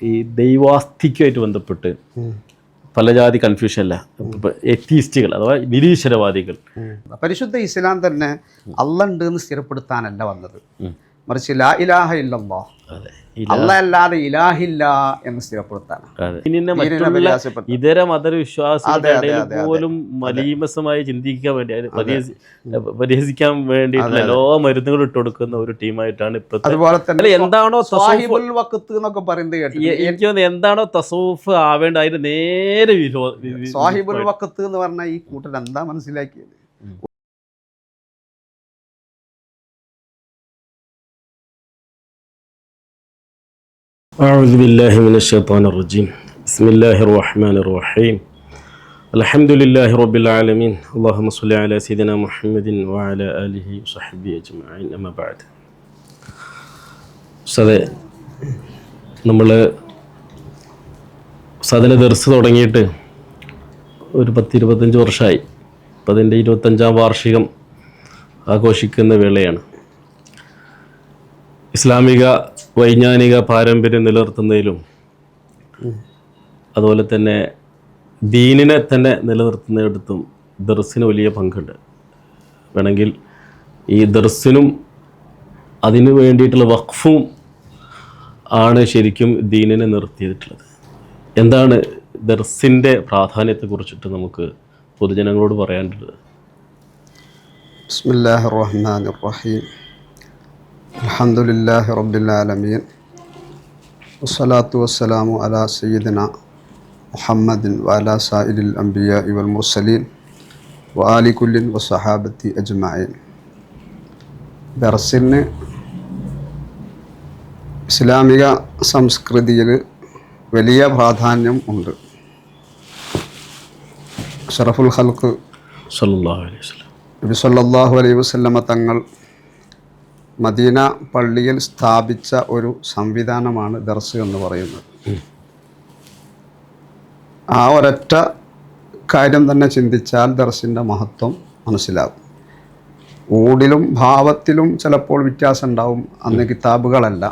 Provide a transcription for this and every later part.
ഈ ദൈവാസ്തിക്കുമായിട്ട് ബന്ധപ്പെട്ട് പല ജാതി കൺഫ്യൂഷനല്ല, എത്തീസ്റ്റുകൾ അഥവാ നിരീശ്വരവാദികൾ. പരിശുദ്ധ ഇസ്ലാം തന്നെ അല്ലാഹ് ഉണ്ട് എന്ന് സ്ഥിരപ്പെടുത്താനല്ല വന്നത്, മറിച്ച് ലാ ഇലാഹ ഇല്ലല്ലാഹ്, അല്ലാഹ് അല്ലാതെ ഇലാഹില്ല എന്ന് സ്ഥിരപ്പെടുത്താനാണ്. ഇതര മതവിശ്വാസികളുടെ പോലും മലീമസമായി ചിന്തിക്കാൻ വേണ്ടി, പരിഹസിക്കാൻ വേണ്ടിയിട്ടുള്ള എല്ലാ മരുന്നുകൾ ഇട്ട് കൊടുക്കുന്ന ഒരു ടീമായിട്ടാണ് ഇപ്പോഴത്തെ. അതുപോലെ തന്നെ എന്താണോ സാഹിബുൽ വഖത്ത് എന്നൊക്കെ പറയുന്നത് എനിക്ക് തോന്നുന്നു, എന്താണോ തസവുഫ് ആവേണ്ട അതിന് നേരെ സാഹിബുൽ വഖത്ത് എന്ന് പറഞ്ഞാൽ ഈ കൂട്ടർ എന്താ മനസ്സിലാക്കിയത്? أعوذ بالله من الشيطان الرجيم. بسم الله الرحمن الرحيم. الحمد لله رب العالمين. اللهم صل على سيدنا محمد وعلى آله وصحبه أجمعين. أما بعد. നമ്മൾ സദന ദർസ് തുടങ്ങിയിട്ട് ഒരു 10-25 വർഷമായി. അപ്പം അതിൻ്റെ 25ാം വാർഷികം ആഘോഷിക്കുന്ന വേളയാണ്. ഇസ്ലാമിക വൈജ്ഞാനിക പാരമ്പര്യം നിലനിർത്തുന്നതിലും അതുപോലെ തന്നെ ദീനിനെ തന്നെ നിലനിർത്തുന്നിടത്തും ദർസിന് വലിയ പങ്കുണ്ട്. വേണമെങ്കിൽ ഈ ദർസിനും അതിനു വേണ്ടിയിട്ടുള്ള വഖഫും ആണ് ശരിക്കും ദീനിനെ നിർത്തിയിട്ടുള്ളത്. എന്താണ് ദർസിൻ്റെ പ്രാധാന്യത്തെക്കുറിച്ചിട്ട് നമുക്ക് പൊതുജനങ്ങളോട് പറയാനുള്ളത്? ബിസ്മില്ലാഹിർ റഹ്മാനിർ റഹീം. അൽഹംദുലില്ലാഹി റബ്ബിൽ ആലമീൻ. വസ്സലാത്തു വസ്സലാമു അലാ സയ്യിദിന മുഹമ്മദിൻ വഅലാ സായിരിൽ അംബിയാഇ വൽ മുർസലീൻ വആലി കുല്ലിൻ വസ്സഹാബത്തി അജ്മഈൻ. ദർസിന് ഇസ്ലാമിക സംസ്കൃതിയിൽ വലിയ പ്രാധാന്യം ഉണ്ട്. അഷ്റഫുൽ ഖൽഖ് നബി സല്ലല്ലാഹു അലൈഹി വസല്ലമ തങ്ങൾ മദീന പള്ളിയിൽ സ്ഥാപിച്ച ഒരു സംവിധാനമാണ് ദർസ് എന്ന് പറയുന്നത്. ആ ഒരൊറ്റ കാര്യം തന്നെ ചിന്തിച്ചാൽ ദർസിൻ്റെ മഹത്വം മനസ്സിലാകും. ഊടിലും ഭാവത്തിലും ചിലപ്പോൾ വ്യത്യാസം ഉണ്ടാവും. അന്ന് കിതാബുകളല്ല.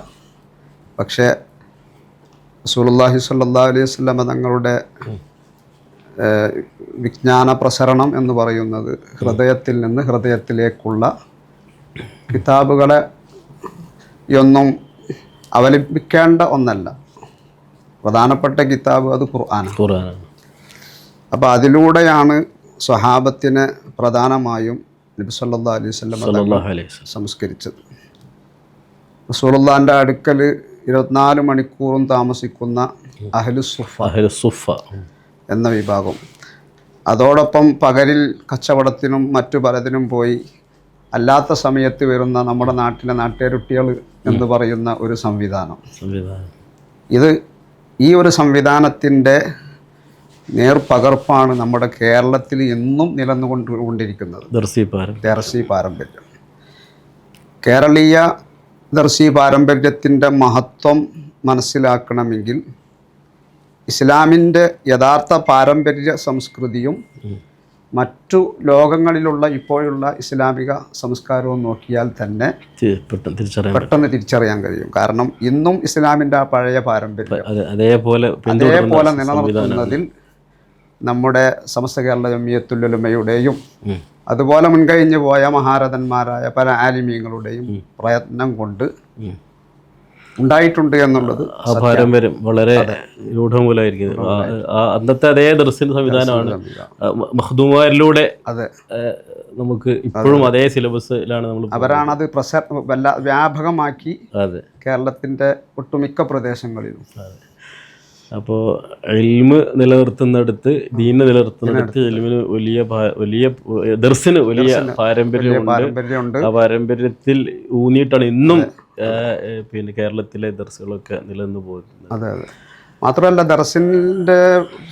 പക്ഷേ റസൂലുള്ളാഹി സ്വല്ലല്ലാഹു അലൈഹി വസല്ലമ തങ്ങളുടെ വിജ്ഞാന പ്രസരണം എന്ന് പറയുന്നത് ഹൃദയത്തിൽ നിന്ന് ഹൃദയത്തിലേക്കുള്ള കിതാബുകളെ ഒന്നും അവലംബിക്കേണ്ട ഒന്നല്ല. പ്രധാനപ്പെട്ട കിതാബ് അത് ഖുർആനാണ്. അപ്പോൾ അതിലൂടെയാണ് സ്വഹാബത്തിനെ പ്രധാനമായും നബി സല്ലല്ലാഹു അലൈഹി വസല്ലം സംസ്കരിച്ചത്. റസൂലുള്ളാഹിൻ്റെ അടുക്കൽ 24 മണിക്കൂറും താമസിക്കുന്ന അഹ്ലുസ്സുഫ എന്ന വിഭാഗം, അതോടൊപ്പം പകലിൽ കച്ചവടത്തിനും മറ്റു പലതിനും പോയി അല്ലാത്ത സമയത്ത് വരുന്ന നമ്മുടെ നാട്ടിലെ നാട്ടുകാരുട്ടികൾ എന്ന് പറയുന്ന ഒരു സംവിധാനം. ഈ ഒരു സംവിധാനത്തിൻ്റെ നേർപകർപ്പാണ് നമ്മുടെ കേരളത്തിൽ എന്നും നിലനിന്നുകൊണ്ടിരിക്കുന്നത് ദർസി പാരമ്പര്യം. കേരളീയ ദർസി പാരമ്പര്യത്തിൻ്റെ മഹത്വം മനസ്സിലാക്കണമെങ്കിൽ ഇസ്ലാമിൻ്റെ യഥാർത്ഥ പാരമ്പര്യ സംസ്കൃതിയും മറ്റു ലോകങ്ങളിലുള്ള ഇപ്പോഴുള്ള ഇസ്ലാമിക സംസ്കാരവും നോക്കിയാൽ തന്നെ പെട്ടെന്ന് തിരിച്ചറിയാൻ കഴിയും. കാരണം ഇന്നും ഇസ്ലാമിൻ്റെ ആ പഴയ പാരമ്പര്യം അതേപോലെ നിലനിർത്തുന്നതിൽ നമ്മുടെ സമസ്ത കേരള ജമിയത്തുൽ ഉലമയുടെയും അതുപോലെ മുൻകഴിഞ്ഞു പോയ മഹാരഥന്മാരായ പല ആലിമീങ്ങളുടെയും പ്രയത്നം കൊണ്ട് ഉണ്ടായിട്ടുണ്ട് എന്നുള്ളത് പാരമ്പര്യം വളരെ രൂഢമൂലമായിരിക്കുന്നത്. അന്നത്തെ അതേ ദർസിന്റെ സംവിധാനമാണ് മഖ്ദൂമാരിലൂടെ നമുക്ക് ഇപ്പോഴും അതേ സിലബസിലാണ് നമ്മൾ. അവരാണത് വ്യാപകമാക്കി കേരളത്തിന്റെ ഒട്ടുമിക്ക പ്രദേശങ്ങളിലും. അപ്പോൾ ഇൽമ് നിലനിർത്തുന്നിടത്ത് ദീന് നിലനിർത്തുന്നിടത്ത് ഇൽമിന് വലിയ ദർസിന് വലിയ പാരമ്പര്യമുണ്ട്. ആ പാരമ്പര്യത്തിൽ ഊന്നിയിട്ടാണ് ഇന്നും പിന്നെ കേരളത്തിലെ ദർസുകളൊക്കെ നിലനിന്ന് പോകുന്നത്. അതെ. മാത്രമല്ല ദർസിൻ്റെ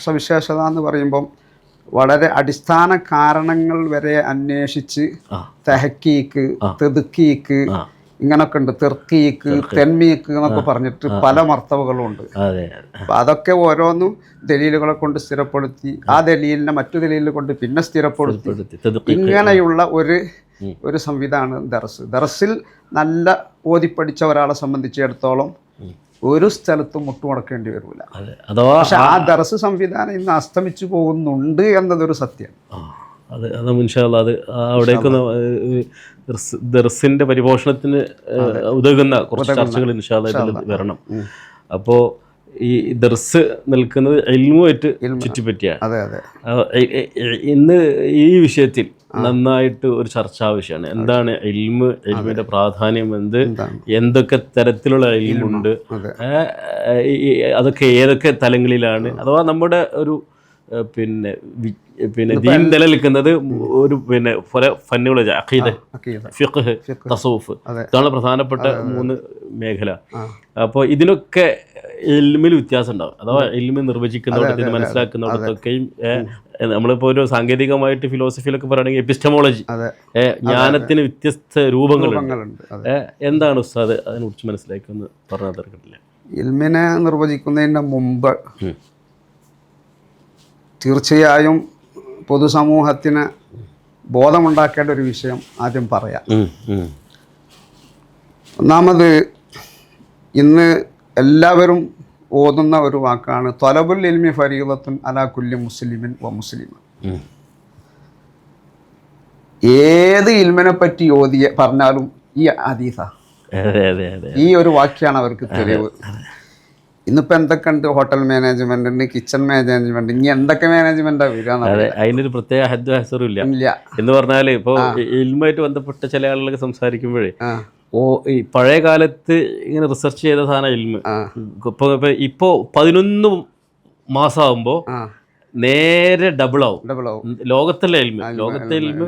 സവിശേഷത എന്ന് പറയുമ്പം വളരെ അടിസ്ഥാന കാരണങ്ങൾ വരെ അന്വേഷിച്ച് തഹക്കീക്ക്, തെദ്ക്കീക്ക്, ഇങ്ങനൊക്കെ ഉണ്ട്. തെർക്കീക്ക്, തെൻമീക്ക് എന്നൊക്കെ പറഞ്ഞിട്ട് പല മർത്തബകളും ഉണ്ട്. അപ്പം അതൊക്കെ ഓരോന്നും ദലീലുകളെ കൊണ്ട് സ്ഥിരപ്പെടുത്തി, ആ ദലീലിനെ മറ്റു ദലീലിനെ കൊണ്ട് പിന്നെ സ്ഥിരപ്പെടുത്തി, ഇങ്ങനെയുള്ള ഒരു സംവിധാനം ദർസ്. ദർസിൽ നല്ല ഓതിപ്പടിച്ച ഒരാളെ സംബന്ധിച്ചിടത്തോളം ഒരു സ്ഥലത്തും മുട്ടുമുടക്കേണ്ടി വരില്ല. അഥവാ പക്ഷെ ആ ദർസ് സംവിധാനം ഇന്ന് അസ്തമിച്ചു പോകുന്നുണ്ട് എന്നതൊരു സത്യം. അത് ഇൻഷാ അല്ലാഹ് അത് അവിടേക്ക് ദർസിന്റെ പരിപോഷണത്തിന് ഉതകുന്ന കുറച്ച് ചർച്ചകൾ ഇൻഷാ അല്ലാഹ് ഇതിൽ വരണം. അപ്പോൾ ഈ ദർസ് നിൽക്കുന്നത് ഇൽമുമായിട്ട് ചുറ്റിപ്പറ്റിയാണ്. ഇന്ന് ഈ വിഷയത്തിൽ നന്നായിട്ട് ഒരു ചർച്ചാവിഷയമാണ്. എന്താണ് ഇൽമ്, ഇൽമിന്റെ പ്രാധാന്യം എന്തൊക്കെ തരത്തിലുള്ള ഇൽമുണ്ട്, അതൊക്കെ ഏതൊക്കെ തലങ്ങളിലാണ്, അഥവാ നമ്മുടെ ഒരു പിന്നെ ദീൻ നിലനിൽക്കുന്നത് ഒരു പല ഫന്നുകൾ, അഖീദ, ഫിഖ്, തസവുഫ്, ഇതാണ് പ്രധാനപ്പെട്ട 3 മേഖല. അപ്പോൾ ഇതിനൊക്കെ ഇൽമിൽ വ്യത്യാസം ഉണ്ടാവും. അഥവാ ഇൽമ് നിർവചിക്കുന്നിടത്ത് മനസ്സിലാക്കുന്നിടത്തൊക്കെയും നമ്മളിപ്പോൾ ഒരു സാങ്കേതികമായിട്ട് ഫിലോസഫിയിലൊക്കെ പറയുകയാണെങ്കിൽ എപ്പിസ്റ്റമോളജി, ജ്ഞാനത്തിന് വ്യത്യസ്ത രൂപങ്ങളുണ്ട്. എന്താണ് ഉസ്താദ് അതിനെക്കുറിച്ച് മനസ്സിലാക്കിയെന്ന് പറഞ്ഞാൽ തർക്കത്തില്ല. ഇൽമിനെ നിർവചിക്കുന്നതിന് മുമ്പ് തീർച്ചയായും പൊതുസമൂഹത്തിന് ബോധമുണ്ടാക്കേണ്ട ഒരു വിഷയം ആദ്യം പറയാം. ഒന്നാമത്, ഇന്ന് എല്ലാവരും ഓതുന്ന ഒരു വാക്കാണ് ത്വലബുൽ ഇൽമി ഫരീളത്തുൻ അലാ കുല്ലി മുസ്ലിമിൻ വ മുസ്ലിമ. ഏത് ഇൽമിനെ പറ്റി പറഞ്ഞാലും ഈ ഹദീസ, ഈ ഒരു വാക്യാണ് അവർക്ക് തെളിവ്. ഇന്നിപ്പോൾ എന്തൊക്കെ ഉണ്ട്, ഹോട്ടൽ മാനേജ്മെന്റ് ഉണ്ട്, കിച്ചൺ മാനേജ്മെന്റ്, ഇനി എന്തൊക്കെ മാനേജ്മെന്റാ വരിക. അതിനൊരു പ്രത്യേക ഹദ്ദും ഹസറും ഇല്ല എന്ന് പറഞ്ഞാൽ, ഇപ്പോൾ ഇൽമുമായിട്ട് ബന്ധപ്പെട്ട ചില ആളുകളൊക്കെ സംസാരിക്കുമ്പോഴേ ഈ പഴയ കാലത്ത് ഇങ്ങനെ റിസർച്ച് ചെയ്ത സാധനം ഇൽമ് ഇപ്പോൾ 11 മാസമാകുമ്പോൾ നേരെ ഡബിൾ ആവും. ലോകത്തിലെ ഇൽമ്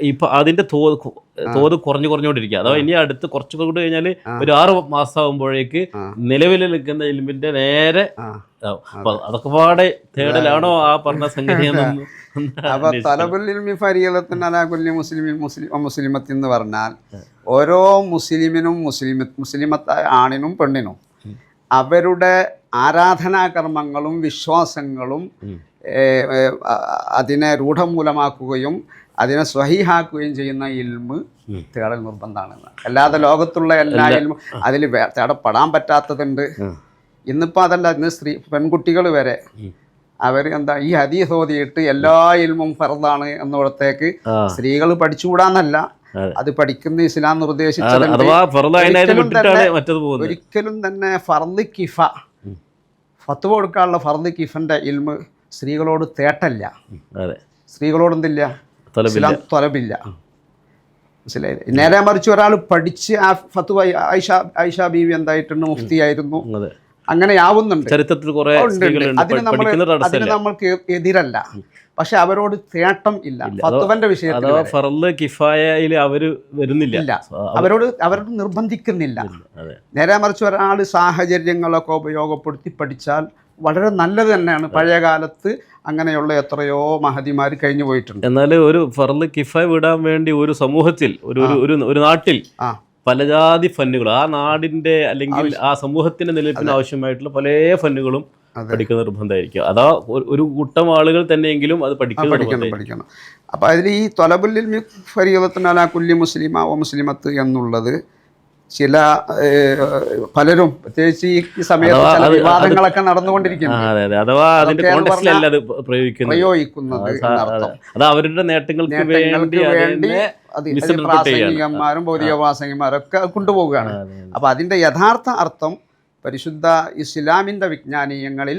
ഇപ്പൊ അതിന്റെ തോത് കുറഞ്ഞുകൊണ്ടിരിക്കുക. അഥവാ ഇനി അടുത്ത് കുറച്ചുകൂടി കഴിഞ്ഞാൽ ഒരു 6 മാസമാകുമ്പോഴേക്ക് നിലവിൽ നിൽക്കുന്ന ഇൽമിന്റെ നേരെ ആവും. അപ്പൊ അതൊക്കെ പാടെ തേടലാണോ ആ പറഞ്ഞ സംഗതി? അപ്പൊ തലബുൽ ഇൽമി ഫരീളത്തുൻ അലാ കുല്ലി മുസ്ലിമിൻ മുസ്ലിമത്ത് എന്ന് പറഞ്ഞാൽ ഓരോ മുസ്ലിമിനും മുസ്ലിമത്തായ ആണിനും പെണ്ണിനും അവരുടെ ആരാധനാകർമ്മങ്ങളും വിശ്വാസങ്ങളും അതിനെ രൂഢമൂലമാക്കുകയും അതിനെ സ്വഹീഹാക്കുകയും ചെയ്യുന്ന ഇൽമ് തേടൽ നിർബന്ധമാണ്. അല്ലാതെ ലോകത്തുള്ള എല്ലാ ഇൽമും അതിൽ തേടപ്പെടാൻ പറ്റാത്തതുണ്ട്. ഇന്നിപ്പോൾ അതല്ല, ഇന്ന് പെൺകുട്ടികൾ വരെ അവർ ഈ ഹദീസ് ഓതിയിട്ട് എല്ലാ ഇൽമും ഫർദാണ് എന്നിടത്തേക്ക് സ്ത്രീകൾ പഠിച്ചുകൂടാന്നല്ല, അത് പഠിക്കുന്ന ഇസ്ലാം നിർദ്ദേശിച്ചതുണ്ട്. ഒരിക്കലും തന്നെ ഫർദ് കിഫ, ഫത്വ കൊടുക്കാനുള്ള ഫർദ് കിഫന്റെ ഇൽമ് സ്ത്രീകളോട് തേട്ടല്ല, സ്ത്രീകളോടെന്തില്ല, ഇസ്ലാം ത്വലബില്ല. മനസ്സിലായില്ലേ? നേരെ മറിച്ച് ഒരാൾ പഠിച്ച് ആ ഫത്വ, ആയിഷ ബീവി എന്തായിട്ടുണ്ട്, മുഫ്തിയായിരുന്നു, അങ്ങനെ ആവുന്നുണ്ട്, അതിന് നമ്മൾക്ക് എതിരല്ല. പക്ഷെ അവരോട് തേട്ടം ഇല്ല ഫത്വന്റെ വിഷയത്തിൽ. അവരോട് നിർബന്ധിക്കുന്നില്ല. നേരെ മറിച്ച് ഒരാൾ സാഹചര്യങ്ങളൊക്കെ ഉപയോഗപ്പെടുത്തി പഠിച്ചാൽ വളരെ നല്ലത് തന്നെയാണ്. പഴയ കാലത്ത് അങ്ങനെയുള്ള എത്രയോ മഹതിമാർ കഴിഞ്ഞു പോയിട്ടുണ്ട്. എന്നാൽ ഒരു ഫർള് കിഫായ വിടാൻ വേണ്ടി ഒരു സമൂഹത്തിൽ ഒരു നാട്ടിൽ പല ജാതി ഫന്നുകൾ, ആ നാടിന്റെ അല്ലെങ്കിൽ ആ സമൂഹത്തിന്റെ നിലനിൽപ്പിന് ആവശ്യമായിട്ടുള്ള പല ഫന്നുകളും പഠിക്കുന്ന നിർബന്ധമായിരിക്കും. അതാ ഒരു കൂട്ടം ആളുകൾ തന്നെയെങ്കിലും അത് പഠിക്കണം. അപ്പൊ അതിൽ ഈ ത്വലബുൽ ഇൽമി ഫരീളത്തുൻ അലാ കുല്ലി മുസ്ലിമ വ മുസ്ലിമത്ത് എന്നുള്ളത് പലരും പ്രത്യേകിച്ച് ഈ സമയത്ത് ചില വിവാദങ്ങളൊക്കെ നടന്നുകൊണ്ടിരിക്കുന്നത് അവരുടെ നേട്ടങ്ങൾക്ക് വേണ്ടി പ്രാസംഗികന്മാരും ഭൗതികവാസകന്മാരും ഒക്കെ കൊണ്ടുപോവുകയാണ്. അപ്പൊ അതിന്റെ യഥാർത്ഥ അർത്ഥം പരിശുദ്ധ ഇസ്ലാമിൻ്റെ വിജ്ഞാനീയങ്ങളിൽ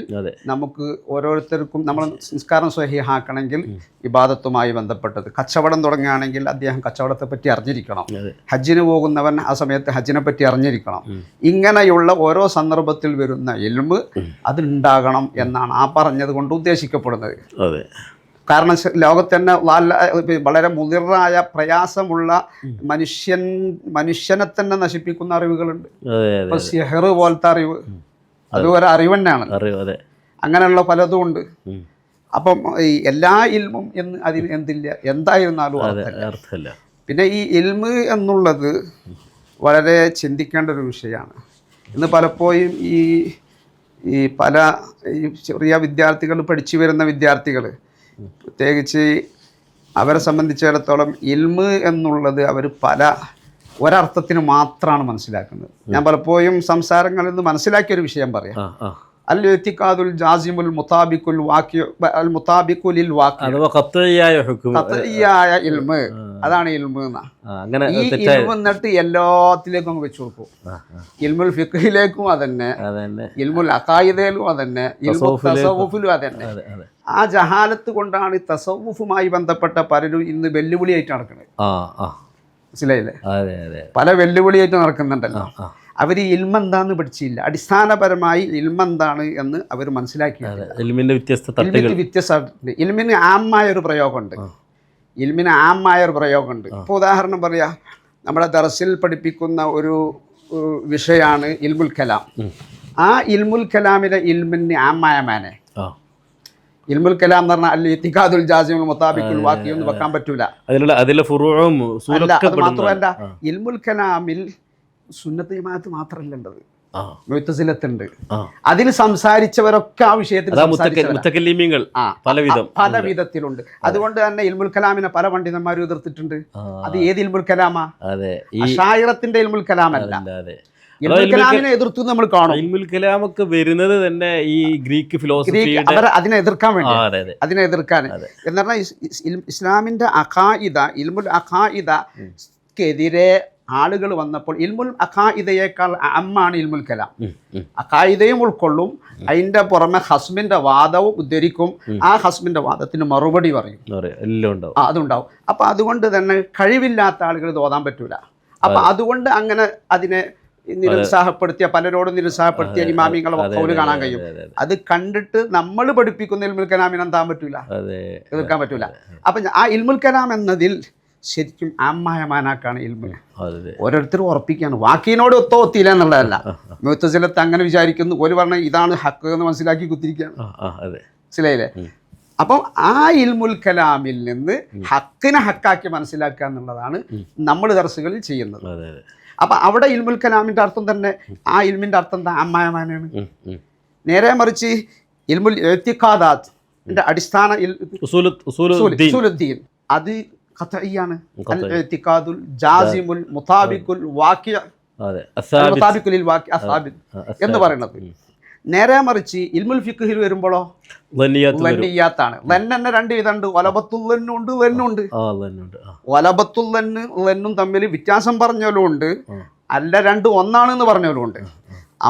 നമുക്ക് ഓരോരുത്തർക്കും നമ്മൾ സംസ്കാരം സ്വഹീഹാക്കണമെങ്കിൽ ഇബാദത്തുമായി ബന്ധപ്പെട്ടത്, കച്ചവടം തുടങ്ങുകയാണെങ്കിൽ അദ്ദേഹം കച്ചവടത്തെ പറ്റി അറിഞ്ഞിരിക്കണം, ഹജ്ജിന് പോകുന്നവൻ ആ സമയത്ത് ഹജ്ജിനെ പറ്റി അറിഞ്ഞിരിക്കണം. ഇങ്ങനെയുള്ള ഓരോ സന്ദർഭത്തിൽ വരുന്ന ഇൽമ് അതുണ്ടാകണം എന്നാണ് ആ പറഞ്ഞത് കൊണ്ട് ഉദ്ദേശിക്കപ്പെടുന്നത്. കാരണം ലോകത്ത് തന്നെ വളരെ മുതിർന്നതായ പ്രയാസമുള്ള മനുഷ്യനെ തന്നെ നശിപ്പിക്കുന്ന അറിവുകളുണ്ട്. ഇപ്പൊ സിഹർ പോലത്തെ അറിവ്, അത് ഒരു അറിവ് തന്നെയാണ്. അങ്ങനെയുള്ള പലതും ഉണ്ട്. അപ്പം ഈ എല്ലാ ഇൽമും എന്ന് അതിന് എന്തില്ല, എന്തായിരുന്നാലും അർത്ഥമില്ല. പിന്നെ ഈ ഇൽമ് എന്നുള്ളത് വളരെ ചിന്തിക്കേണ്ട ഒരു വിഷയമാണ്. ഇന്ന് പലപ്പോഴും ഈ പല ചെറിയ വിദ്യാർത്ഥികൾ, പഠിച്ചു വരുന്ന വിദ്യാർത്ഥികൾ പ്രത്യേകിച്ച് അവരെ സംബന്ധിച്ചിടത്തോളം ഇൽമ് എന്നുള്ളത് അവർ പല ഒരർത്ഥത്തിന് മാത്രമാണ് മനസ്സിലാക്കുന്നത്. ഞാൻ പലപ്പോഴും സംസാരങ്ങളിൽ നിന്ന് മനസ്സിലാക്കിയൊരു വിഷയം പറയാം. അൽ ഇത്തിഖാദുൽ ജാസിമുൽ മുതാബിഖുൽ വാഖി അൽ മുതാബിഖുലിൽ വാഖി, ഖത്ഇയായ ഇൽമ്, അതാണ് ഇൽമ് എന്നാ. ഈ ഇൽമ് എന്നിട്ട് എല്ലാത്തിലേക്കും അങ്ങ് വെച്ചു കൊടുക്കും. ഇൽമുൽ ഫിഖ്ഹിലേക്കും അതന്നെ, ഇൽമുൽ അഖായിദയിലും അതന്നെ, ഇൽമുൽ തസവ്വുഫിലും അതന്നെ. ആ ജഹാലത്ത് കൊണ്ടാണ് തസവ്വുഫുമായി ബന്ധപ്പെട്ട പലരും ഇന്ന് വെല്ലുവിളിയായിട്ട് നടക്കുന്നത്. മനസ്സിലായില്ലേ? പല വെല്ലുവിളിയായിട്ട് നടക്കുന്നുണ്ടല്ലോ. അവർ ഇൽമെന്താന്ന് പഠിച്ചില്ല, അടിസ്ഥാനപരമായി ഇൽമെന്താണ് എന്ന് അവർ മനസ്സിലാക്കിയില്ല. ഇൽമിന്റെ വ്യത്യസ്ത ഇൽമിന് ആമായ ഒരു പ്രയോഗമുണ്ട്. ഇപ്പോൾ ഉദാഹരണം പറയാ, നമ്മുടെ ദർസിൽ പഠിപ്പിക്കുന്ന ഒരു വിഷയമാണ് ഇൽമുൽ കലാം. ആ ഇൽമുൽ കലാമിലെ ഇൽമിന് ആമായ മാനെ, ഇൽമുൽ കലാം എന്ന് പറഞ്ഞാൽ അൽ ഇത്തിഖാദുൽ ജാസിമുൽ മുതാബിഖുൽ വാഖി എന്ന് വെക്കാൻ പറ്റൂല. അത് മാത്രമല്ല, ഇൽമുൽ കലാമിൽ സുന്നത്ത് ജമാഅത്ത് മാത്രമല്ല ഉള്ളത്, മുഅ്തസിലത്തുണ്ട്. അതിൽ സംസാരിച്ചവരൊക്കെ ആ വിഷയത്തിൽ പല വിധത്തിലുണ്ട്. അതുകൊണ്ട് തന്നെ ഇൽമുൽ കലാമിനെ പല പണ്ഡിതന്മാരും എതിർത്തിട്ടുണ്ട്. അത് ഏത് ഇൽമുൽ കലാമാ? അശായിറത്തിന്റെ ഇൽമുൽ കലാമല്ല. ഇൽമുൽ കലാമിനെ എതിർത്തു നമ്മൾ കാണും. ഇൽമുൽ കലാമൊക്കെ വരുന്നത് തന്നെ ഈ ഗ്രീക്ക് ഫിലോസഫി അതിനെ എതിർക്കാൻ വേണ്ടി, അതിനെ എതിർക്കാൻ എന്ന് പറഞ്ഞാൽ ഇസ്ലാമിന്റെ അഖായിദ, ഇൽമുൽ അഖായിദക്കെതിരെ ആളുകൾ വന്നപ്പോൾ ഇൽമുൽ അഖായിദയേക്കാൾ അമ്മാണ് ഇൽമുൽ കലാം. അഖായിദയും ഉൾക്കൊള്ളും, അതിന്റെ പുറമെ ഹസ്മിന്റെ വാദവും ഉദ്ധരിക്കും, ആ ഹസ്മിന്റെ വാദത്തിന് മറുപടി പറയും, അതുണ്ടാവും. അപ്പൊ അതുകൊണ്ട് തന്നെ കഴിവില്ലാത്ത ആളുകൾ ഇത് ഓതാൻ പറ്റൂല. അപ്പൊ അതുകൊണ്ട് അങ്ങനെ അതിനെ പലരോടും നിരുത്സാഹപ്പെടുത്തിയ ഇമാമിങ്ങളെ വഖൗല് കാണാൻ കഴിയും. അത് കണ്ടിട്ട് നമ്മൾ പഠിപ്പിക്കുന്ന ഇൽമുൽ കലാമിന് എന്താൻ പറ്റൂല, എതിർക്കാൻ പറ്റൂല. അപ്പൊ ആ ഇൽമുൽ കലാം എന്നതിൽ ശരിക്കും ആമായ മാനാക്കാണ് ഇൽമ്. ഓരോരുത്തരും ഉറപ്പിക്കുകയാണ്, വാക്കിനോട് ഒത്തില്ല എന്നുള്ളതല്ല. മുഅ്തസിലത്ത് അങ്ങനെ വിചാരിക്കുന്നു, ഒരു പറഞ്ഞ ഇതാണ് ഹക്ക് എന്ന് മനസ്സിലാക്കി കുത്തിരിക്കുകയാണ്. മനസ്സിലായില്ലേ? അപ്പം ആ ഇൽമുൽ കലാമിൽ നിന്ന് ഹക്കിനെ ഹക്കാക്കി മനസ്സിലാക്കുക എന്നുള്ളതാണ് നമ്മൾ ദർസുകളിൽ ചെയ്യുന്നത്. അപ്പൊ അവിടെ ഇൽമുൽ കലാമിന്റെ അർത്ഥം തന്നെ, ആ ഇൽമിന്റെ അർത്ഥം എന്താ? അമ്മായ മാനാണ്. നേരെ മറിച്ച് ഇൽമുൽ ഇഅ്തിഖാദാത്ത് അടിസ്ഥാന ഉസൂലുദ്ദീൻ അത് ഖത്ഇയാണ്. അൽ ഇഅ്തിഖാദുൽ ജാസിമുൽ മുതാബിഖുൽ വാഖി മുതാബിഖുലിൽ വാഖി അസാബിത് എന്ന് പറയുന്നത്. നേരെ മറിച്ച് ഇൽമുൽ ഫിഖ്ഹിൽ വരുമ്പോഴോ ലന്നിയാത്താണ്. ലന്നെ രണ്ട് വിധമുണ്ട്, വലബത്തുൽ ലന്നുണ്ട്, ലന്നുണ്ട്. വലബത്തുൽ ലന്നും തമ്മിൽ വ്യത്യാസം പറഞ്ഞാലും ഉണ്ട്, അല്ല രണ്ടും ഒന്നാണെന്ന് പറഞ്ഞാലും ഉണ്ട്.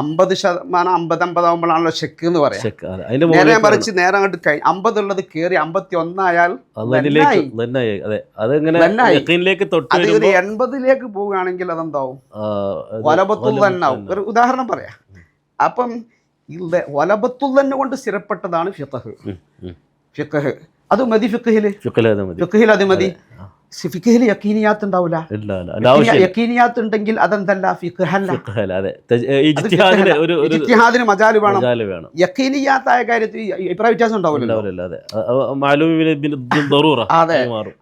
50% 50 ആകുമ്പോഴാണല്ലോ ഷെക്ക് എന്ന് പറയാം. നേരെ മറിച്ച് നേരെ അങ്ങോട്ട് 50 ഉള്ളത് കയറി 51 ആയാൽ അത് 80ലേക്ക് പോവുകയാണെങ്കിൽ അതെന്താവും? വലബത്തുൽ ലന്നാവും. ഒരു ഉദാഹരണം പറയാം. അപ്പം വലബത്തുൽ ലന്ന് കൊണ്ട് സ്ഥിരപ്പെട്ടതാണ് ഫിഖ്ഹ്. അത് മതി ഫിഖ്ഹിൽ അത് മതി. ഫിഖ്ഹിൽ യഖീനിയാത്ത് ഉണ്ടാവില്ല. യഖീനിയാത്ത് ഉണ്ടെങ്കിൽ അതെന്തല്ല? ഫിഖ്ഹല്ല. ഇജ്തിഹാദിന് മജാല് വേണം. യഖീനിയാത്തായ കാര്യത്തിൽ അഭിപ്രായ വ്യത്യാസം ഉണ്ടാവില്ല. അതെ,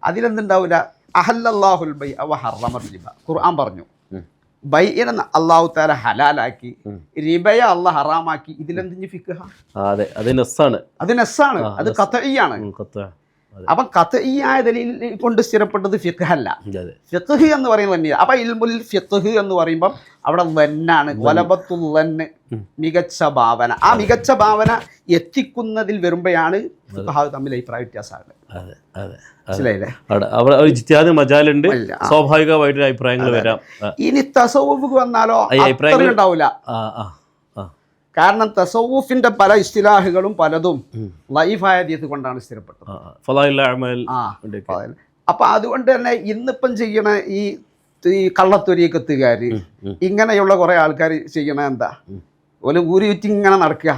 അതിലെന്തുണ്ടാവില്ല? അഹല്ലല്ലാഹുൽ ബൈഅ വഹറമർ റിബ. ഖുർആൻ പറഞ്ഞു ബൈഇനെ അല്ലാഹു തആല ഹലാലാക്കി, റിബയെ അല്ലാഹു ഹറാമാക്കി. ഇതിലെന്തിന് ഫിഖ്ഹ? അത് നസ്സാണ്, അത് ഖത്ഇയാണ്. അപ്പം ഖത്ഇയായ ദലീൽ കൊണ്ട് സ്ഥിരപ്പെട്ടത് ഫിഖ്ഹല്ല. ഫിഖ്ഹ് എന്ന് പറയുന്നത് തന്നെയാണ്. അപ്പം ഇൽമുൽ ഫിഖ്ഹ് എന്ന് പറയുമ്പം അവിടെ ലന്നാണ്, വലബത്തുൽ ലന്ന്, മികച്ച ഭാവന. ആ മികച്ച ഭാവന എത്തിക്കുന്നതിൽ വരുമ്പോഴാണ് ഫിഖ്ഹ് തമ്മിൽ അഭിപ്രായ വ്യത്യാസമാണ്. മനസ്സിലായില്ലേ? സ്വാഭാവികമായിട്ട് അഭിപ്രായങ്ങൾ വരാം. ഇനി തസവ്വുഫ് വന്നാലോ അത്രയും ഉണ്ടാവില്ല. കാരണം തസവ്വുഫിന്റെ പല ഇസ്തിലാഹുകളും പലതും ലൈഫായ ഹദീസ് കൊണ്ടാണ് സ്ഥിരപ്പെട്ടത്. അപ്പൊ അതുകൊണ്ട് തന്നെ ഇന്നിപ്പം ചെയ്യണ ഈ കള്ളത്തൊരീക്കത്തുകാർ, ഇങ്ങനെയുള്ള കുറെ ആൾക്കാർ ചെയ്യണ എന്താ? ഒരു ഊരി വിറ്റ് ഇങ്ങനെ നടക്കുക.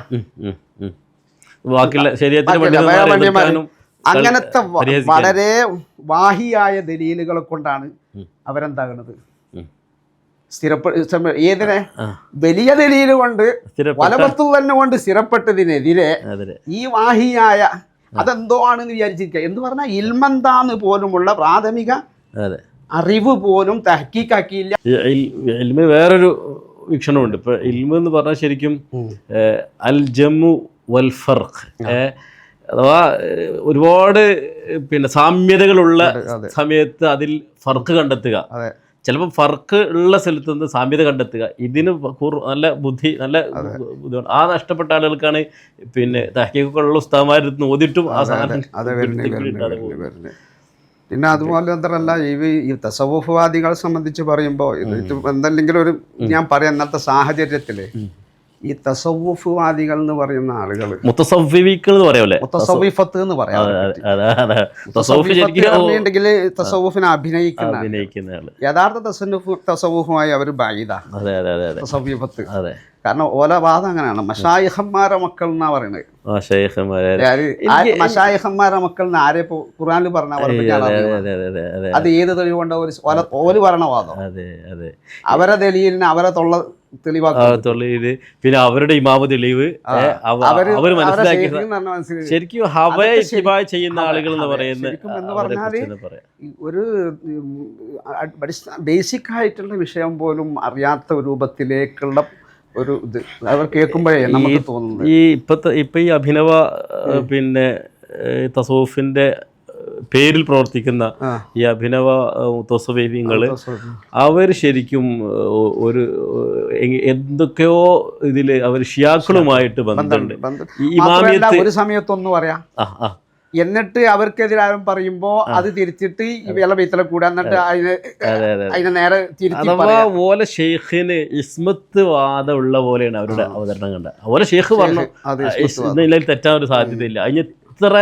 അങ്ങനത്തെ വളരെ വാഹിയായ ദലീലുകളെ കൊണ്ടാണ് അവരെന്താകുന്നത്? ഏതിനെ? വലിയ ദലീല് കൊണ്ട്, വലബത്തു തന്നെ കൊണ്ട് സ്ഥിരപ്പെട്ടതിനെതിരെ ഈ വാഹിയായ അതെന്തോ ആണെന്ന് വിചാരിച്ചിരിക്കുക. എന്ന് പറഞ്ഞാൽ ഇൽമെന്താന്ന് പോലുമുള്ള പ്രാഥമിക അറിവ് പോലും തഹ്കീക്കാക്കിയില്ല. വേറൊരു വീക്ഷണമുണ്ട്. ഇപ്പൊ ഇൽമ എന്ന് പറഞ്ഞാൽ ശരിക്കും അൽ ജമു വൽ ഫർഖ്, അഥവാ ഒരുപാട് സാമ്യതകളുള്ള സമയത്ത് അതിൽ ഫർക്ക് കണ്ടെത്തുക. ചിലപ്പോൾ ഫർക്ക് ഉള്ള സ്ഥലത്ത് നിന്ന് സാമ്യത കണ്ടെത്തുക, ഇതിന് നല്ല ബുദ്ധി, നല്ല ബുദ്ധിമുട്ട്. ആ നഷ്ടപ്പെട്ട ആളുകൾക്കാണ് പിന്നെ തഹ്ഖീഖുള്ള ഉസ്താദന്മാരെടുത്ത് ഓതിട്ടും ആ സാധനം. പിന്നെ അതുപോലെ മാത്രമല്ല, ഈ തസവുഫ്വാദികളെ സംബന്ധിച്ച് പറയുമ്പോൾ ഇത് എന്തെങ്കിലും ഒരു ഞാൻ പറയാം, ഇന്നത്തെ സാഹചര്യത്തില് ഈ തസവുഫ്വാദികൾ എന്ന് പറയുന്ന ആളുകൾ മുത്തസവ്വിഫീങ്ങൾ എന്ന് പറയാമല്ലേ, മുത്തസവ്വിഫത്ത് എന്ന് പറയാം. തസവുഫിനെ അഭിനയിക്കുന്ന യഥാർത്ഥ തസവുഫുമായി അവർ ബഈദാ തസവ്വിഫത്ത്. കാരണം ഓല വാദം അങ്ങനെയാണ്, മശായിഖന്മാരെ മക്കൾ എന്നാ പറയുന്നത്. മശായിഖന്മാരെ മക്കൾ എന്ന് ആരെ ഖുർആനിൽ പറഞ്ഞ അത് ഏത് തെളിവുകൊണ്ട് ഓല് പറഞ്ഞ വാദം, അവരെ ദലീലിന് അവരെ തൊള്ള തെളിവാക്കി, പിന്നെ അവരുടെ ഇമാമ തെളിവ് അവർ മനസ്സിലാക്കി. ശരിക്കും ഹവയെ ഇത്തിബാഅ് ചെയ്യുന്ന ആളുകൾ എന്ന് പറയുന്നത് ഒരു ബേസിക് ആയിട്ടുള്ള വിഷയം പോലും അറിയാത്ത രൂപത്തിലേക്കുള്ള ഒരു ഇത് അവർ കേൾക്കുമ്പോഴേ നമുക്ക് തോന്നുന്നത്. ഇപ്പൊ ഈ അഭിനവ പിന്നെ തസവുഫിന്റെ പേരിൽ പ്രവർത്തിക്കുന്ന ഈ അഭിനവ മുത്തസവ്വിഫീങ്ങൾ അവർ ശരിക്കും ഒരു എന്തൊക്കെയോ ഇതില് അവർ ഷിയാക്കളുമായിട്ട് ബന്ധമുണ്ട്. ഈ ഇമാമിയത്ത് ഒരു സമയത്തൊന്നും പറയാം, എന്നിട്ട് അവർക്കെതിരാരും പറയുമ്പോ അത് തിരിച്ചിട്ട് വില ബൈത്തല കൂടെ, എന്നിട്ട് അതിനെ നേരെ തിരിച്ച് ഓലെ ഷെയ്ഖിന് ഇസ്മത്ത് വാദം ഉള്ള പോലെയാണ് അവരുടെ അവതരണം കണ്ട. ഓലെ ഷെയ്ഖ് പറഞ്ഞു ഇതിൽ തെറ്റാൻ ഒരു സാധ്യതയില്ല. അതിന് ഇത്ര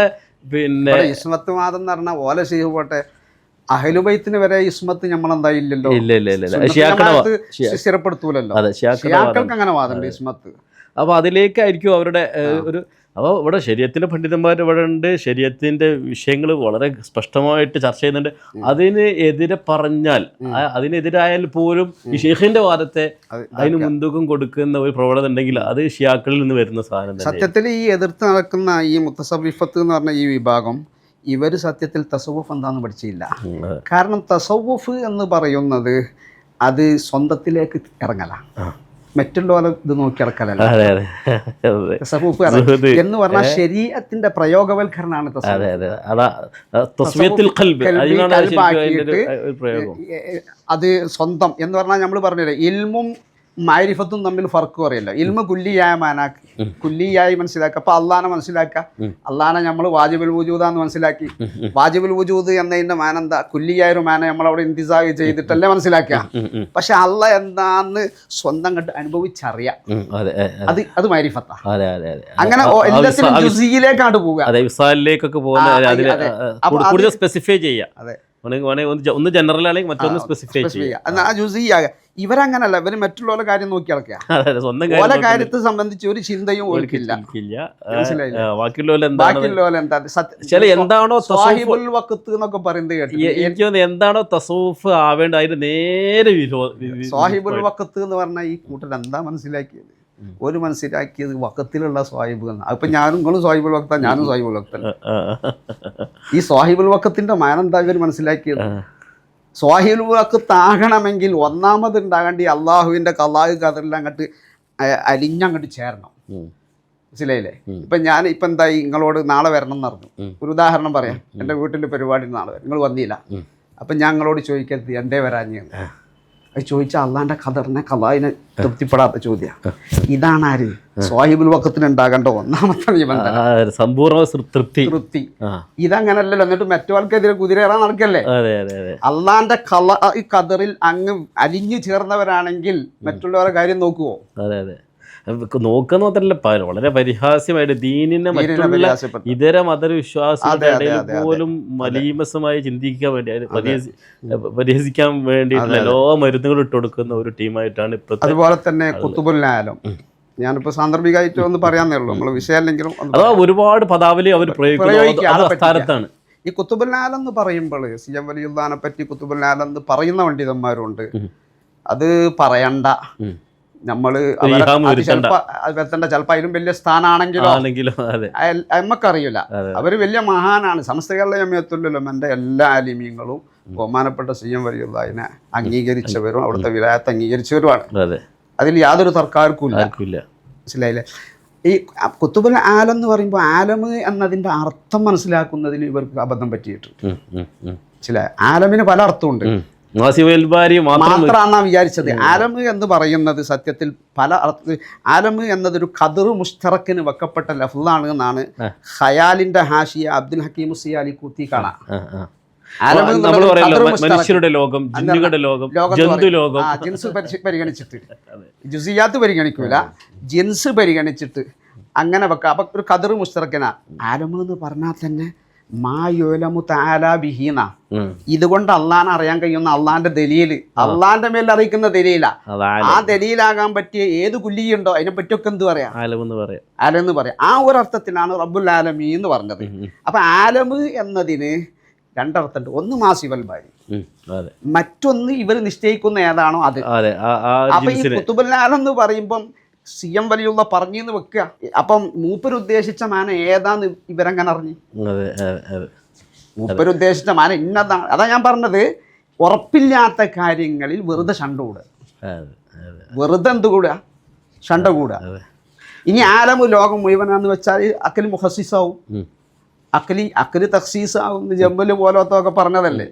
പിന്നെ ഇസ്മത്ത് വാദം എന്ന് പറഞ്ഞാൽ ഓലെ ഷെയ്ഖ് പോട്ടെ, അഹ്ലുബൈത്തിന് വരെ ഇസ്മത്ത് നമ്മളെന്താ ഇല്ലല്ലോ, സ്ഥിരപ്പെടുത്തൂലല്ലോ. ഷിയാക്കൾക്ക് അങ്ങനെ വാദമുണ്ട് ഇസ്മത്ത്. അപ്പൊ അതിലേക്കായിരിക്കും അവരുടെ ഒരു. അപ്പോൾ ഇവിടെ ശരീഅത്തിൻ്റെ പണ്ഡിതന്മാർ ഇവിടെ ഉണ്ട്, ശരീഅത്തിൻ്റെ വിഷയങ്ങൾ വളരെ സ്പഷ്ടമായിട്ട് ചർച്ച ചെയ്യുന്നുണ്ട്. അതിന് എതിരെ പറഞ്ഞാൽ, അതിനെതിരായാൽ പോലും ഈ ഷെയ്ഖിന്റെ വാദത്തെ അതിന് മുൻതൂക്കം കൊടുക്കുന്ന ഒരു പ്രവണത ഉണ്ടെങ്കിൽ അത് ഷിയാക്കളിൽ നിന്ന് വരുന്ന സാധനം. സത്യത്തിൽ ഈ എതിർത്ത് നടക്കുന്ന ഈ മുത്തസവ്വിഫത്ത് എന്ന് പറഞ്ഞ ഈ വിഭാഗം, ഇവർ സത്യത്തിൽ തസവുഫ് എന്താണെന്ന് പഠിച്ചില്ല. കാരണം തസവുഫ് എന്ന് പറയുന്നത് അത് സ്വന്തത്തിലേക്ക് ഇറങ്ങല, മറ്റുള്ളവരെ ഇത് നോക്കി ഇറക്കലല്ല. തസവുഫ് എന്ന് പറഞ്ഞാൽ ശരീഅത്തിന്റെ പ്രയോഗവൽക്കരണമാണ്. അത് സ്വന്തം എന്ന് പറഞ്ഞാൽ നമ്മൾ പറഞ്ഞില്ലേ, ഇൽമും മാരിഫത്തും തമ്മിൽ ഫർക്ക് പറയല്ലോ. ഇൽമ കുല്ലിയായ മാനാക്ക്, കുല്ലിയായി മനസ്സിലാക്കുക. അപ്പൊ അള്ളാനെ മനസ്സിലാക്കുക, അള്ളാനെ നമ്മൾ വാജിബുൽ വജൂദാന്ന് മനസ്സിലാക്കി. വാജിബുൽ വജൂദ് എന്നതിന്റെ മാനെന്താ, കുല്ലിയായ ഒരു മാന നമ്മളവിടെ ഇന്തിസാഹ് ചെയ്തിട്ടല്ലേ മനസ്സിലാക്കുക. പക്ഷെ അള്ള എന്താന്ന് സ്വന്തം കണ്ട് അനുഭവിച്ചറിയാം, അത് മാരിഫത്താ. അങ്ങനെ എല്ലാത്തിനും ജുസിയിലേക്കാണ് പോവുക, സ്പെസിഫൈ ചെയ്യാം. ഒന്ന് ജനറൽ ആണെങ്കിൽ മറ്റൊന്ന് സ്പെസിഫൈ ചെയ്യുക. ഇവരങ്ങനല്ല, ഇവര് മറ്റുള്ള കാര്യം നോക്കി നടക്കുക. ഓല കാര്യത്തെ സംബന്ധിച്ച് ഒരു ചിന്തയും ഓർക്കില്ല. എന്താണോ സാഹിബുൽ വഖത്ത് എന്നൊക്കെ പറയുന്നത് കേട്ടു. എനിക്ക് തോന്നുന്നു എന്താണോ തസവുഫ് ആവേണ്ട അതിന് നേരെ സാഹിബുൽ വഖത്ത് എന്ന് പറഞ്ഞാൽ ഈ കൂട്ടർ എന്താ മനസ്സിലാക്കിയത്? ഒരു മനസ്സിലാക്കിയത് വഖത്തിലുള്ള സ്വാഹിബ് എന്ന്. അപ്പൊ നിങ്ങളും സ്വാഹിബുൽ വഖത്താ, ഞാനും സ്വാഹിബുൽ വഖത്തല്ല. ഈ സ്വാഹിബുൽ വഖത്തിന്റെ മാനെന്താ ഇവർ മനസ്സിലാക്കിയത്? സ്വാഹിബുൽ വഖത്ത് ആകണമെങ്കിൽ ഒന്നാമത് ഉണ്ടാകേണ്ടി അള്ളാഹുവിന്റെ ഖലാ ഖദറിൽ അങ്ങോട്ട് അലിഞ്ഞങ്ങോട്ട് ചേരണം. മനസ്സിലായില്ലേ? ഞാൻ ഇപ്പൊ എന്തായി, നിങ്ങളോട് നാളെ വരണം എന്ന് പറഞ്ഞു. ഒരു ഉദാഹരണം പറയാം, എൻ്റെ വീട്ടിൽ പരിപാടി നാളെ വരും, നിങ്ങൾ വന്നില്ല. അപ്പൊ ഞാൻ നിങ്ങളോട് ചോദിക്കരുത് എന്തേ വരാഞ്ഞ്. അത് ചോദിച്ചാൽ അള്ളാന്റെ ഖദറിനെ ഖലാഇനെ തൃപ്തിപ്പെടാത്ത ചോദ്യം. ഇതാണ് ആര് സ്വാഹിബുൽ വഖത്തിന് ഉണ്ടാകേണ്ട ഒന്നാമത്തെ നിബന്ധന, സമ്പൂർണ്ണ തൃപ്തി. ഇതങ്ങനല്ലല്ലോ. എന്നിട്ട് മറ്റവർക്കെതിരെ കുതിരേറാൻ നടക്കല്ലേ? അള്ളാന്റെ ഖദറിൽ അങ്ങ് അലിഞ്ഞു ചേർന്നവരാണെങ്കിൽ മറ്റുള്ളവരുടെ കാര്യം നോക്കുവോ? നോക്കുന്ന മാത്രല്ല, വളരെ പരിഹാസ്യമായിട്ട് ദീനിനെ മറ്റുള്ള ഇതര മതവിശ്വാസികളുടെ ഇടയിൽ പോലും മലീമസമായി ചിന്തിക്കാൻ വേണ്ടി, പരിഹസിക്കാൻ വേണ്ടിയിട്ടുള്ള എല്ലാ മരുന്നുകൾ ഇട്ട് കൊടുക്കുന്ന ഒരു ടീമായിട്ടാണ് ഇപ്പോഴത്തെ. അതുപോലെ തന്നെ ഖുതുബുൽ ആലം, ഞാനിപ്പോ സാന്ദർഭികമായിട്ട് ഒന്ന് പറയാന്നേ ഉള്ളൂ, നമ്മള് വിഷയമല്ലെങ്കിലും അതാ ഒരുപാട് പദാവലി അവർ പ്രയോഗിക്കുന്നതാണ്. ഈ ഖുതുബുൽ ആലം എന്ന് പറയുമ്പോൾ സി.എം. വലിയുള്ളാഹിനെ പറ്റി ഖുതുബുൽ ആലം എന്ന് പറയുന്ന പണ്ഡിതന്മാരുണ്ട്. അത് പറയണ്ട, നമ്മള് വരുത്തേണ്ട. ചിലപ്പോ അതിലും വലിയ സ്ഥാനാണെങ്കിലോ നമുക്കറിയില്ല. അവര് വലിയ മഹാനാണ്. സമസ്ത കേരള ജമിയത്തുൽ ഉലമയുടെ എല്ലാ ആലിമീങ്ങളും ബഹുമാനപ്പെട്ട സി.എം. വലിയുള്ളാഹിനെ അംഗീകരിച്ചവരും അവിടുത്തെ വിലായത്ത് അംഗീകരിച്ചവരുമാണ്. അതിൽ യാതൊരു തർക്കാർക്കും ഇല്ല. മനസ്സിലായില്ലേ? ഈ ഖുതുബുൽ ആലം എന്ന് പറയുമ്പോൾ ആലം എന്നതിന്റെ അർത്ഥം മനസ്സിലാക്കുന്നതിന് ഇവർക്ക് അബദ്ധം പറ്റിയിട്ടുണ്ട്. മനസ്സിലായി? ആലമിന് പല അർത്ഥമുണ്ട്. മാത്രമാണ് വിചാരിച്ചത്. ആലം എന്ന് പറയുന്നത് സത്യത്തിൽ പല ആലം എന്നതൊരു ഖദർ മുഷ്തറക്കിന് വെക്കപ്പെട്ട ലഫ്ളാണ് എന്നാണ് ഖയാലിന്റെ ഹാഷിയ അബ്ദുൽ ഹക്കീം സിയാലി കൂത്തി കാണാം. മനുഷ്യരുടെ ലോകം, ജിന്നുകളുടെ ലോകം, ജന്തു ലോകം, ജിൻസ് പരിഗണിച്ചിട്ട് ജുസിയാത്ത് പരിഗണിക്കൂല, ജിൻസ് പരിഗണിച്ചിട്ട് അങ്ങനെ വെക്കാം. അപ്പൊ ഒരു ഖദർ മുഷ്തറക്കിനാ. ആലം എന്ന് പറഞ്ഞാൽ തന്നെ മായോലമു താലാ ബിഹീന, ഇതുകൊണ്ട് അള്ളാനെ അറിയാൻ കഴിയുന്ന അള്ളാന്റെ ദലീല്, അള്ളാന്റെ മേൽ അറിയിക്കുന്ന ദലീല. ആ ദലീലാകാൻ പറ്റിയ ഏത് കുല്ലിയുണ്ടോ അതിനെ പറ്റിയൊക്കെ എന്ത് പറയാം, ആലം പറയാം. ആ ഒരർത്ഥത്തിലാണ് റബ്ബുൽ ആലമീൻ എന്ന് പറഞ്ഞത്. അപ്പൊ ആലം എന്നതിന് രണ്ടർത്ഥമുണ്ട്. ഒന്ന് മാസിവൽ ബാരി, മറ്റൊന്ന് ഇവർ നിശ്ചയിക്കുന്ന ഏതാണോ അത്. അപ്പൊ ഈ കുത്തുബുൽ ആലം എന്ന് പറയുമ്പം CM വലിയുള്ള പറഞ്ഞെന്ന് വെക്കുക. അപ്പം മൂപ്പര് ഉദ്ദേശിച്ച മാന ഏതാന്ന് ഇവരെങ്ങനെ അറിഞ്ഞു? മൂപ്പര് ഉദ്ദേശിച്ച മാന ഇന്നതാണ്. അതാ ഞാൻ പറഞ്ഞത്, ഉറപ്പില്ലാത്ത കാര്യങ്ങളിൽ വെറുതെ ഷണ്ട കൂടുക, വെറുതെ എന്ത് കൂടുക, ഷണ്ട കൂടുക. ഇനി ആലമു ലോകം മുഴുവനാന്ന് വെച്ചാൽ അക്കല് മുഹസിസാവും, അക്കല് തഖ്സീസാവും, ജമ്പല് പോലത്തൊക്കെ പറഞ്ഞതല്ലേ.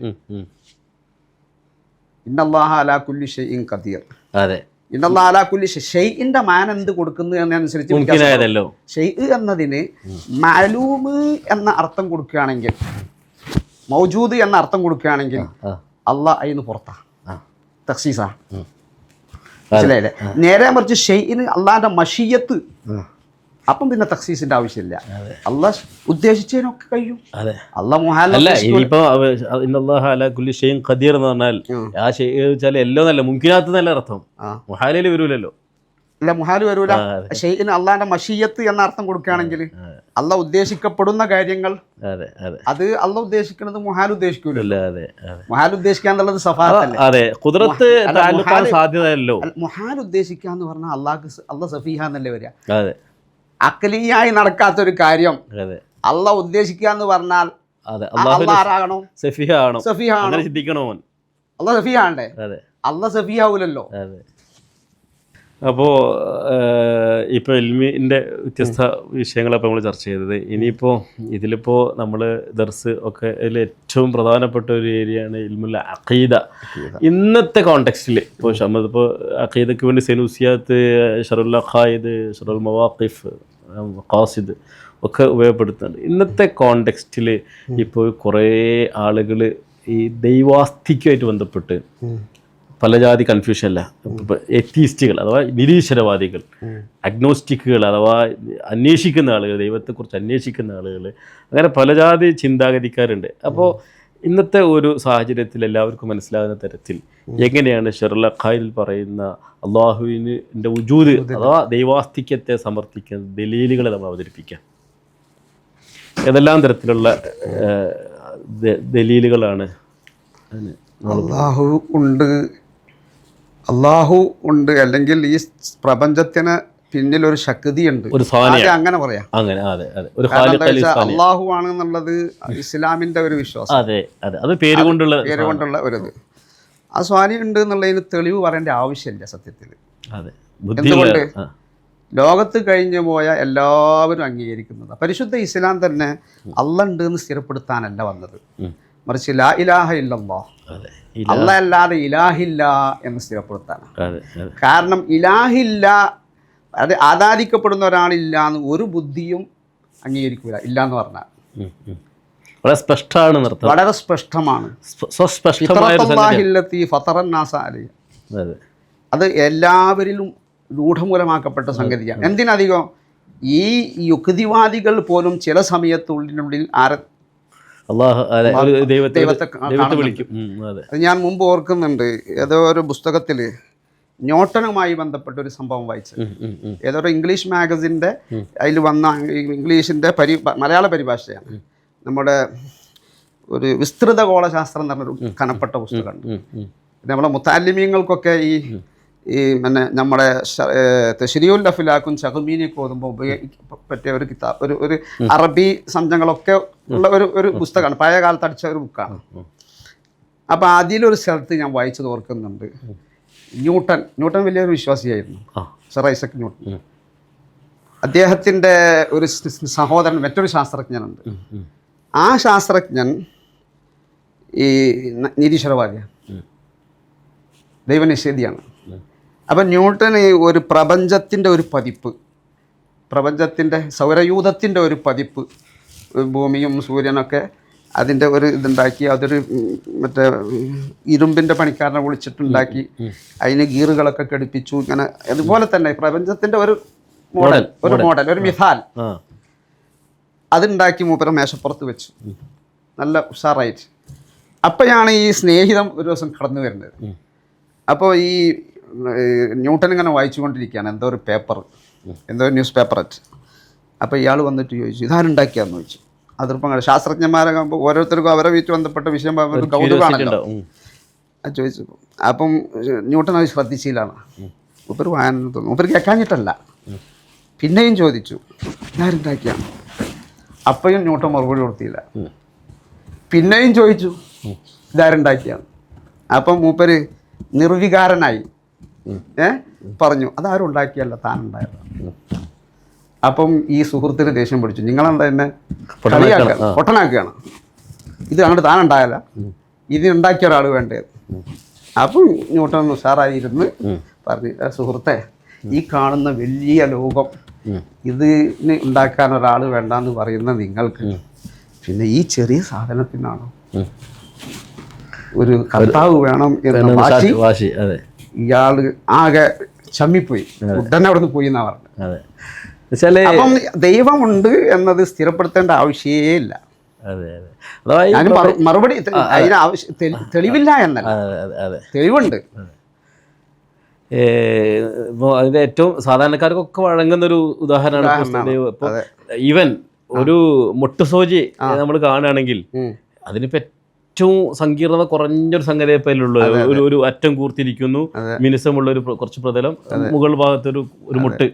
ഇന്നല്ലാഹ അലാ കുല്ലി ഷൈഇൻ ഖദീർ. ഇന്നല്ലാഹ അലാ കുല്ലി ഷൈഇന്റെ മാന എന്ത് കൊടുക്കുന്നതിനനുസരിച്ച് ഷൈഇ എന്നതിന് മഅലൂമ് എന്ന അർത്ഥം കൊടുക്കുകയാണെങ്കിൽ, മൗജൂദ് എന്ന അർത്ഥം കൊടുക്കുകയാണെങ്കിൽ അള്ളാഹ് അതിന് പുറത്താ, തഖ്സീസാ. മനസ്സിലായില്ലേ? നേരെ മറിച്ച് ഷൈഇന് അള്ളാഹിന്റെ മഷിയത്ത്, അപ്പം പിന്നെ തഖ്സീസിന്റെ ആവശ്യമില്ല. അള്ളാഹ് ഉദ്ദേശിച്ചതിനൊക്കെ കഴിയും. ഖദീർ എന്ന് പറഞ്ഞാൽ ആ ഷെയ് എല്ലോ നല്ല മുംകിനാത്ത് നല്ല അർത്ഥം, മുഹാലിൽ വരൂലല്ലോ. അല്ല, മുഹാല് വരൂല. ഷെയ്ന് അള്ളാഹിന്റെ മഷിയത്ത് എന്ന അർത്ഥം കൊടുക്കുകയാണെങ്കിൽ അള്ളാഹ് ഉദ്ദേശിക്കപ്പെടുന്ന കാര്യങ്ങൾ, അത് അള്ളാഹ് ഉദ്ദേശിക്കുന്നത് മുഹാൽ ഉദ്ദേശിക്കൂലല്ലോ. മുഹാൽ ഉദ്ദേശിക്കുക എന്നുള്ളത് സഫാത്തല്ലേ. മുഹാൽ ഉദ്ദേശിക്കുക എന്ന് പറഞ്ഞാൽ അള്ളാഹ് സഫീഹ എന്നല്ലേ വരിക. അക്കലിയായി നടക്കാത്തൊരു കാര്യം അള്ളാഹ് ഉദ്ദേശിക്കുക എന്ന് പറഞ്ഞാൽ അള്ളാഹ് ആരാകണം? സഫീഹാണോ? സഫീഹാണോ? അള്ളാഹ് സഫീഹാണ്ടേ? അള്ളാഹ് സഫീഹാവൂലല്ലോ. അപ്പോൾ ഇപ്പോൾ ഇൽമിൻ്റെ വ്യത്യസ്ത വിഷയങ്ങളപ്പോൾ നമ്മൾ ചർച്ച ചെയ്തത്. ഇനിയിപ്പോൾ ഇതിലിപ്പോൾ നമ്മൾ ദർസ് ഒക്കെ അതിൽ ഏറ്റവും പ്രധാനപ്പെട്ട ഒരു ഏരിയയാണ് ഇൽമുൽ അഖീദ. ഇന്നത്തെ കോണ്ടെക്സ്റ്റിൽ ഇപ്പോൾ നമ്മളിപ്പോൾ അഖീദയ്ക്ക് വേണ്ടി സെനൂസിയാത്ത്, ഷറുൽ അഖായിദ്, ഷറുൽ മവാഖിഫ്, ഖാസിദ് ഒക്കെ ഉപയോഗപ്പെടുത്തുന്നുണ്ട്. ഇന്നത്തെ കോണ്ടെക്സ്റ്റിൽ ഇപ്പോൾ കുറേ ആളുകൾ ഈ ദൈവാസ്തിക്കുമായിട്ട് ബന്ധപ്പെട്ട് പല ജാതി കൺഫ്യൂഷനല്ല, എത്തീസ്റ്റുകൾ അഥവാ നിരീശ്വരവാദികൾ, അഗ്നോസ്റ്റിക്കുകൾ അഥവാ അന്വേഷിക്കുന്ന ആളുകൾ, ദൈവത്തെക്കുറിച്ച് അന്വേഷിക്കുന്ന ആളുകൾ, അങ്ങനെ പല ജാതി ചിന്താഗതിക്കാരുണ്ട്. അപ്പോൾ ഇന്നത്തെ ഒരു സാഹചര്യത്തിൽ എല്ലാവർക്കും മനസ്സിലാകുന്ന തരത്തിൽ എങ്ങനെയാണ് ഷറുൽ അഖായിദിൽ പറയുന്ന അള്ളാഹുവിൻ്റെ വുജൂദ് അഥവാ ദൈവാസ്തിക്യത്തെ സമർത്ഥിക്കുന്ന ദലീലുകളെ നമ്മൾ അവതരിപ്പിക്കാം? ഏതെല്ലാം തരത്തിലുള്ള ദലീലുകളാണ്? അള്ളാഹു ഉണ്ട്, അല്ലെങ്കിൽ ഈ പ്രപഞ്ചത്തിന് പിന്നിൽ ഒരു ശക്തിയുണ്ട്, അങ്ങനെ പറയാം. അള്ളാഹു ആണെന്നുള്ളത് ഇസ്ലാമിന്റെ ഒരു വിശ്വാസം, പേരുകൊണ്ടുള്ള ഒരു ഇത്. ആ സ്വാധീനം ഉണ്ട് എന്നുള്ളതിന് തെളിവ് പറയേണ്ട ആവശ്യമില്ല സത്യത്തിൽ. എന്തുകൊണ്ട്? ലോകത്ത് കഴിഞ്ഞു പോയ എല്ലാവരും അംഗീകരിക്കുന്നത് പരിശുദ്ധ ഇസ്ലാം തന്നെ അള്ളാഹ് ഉണ്ട് എന്ന് സ്ഥിരപ്പെടുത്താനല്ല വന്നത്, മറിച്ച് ലാ ഇലാഹ ഇല്ലല്ലാഹ്, അല്ലാഹ് അല്ലാതെ ഇലാഹില്ല എന്ന് സ്ഥിരപ്പെടുത്താനാണ്. കാരണം ഇലാഹില്ല, അത് ആരാധിക്കപ്പെടുന്ന ഒരാളില്ല എന്ന് ഒരു ബുദ്ധിയും അംഗീകരിക്കില്ല. ഇല്ല എന്ന് പറഞ്ഞാൽ വളരെ സ്പഷ്ടമാണ്. അത് എല്ലാവരിലും രൂഢമൂലമാക്കപ്പെട്ട സംഗതിയാണ്. എന്തിനധികം ഈ യുക്തിവാദികൾ പോലും ചില സമയത്തുള്ളിനുള്ളിൽ ഞാൻ മുമ്പ് ഓർക്കുന്നുണ്ട്, ഏതോ ഒരു പുസ്തകത്തിൽ ന്യൂട്ടനുമായി ബന്ധപ്പെട്ട ഒരു സംഭവം വായിച്ചത്. ഏതോ ഒരു ഇംഗ്ലീഷ് മാഗസിൻ്റെ അതിൽ വന്ന ഇംഗ്ലീഷിൻ്റെ മലയാള പരിഭാഷയാണ്. നമ്മുടെ ഒരു വിസ്തൃത ഗോളശാസ്ത്രം എന്ന് പറഞ്ഞൊരു കനപ്പെട്ട പുസ്തകമുണ്ട്. നമ്മളെ മുത്താലിമീങ്ങൾക്കൊക്കെ ഈ പിന്നെ നമ്മുടെ തശ്രീഉൽ അഫ്ലാഖും ഷഹ്മീനിയൊക്കെ ഓതുമ്പോൾ ഉപയോഗിക്കപ്പെട്ട ഒരു കിതാബ്, ഒരു അറബി സംജ്ഞകളൊക്കെ ഉള്ള ഒരു പുസ്തകമാണ്. പഴയ കാലത്ത് അടിച്ച ഒരു ബുക്കാണ്. അപ്പോൾ അതിലൊരു സ്ഥലത്ത് ഞാൻ വായിച്ചത് ഓർക്കുന്നുണ്ട്, ന്യൂട്ടൻ വലിയൊരു വിശ്വാസിയായിരുന്നു, സർ ഐസക് ന്യൂട്ടൻ. അദ്ദേഹത്തിൻ്റെ ഒരു സഹോദരൻ മറ്റൊരു ശാസ്ത്രജ്ഞനുണ്ട്. ആ ശാസ്ത്രജ്ഞൻ ഈ നിരീശ്വരവാദിയാണ്. ദൈവനിഷേധിയാണ്. അപ്പം ന്യൂട്ടന് ഒരു പ്രപഞ്ചത്തിൻ്റെ ഒരു പതിപ്പ്, പ്രപഞ്ചത്തിൻ്റെ സൗരയൂഥത്തിൻ്റെ ഒരു പതിപ്പ്, ഭൂമിയും സൂര്യനൊക്കെ അതിൻ്റെ ഒരു ഇതുണ്ടാക്കി, അതൊരു മറ്റേ ഇരുമ്പിൻ്റെ പണിക്കാരനെ വിളിച്ചിട്ടുണ്ടാക്കി, അതിന് ഗീറുകളൊക്കെ ഘടിപ്പിച്ചു. ഇങ്ങനെ അതുപോലെ തന്നെ പ്രപഞ്ചത്തിൻ്റെ ഒരു മോഡൽ, ഒരു മിസാൽ അതുണ്ടാക്കി മൂപ്പര മേശപ്പുറത്ത് വെച്ചു, നല്ല ഉഷാറായിട്ട്. അപ്പോഴാണ് ഈ സ്നേഹിതം ഒരു ദിവസം കടന്നു വരുന്നത്. അപ്പോൾ ഈ ന്യൂട്ടൻ ഇങ്ങനെ വായിച്ചു കൊണ്ടിരിക്കുകയാണ് എന്തോ ഒരു പേപ്പർ, എന്തോ ഒരു ന്യൂസ് പേപ്പറായിട്ട്. അപ്പോൾ ഇയാൾ വന്നിട്ട് ചോദിച്ചു, ഇതാരുണ്ടാക്കിയാന്ന് ചോദിച്ചു. അതിപ്പം ശാസ്ത്രജ്ഞന്മാരാകുമ്പോൾ ഓരോരുത്തർക്കും അവരെ വീട്ടിൽ ബന്ധപ്പെട്ട വിഷയം കൗതുകമാണല്ലോ. അത് ചോദിച്ചു. അപ്പം ന്യൂട്ടൻ അത് ശ്രദ്ധിച്ചില്ലാണ്. മൂപ്പർ വായന തോന്നുന്നു, മൂപ്പർ കേൾക്കാഞ്ഞിട്ടല്ല. പിന്നെയും ചോദിച്ചു, ഇതാരുണ്ടാക്കിയാണ്? അപ്പോഴും ന്യൂട്ടൻ മറുപടി കൊടുത്തില്ല. പിന്നെയും ചോദിച്ചു, ഇതാരുണ്ടാക്കിയാണ്? അപ്പം മൂപ്പര് നിർവികാരനായി പറഞ്ഞു, അതാരും ഉണ്ടാക്കിയല്ല, താനുണ്ടായതാണ്. അപ്പം ഈ സുഹൃത്തിന് ദേഷ്യം പിടിച്ചു, നിങ്ങളെന്താ എന്നെ പൊട്ടനാക്കുകയാണ്, ഇത് അങ്ങോട്ട് താനുണ്ടായല്ല, ഇതിനുണ്ടാക്കിയ ഒരാൾ വേണ്ടത്. അപ്പം ന്യൂട്ടൻ ഉഷാറായിരുന്ന് പറഞ്ഞു, സുഹൃത്തെ, ഈ കാണുന്ന വലിയ ലോകം ഇതിന് ഉണ്ടാക്കാൻ ഒരാൾ വേണ്ടെന്ന് പറയുന്ന നിങ്ങൾക്ക് പിന്നെ ഈ ചെറിയ സാധനത്തിനാണോ ഒരു കർത്താവ് വേണം എന്ന വാശി? ഇയാള് ആകെ ചമ്മിപ്പോയി, ഉടനെ അവിടെ നിന്ന് പോയി എന്നാ പറഞ്ഞത്. അപ്പം ദൈവമുണ്ട് എന്നത് സ്ഥിരപ്പെടുത്തേണ്ട ആവശ്യമേ ഇല്ല. ഞാൻ മറുപടി അതിന് ആവശ്യം തെളിവില്ല എന്നല്ല, തെളിവുണ്ട്. അതിന്റെ ഏറ്റവും സാധാരണക്കാർക്കൊക്കെ വഴങ്ങുന്നൊരു ഉദാഹരണമാണ് ഈവൻ ഒരു മുട്ടുസോജി നമ്മൾ കാണുകയാണെങ്കിൽ അതിനിപ്പോ ഏറ്റവും സങ്കീർണത കുറഞ്ഞൊരു സംഗതിയപ്പല്ലുള്ളൂ. ഒരു അറ്റം കൂർത്തിരിക്കുന്നു, മിനുസമുള്ള ഒരു കുറച്ച് പ്രതലം, മുകൾ ഭാഗത്തൊരു മുട്ട്.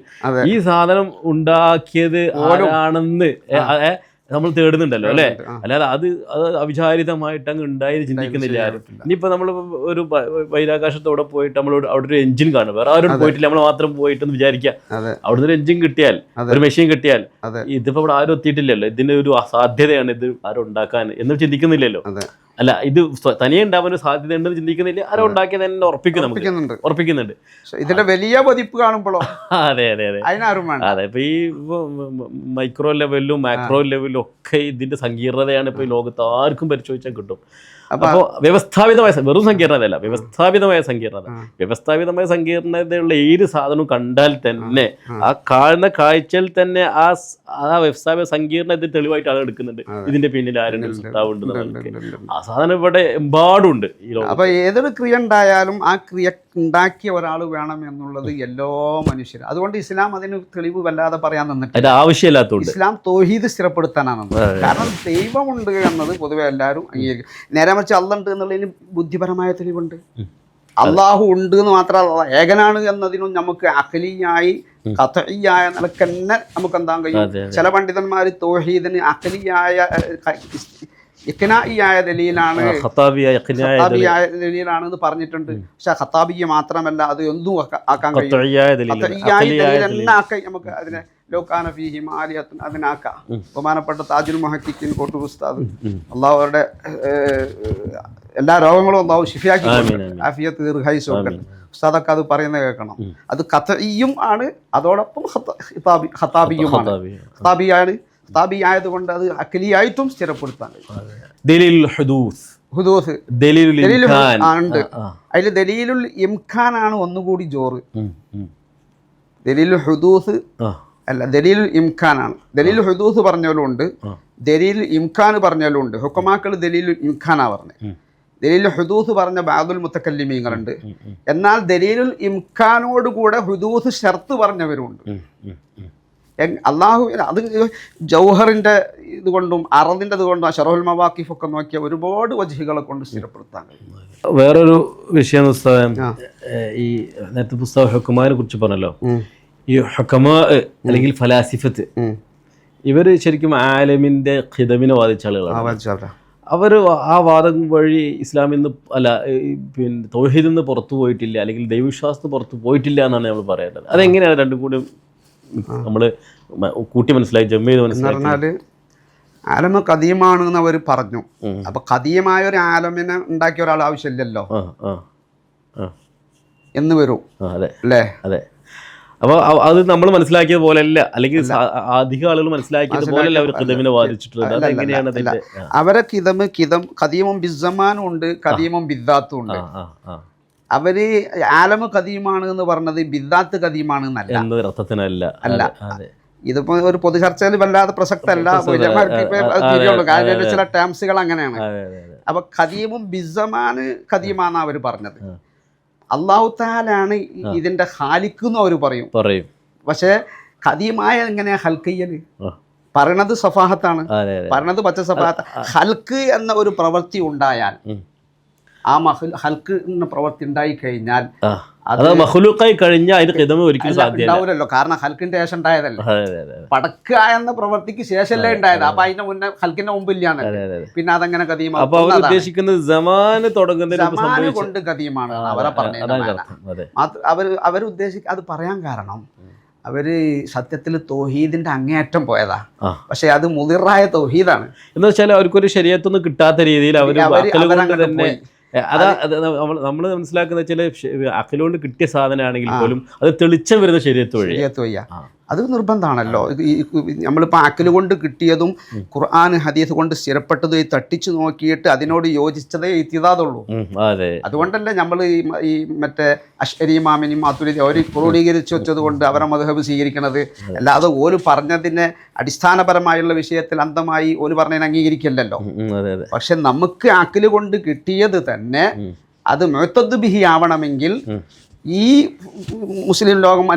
ഈ സാധനം ഉണ്ടാക്കിയത് ആരാണെന്ന് നമ്മൾ തേടുന്നുണ്ടല്ലോ അല്ലേ? അല്ലാതെ അത് അവിചാരിതമായിട്ട് അങ്ങ് ഉണ്ടായത് ചിന്തിക്കുന്നില്ല ആരും. ഇനിയിപ്പോൾ നമ്മൾ ഒരു ബഹിരാകാശത്തോടെ പോയിട്ട് നമ്മൾ അവിടെ ഒരു എഞ്ചിൻ കാണും, വേറെ ആരും പോയിട്ടില്ല, നമ്മൾ മാത്രം പോയിട്ടെന്ന് വിചാരിക്കുക. അവിടുന്ന് ഒരു എഞ്ചിൻ കിട്ടിയാൽ, ഒരു മെഷീൻ കിട്ടിയാൽ, ഇതിപ്പോൾ ഇവിടെ ആരും എത്തിയിട്ടില്ലല്ലോ, ഇതിന്റെ ഒരു അസാധ്യതയാണ് ഇത് ആരും ഉണ്ടാക്കാൻ എന്ന് ചിന്തിക്കുന്നില്ലല്ലോ. അല്ല, ഇത് തനിയെ ഉണ്ടാവാൻ ഒരു സാധ്യത ഉണ്ടെന്ന് ചിന്തിക്കുന്നില്ല, ആരോ ഉണ്ടാക്കിയത് തന്നെ ഉറപ്പിക്കുന്നുണ്ട്. ഇതിന്റെ വലിയ പതിപ്പ് കാണുമ്പോഴോ അതെ അതെ. ഇപ്പൊ ഈ മൈക്രോ ലെവലിലും മാക്രോ ലെവലിലും ഒക്കെ ഇതിന്റെ സങ്കീർണതയാണ് ഇപ്പൊ ഈ ലോകത്ത് ആർക്കും പരിശോധിച്ചാൽ കിട്ടും. അപ്പോൾ വ്യവസ്ഥാപിതമായ, വെറും സങ്കീർണതയല്ല, വ്യവസ്ഥാപിതമായ സങ്കീർണതയുള്ള ഏത് സാധനവും കണ്ടാൽ തന്നെ ആ കാണുന്ന കാഴ്ചയിൽ തന്നെ ആ വ്യവസ്ഥാപിത സങ്കീർണത തെളിവായിട്ട് ആൾ എടുക്കുന്നുണ്ട്. ഇതിന്റെ പിന്നിൽ ആരെങ്കിലും സത്താവുണ്ടെന്ന് ആ സാധനം ഇവിടെ എമ്പാടുണ്ട് ഈ ലോകം. അപ്പൊ ഏതൊരു ക്രിയ ഉണ്ടായാലും ആ ക്രിയ ഉണ്ടാക്കിയ ഒരാൾ വേണം എന്നുള്ളത് എല്ലാ മനുഷ്യരും. അതുകൊണ്ട് ഇസ്ലാം അതിന് തെളിവ് വല്ലാതെ പറയാൻ നിന്നിട്ട് ആവശ്യമില്ലാത്തതുകൊണ്ട് ഇസ്ലാം തൗഹീദ് സ്ഥിരപ്പെടുത്താനാണ്. കാരണം ദൈവമുണ്ട് എന്നത് പൊതുവെ എല്ലാവരും അംഗീകരിക്കും. നേരെ മറിച്ച് അള്ളാഹ് ഉണ്ട് എന്നുള്ളതിന് ബുദ്ധിപരമായ തെളിവുണ്ട്. അള്ളാഹു ഉണ്ട് എന്ന് മാത്രമല്ല, ഏകനാണ് എന്നതിനും നമുക്ക് അഖലിയായി ഖത്ഈയായ നിലക്ക് തന്നെ നമുക്ക് എന്താ കഴിയും. ചില പണ്ഡിതന്മാർ തൗഹീദിന് അഖലിയായ ഇഖ്നാഇയായ ദലീലാണ്, ദലീലാണെന്ന് പറഞ്ഞിട്ടുണ്ട്. പക്ഷെ ഖത്താബിയ മാത്രമല്ല, അത് എന്തും ആക്കാൻ കഴിയും. നമുക്ക് അതിനെ ലോകാന ഫീഹിം ആലിഹത്തുൻ അതിനാക്കാം. ബഹുമാനപ്പെട്ട താജുൽ മുഹഖിഖീൻ കോട്ടൂർ ഉസ്താദ്, അള്ളാഹു അവരുടെ എല്ലാ രോഗങ്ങളും അള്ളാഹു ഷിഫയാക്കി ആഫിയത്ത് ദീർഘായുസ്സ് കൊടുക്കട്ടെ. ഉസ്താദൊക്കെ അത് പറയുന്നത് കേൾക്കണം. അത് ഖത്ഈയും ആണ്, അതോടൊപ്പം ഖത്താബിയുമാണ്. ഖത്താബി ആയതുകൊണ്ട് അത് അഖലിയായിട്ടും സ്ഥിരപ്പെടുത്താൻ ഉണ്ട്. അതിൽ ദലീലുൽ ഇംഖാനാണ് ഒന്നുകൂടി ജോറ്. ദലീലുൽ ഹുദൂസ് അല്ല, ദലീലുൽ ഇംഖാനാണ്. ദലീലുൽ ഹുദൂസ് പറഞ്ഞാലും ഉണ്ട്, ദലീലുൽ ഇംഖാൻ പറഞ്ഞാലും ഉണ്ട്. ഹുക്കമാക്കൾ ദലീലുൽ ഇംഖാനാ പറഞ്ഞത്. ദലീലുൽ ഹുദൂസ് പറഞ്ഞ ബഅദുൽ മുതക്കല്ലിമീങ്ങളുണ്ട്. എന്നാൽ ദലീലുൽ ഇംഖാനോടുകൂടെ ഹുദൂസ് ഷർത്ത് പറഞ്ഞവരുണ്ട്. അള്ളാഹു അത് ജൗഹറിൻ്റെ ഇതുകൊണ്ടും അറദിൻ്റെ ഇതുകൊണ്ടും ഷറഹുൽ മവാഖിഫൊക്കെ നോക്കിയ ഒരുപാട് വജ്ഹികളെ കൊണ്ട് സ്ഥിരപ്പെടുത്താൻ കഴിയും. വേറൊരു വിഷയം ഈ നേരത്തെ പുസ്തകം ഹുക്കമാനെ കുറിച്ച് പറഞ്ഞല്ലോ. ഈ ഹുക്കമാ അല്ലെങ്കിൽ ഫലാസിഫത്ത്, ഇവർ ശരിക്കും ആലമിൻ്റെ ഖിദമിനെ വാദിച്ച ആളുകളാണ്. അവർ ആ വാദം വഴി ഇസ്ലാമിൽ നിന്ന് പിന്നെ തൗഹീദിൽ നിന്ന് പുറത്തു പോയിട്ടില്ല, അല്ലെങ്കിൽ ദൈവവിശ്വാസത്തിന് പുറത്തു പോയിട്ടില്ല എന്നാണ് നമ്മൾ പറയേണ്ടത്. അതെങ്ങനെയാണ് രണ്ടും കൂടി നമ്മൾ കൂട്ടി മനസ്സിലായി, ജമ്മ ചെയ്ത് മനസ്സിലാക്കി? ആലമ ഖദീമാണെന്ന് അവർ പറഞ്ഞു. അപ്പൊ ഖദീമായ ഒരു ആലമിനെ ഉണ്ടാക്കിയ ഒരാൾ ആവശ്യമില്ലല്ലോ. എന്ന് വരും. അതെ അല്ലേ? അതെ. അപ്പോൾ അത് നമ്മൾ മനസ്സിലാക്കിയ പോലെയല്ല, അല്ലെങ്കിൽ അധികം ആളുകൾ മനസ്സിലാക്കിയത് പോലെയല്ല അവർ ഖിദമിനെ വാദിച്ചിട്ടുള്ളത്. അതെങ്ങനെയാണ് അതിന്റെ? അവരെ ഖദീമും ബിസ്സമാനും ഉണ്ട്, ഖദീമും ബിദ്ദാത്തും ഉണ്ട്. അവര് ആലമ് ഖദീമാണ് എന്ന് പറഞ്ഞത് ബിദ്ദാത്ത് ഖദീമാണ് എന്നല്ല, അർത്ഥത്തിനല്ല. അല്ല, ഇതിപ്പോ ഒരു പൊതു ചർച്ചയിൽ വല്ലാതെ പ്രസക്തല്ല, ചില ടേംസുകൾ അങ്ങനെയാണ്. അപ്പൊ ഖദീമും ബിസ്സമാന് ഖദീമാന്ന് അവർ പറഞ്ഞത്. അള്ളാഹു തആലയാണ് ഇതിന്റെ ഖാലിഖ് എന്ന് അവർ പറയും. പക്ഷെ ഖദീമായ എങ്ങനെയാ ഹൽക്കയ്യല്? പറയണത് സഫാഹത്താണ്, പറയണത് പച്ച സഫാഹത്ത്. ഹൽക്ക് എന്ന ഒരു പ്രവൃത്തി ഉണ്ടായാൽ, ആ ഹൽക്ക് എന്ന പ്രവൃത്തി ഉണ്ടായി കഴിഞ്ഞാൽ ഉണ്ടാവില്ലല്ലോ. കാരണം ഹൽക്കിന്റെ ശേഷം ഉണ്ടായതല്ലേ, പടക്കുക എന്ന പ്രവൃത്തിക്ക് ശേഷമല്ലേ ഉണ്ടായത്. അപ്പൊ അതിന്റെ മുന്നേ ഹൽക്കിന്റെ മുമ്പില്ലാണ്. പിന്നെ അതെങ്ങനെ ഖദീമാണ് കൊണ്ട് ഖദീമാണ് അവരെ പറഞ്ഞത്. അവരുദ്ദേശിക്ക അത് പറയാൻ കാരണം അവര് സത്യത്തിൽ തൗഹീദിന്റെ അങ്ങേയറ്റം പോയതാ. പക്ഷെ അത് മുദിറായ തൗഹീദാണ്. എന്ന് വെച്ചാൽ അവർക്കൊരു ശരീഅത്തൊന്നും കിട്ടാത്ത രീതിയിൽ നമ്മൾ മനസ്സിലാക്കുന്ന ചില അക്കലുകൊണ്ട് കിട്ടിയ സാധനമാണെങ്കിൽ പോലും അത് തെളിച്ചം വരുന്ന ശരീഅത്ത് വഴി. അത് നിർബന്ധമാണല്ലോ. നമ്മളിപ്പോൾ അക്കല് കൊണ്ട് കിട്ടിയതും ഖുർആൻ ഹദീസ് കൊണ്ട് സ്ഥിരപ്പെട്ടതും തട്ടിച്ചു നോക്കിയിട്ട് അതിനോട് യോജിച്ചതേ ഇത്തിദാദുള്ളൂ. അതുകൊണ്ടല്ലേ നമ്മൾ ഈ മറ്റേ അശ്അരി ഇമാമിനും മാതുരിദി അവർ ക്രോഡീകരിച്ച് വെച്ചത് കൊണ്ട് അവരെ മദ്ഹബ് സ്വീകരിക്കുന്നത്. അല്ലാതെ ഓല് പറഞ്ഞതിനെ അടിസ്ഥാനപരമായുള്ള വിഷയത്തിൽ അന്ധമായി ഓല് പറഞ്ഞതിനെ അംഗീകരിക്കില്ലല്ലോ. പക്ഷെ നമുക്ക് അക്കല് കൊണ്ട് കിട്ടിയത് തന്നെ അത് മുഅ്തദ് ബിഹി ആവണമെങ്കിൽ ഈ മുസ്ലിം ലോകം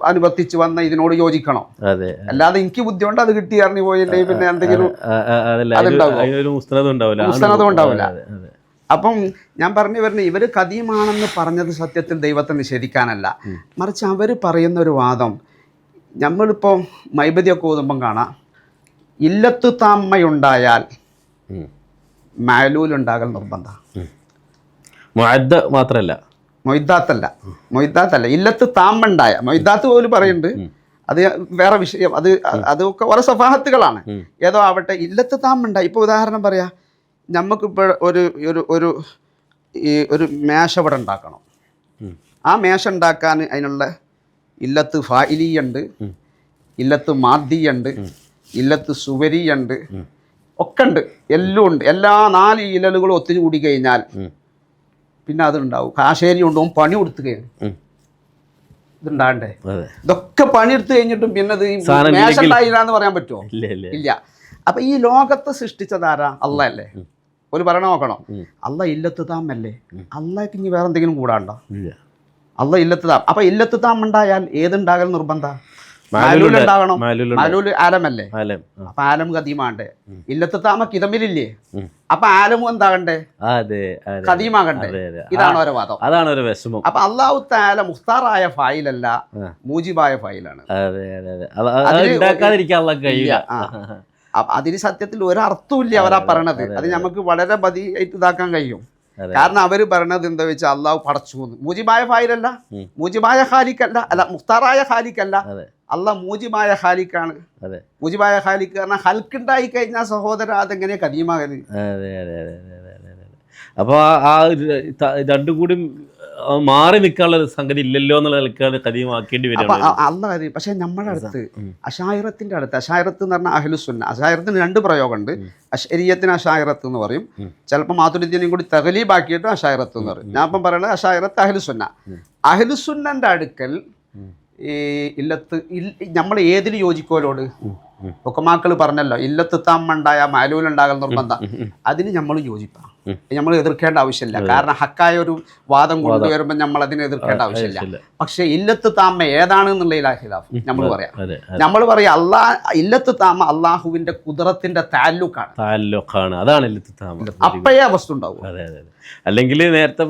അനുവർത്തിച്ച് വന്ന ഇതിനോട് യോജിക്കണം. അല്ലാതെ എനിക്ക് ബുദ്ധിയുണ്ട് അത് കിട്ടി അറിഞ്ഞു പോയില്ലേ പിന്നെ എന്തെങ്കിലും മുസ്തനദും ഉണ്ടാവില്ല. അപ്പം ഞാൻ പറഞ്ഞു വരുന്നത് ഇവര് ഖദീമാണെന്ന് പറഞ്ഞത് സത്യത്തിൽ ദൈവത്തെ നിഷേധിക്കാനല്ല, മറിച്ച് അവർ പറയുന്ന ഒരു വാദം. നമ്മളിപ്പോൾ മൈബദിയൊക്കെ ഓതുമ്പം കാണാം, ഇല്ലത്ത് താമ്മയുണ്ടായാൽ മഅലൂലുണ്ടാകൽ നിർബന്ധം. മാത്രമല്ല മൊയ്താത്തല്ല, ഇല്ലത്ത് താമ്പണ്ടായ മൊയ്താത്ത് പോലും പറയുന്നുണ്ട്. അത് വേറെ വിഷയം, അതൊക്കെ ഓരോ സഫാഹത്തുകളാണ്. ഏതോ ആവട്ടെ, ഇല്ലത്ത് താമ്പണ്ടായി. ഇപ്പോൾ ഉദാഹരണം പറയാം, നമുക്കിപ്പോൾ ഒരു മേശ ഇവിടെ ഉണ്ടാക്കണം. ആ മേശ ഉണ്ടാക്കാൻ അതിനുള്ള ഇല്ലത്ത് ഫായിലിയുണ്ട്, ഇല്ലത്ത് മാദിയുണ്ട്, ഇല്ലത്ത് സുവരിയുണ്ട്, ഒക്കെ ഉണ്ട്, എല്ലാം ഉണ്ട്. എല്ലാ 4 ഇലലുകളും ഒത്തുകൂടി കഴിഞ്ഞാൽ പിന്നെ അതുണ്ടാവും. കാശേരി ഉണ്ടാവും, പണി കൊടുത്തുകയാണ് ഇതുണ്ടാകണ്ടേ. ഇതൊക്കെ പണിയെടുത്ത് കഴിഞ്ഞിട്ടും പിന്നെ അത് മേശ ഉണ്ടായില്ല എന്ന് പറയാൻ പറ്റുമോ? ഇല്ല. അപ്പൊ ഈ ലോകത്തെ സൃഷ്ടിച്ചതാരാ? അള്ളാഹ് അല്ലേ? ഒരു പറയണ നോക്കണം, അള്ളാഹ് ഇല്ലത്ത് താമല്ലേ? അള്ളാഹ്ക്ക് ഇനി വേറെ എന്തെങ്കിലും കൂടാണ്ടോ? അള്ളാഹ് ഇല്ലത്ത് താം. അപ്പൊ ഇല്ലത്ത് താം ഉണ്ടായാൽ ഏതുണ്ടാകൽ നിർബന്ധ? ഉണ്ടാകണം. മാലൂല് ആലമല്ലേ? അപ്പൊ ആലം ഖദീമാണ്ടേ? ഇല്ലത്ത് താമ കിതമിലില്ലേ? അപ്പൊ ആലമും എന്താകണ്ടേ? ഖദീമാകണ്ടേ? ഇതാണ് ഓരോ വാദം. അതാണ് ഒരു വിഷമം. അപ്പൊ അല്ലാഹു തആല മുഖ്താറായ ഫായിലല്ല, മൂജിബായ ഫായിലാണ്. അതിന് സത്യത്തിൽ ഒരർത്ഥമില്ല അവരാ പറയണത്. അത് നമുക്ക് വളരെ ബദിയായിട്ട് ഇതാക്കാൻ കഴിയും. കാരണം അവര് പറയണത് എന്താ വെച്ചാൽ അള്ളാഹു പടച്ചു. മൂജിബായ ഫായിലല്ല, മൂജിബായ ഖാലിക്കല്ല, അല്ല മുഖ്താറായ ഖാലിക്കല്ല, അള്ളാഹ് മൂജിബായ ഖാലിക്കാണ്. മൂജിബായ ഖാലിക്ക് കാരണം ഹൽക്കുണ്ടായി കഴിഞ്ഞാൽ സഹോദര അതെങ്ങനെ ഖദീമാകല്? അപ്പോൾ ആ രണ്ടും കൂടി മാറി നിൽക്കാനുള്ള സംഗതി ഇല്ലല്ലോ എന്നുള്ള നിലക്കാണ് ഖദീമാക്കേണ്ടി വരും. അള്ളാഹ് പക്ഷെ നമ്മുടെ അടുത്ത് അശായിറത്തിന്റെ അടുത്ത്, അശായിറത്ത് എന്ന് പറഞ്ഞാൽ അഹ്ലുസുന്ന, അശായിറത്തിന് 2 പ്രയോഗമുണ്ട്. അശ്അരിയത്തിന് അശായിറത്ത് എന്ന് പറയും, ചിലപ്പോൾ മാതുരിദിനെയും കൂടി തഗ്ലീബാക്കിയിട്ട് അശായിറത്ത് എന്ന് പറയും. ഞാൻ ഇപ്പം പറയുന്നത് അശായിറത്ത് അഹ്ലുസുന്ന. അഹ്ലുസുന്നന്റെ അടുക്കൽ ഈ ഇല്ലത്ത് നമ്മൾ ഏതിന് യോജിക്കോലോട് ഒക്കമാക്കൾ പറഞ്ഞല്ലോ, ഇല്ലത്ത് താമ്പണ്ടായ മഅലൂലുണ്ടാകൽ നിർബന്ധം. അതിന് നമ്മൾ യോജിപ്പാണ്, നമ്മൾ എതിർക്കേണ്ട ആവശ്യമില്ല. കാരണം ഹക്കായ ഒരു വാദം കൊണ്ടുവരുമ്പോൾ നമ്മൾ അതിനെ എതിർക്കേണ്ട ആവശ്യമില്ല. പക്ഷെ ഇല്ലത്ത് താമ ഏതാണെന്നുള്ളതിലാണ് ഖിലാഫ്. നമ്മൾ പറയാം ഇല്ലത്ത് താമ അള്ളാഹുവിന്റെ കുദറത്തിന്റെ താല്ലുക്കാണ്. അതാണ് ഇല്ലത്ത് താമ. അപ്പോഴേ അവസ്ഥ ഉണ്ടാവും. അല്ലെങ്കിൽ നേരത്തെ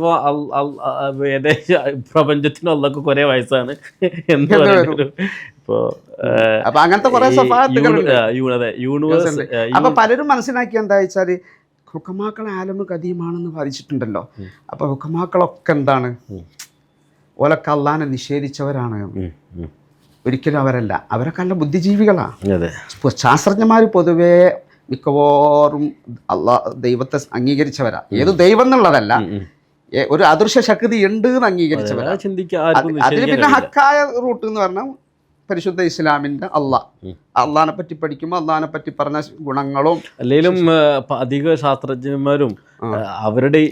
പ്രപഞ്ചത്തിനും അള്ളാഹ്ക്ക് കുറെ വയസ്സാണ് എന്ന് പറയുന്നത്. അപ്പൊ അങ്ങനത്തെ കുറെ സഫാത്തുകളുണ്ട്. അപ്പൊ പലരും മനസ്സിലാക്കി എന്താ വെച്ചാല് ഹുക്കമാക്കൾ ആലമ് ഖദീമാണെന്ന് വാദിച്ചിട്ടുണ്ടല്ലോ. അപ്പൊ ഹുക്കമാക്കളൊക്കെ എന്താണ്? ഓലൊക്കെ അള്ളാനെ നിഷേധിച്ചവരാണ്. ഒരിക്കലും അവരല്ല. അവരൊക്കെ നല്ല ബുദ്ധിജീവികളാണ്. ശാസ്ത്രജ്ഞന്മാർ പൊതുവേ മിക്കവാറും ദൈവത്തെ അംഗീകരിച്ചവരാ. ഏത് ദൈവം എന്നുള്ളതല്ല, ഒരു അദൃശ്യ ശക്തി ഉണ്ട് എന്ന് അംഗീകരിച്ചവരാണ്. അതിൽ പിന്നെ ഹക്കായ റൂട്ട് എന്ന് പറഞ്ഞാൽ പരിശുദ്ധ ഇസ്ലാമിന്റെ അള്ളാഹിനെ പറ്റി പഠിക്കുമ്പോൾ അള്ളാഹിനെ പറ്റി പറഞ്ഞ ഗുണങ്ങളും അല്ലെങ്കിലും അധിക ശാസ്ത്രജ്ഞന്മാരും അവരുടെ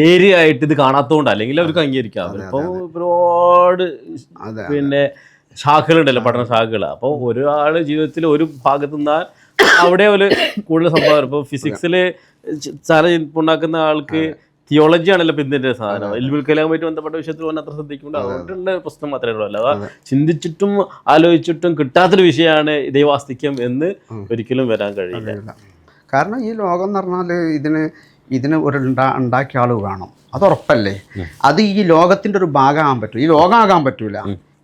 ഏരിയ ആയിട്ട് ഇത് കാണാത്തതുകൊണ്ട് അല്ലെങ്കിൽ അവർക്ക് അംഗീകരിക്കാം. അവരിപ്പോൾ ഒരുപാട് പിന്നെ ശാഖകളുണ്ടല്ലോ, പഠന ശാഖകൾ. അപ്പോൾ ഒരാൾ ജീവിതത്തിൽ ഒരു ഭാഗത്തു നിന്നാൽ അവിടെ ഒരു കൂടുതൽ സംഭവം. ഇപ്പോൾ ഫിസിക്സിൽ ചാല ഉണ്ടാക്കുന്ന ആൾക്ക് തിയോളജി ആണല്ലോ ഇതിന്റെ സാധനം. ഇൽമുൽ കലാമുമായിട്ട് ബന്ധപ്പെട്ട വിഷയത്തിൽ പോകാൻ അത്ര ശ്രദ്ധിക്കുന്നുണ്ട്. അതുകൊണ്ടുള്ള പ്രശ്നം മാത്രമേ ഉള്ളൂ. അല്ലാതെ ചിന്തിച്ചിട്ടും ആലോചിച്ചിട്ടും കിട്ടാത്തൊരു വിഷയമാണ് ദൈവാസ്തിക്യം എന്ന് ഒരിക്കലും വരാൻ കഴിയില്ല. കാരണം ഈ ലോകം എന്ന് പറഞ്ഞാൽ ഇതിന് ഒരു ഉണ്ടാക്കിയ ആൾ വേണം, അത് ഉറപ്പല്ലേ. അത് ഈ ലോകത്തിന്റെ ഒരു ഭാഗമാകാൻ പറ്റൂ, ഈ ലോകമാകാൻ പറ്റൂല,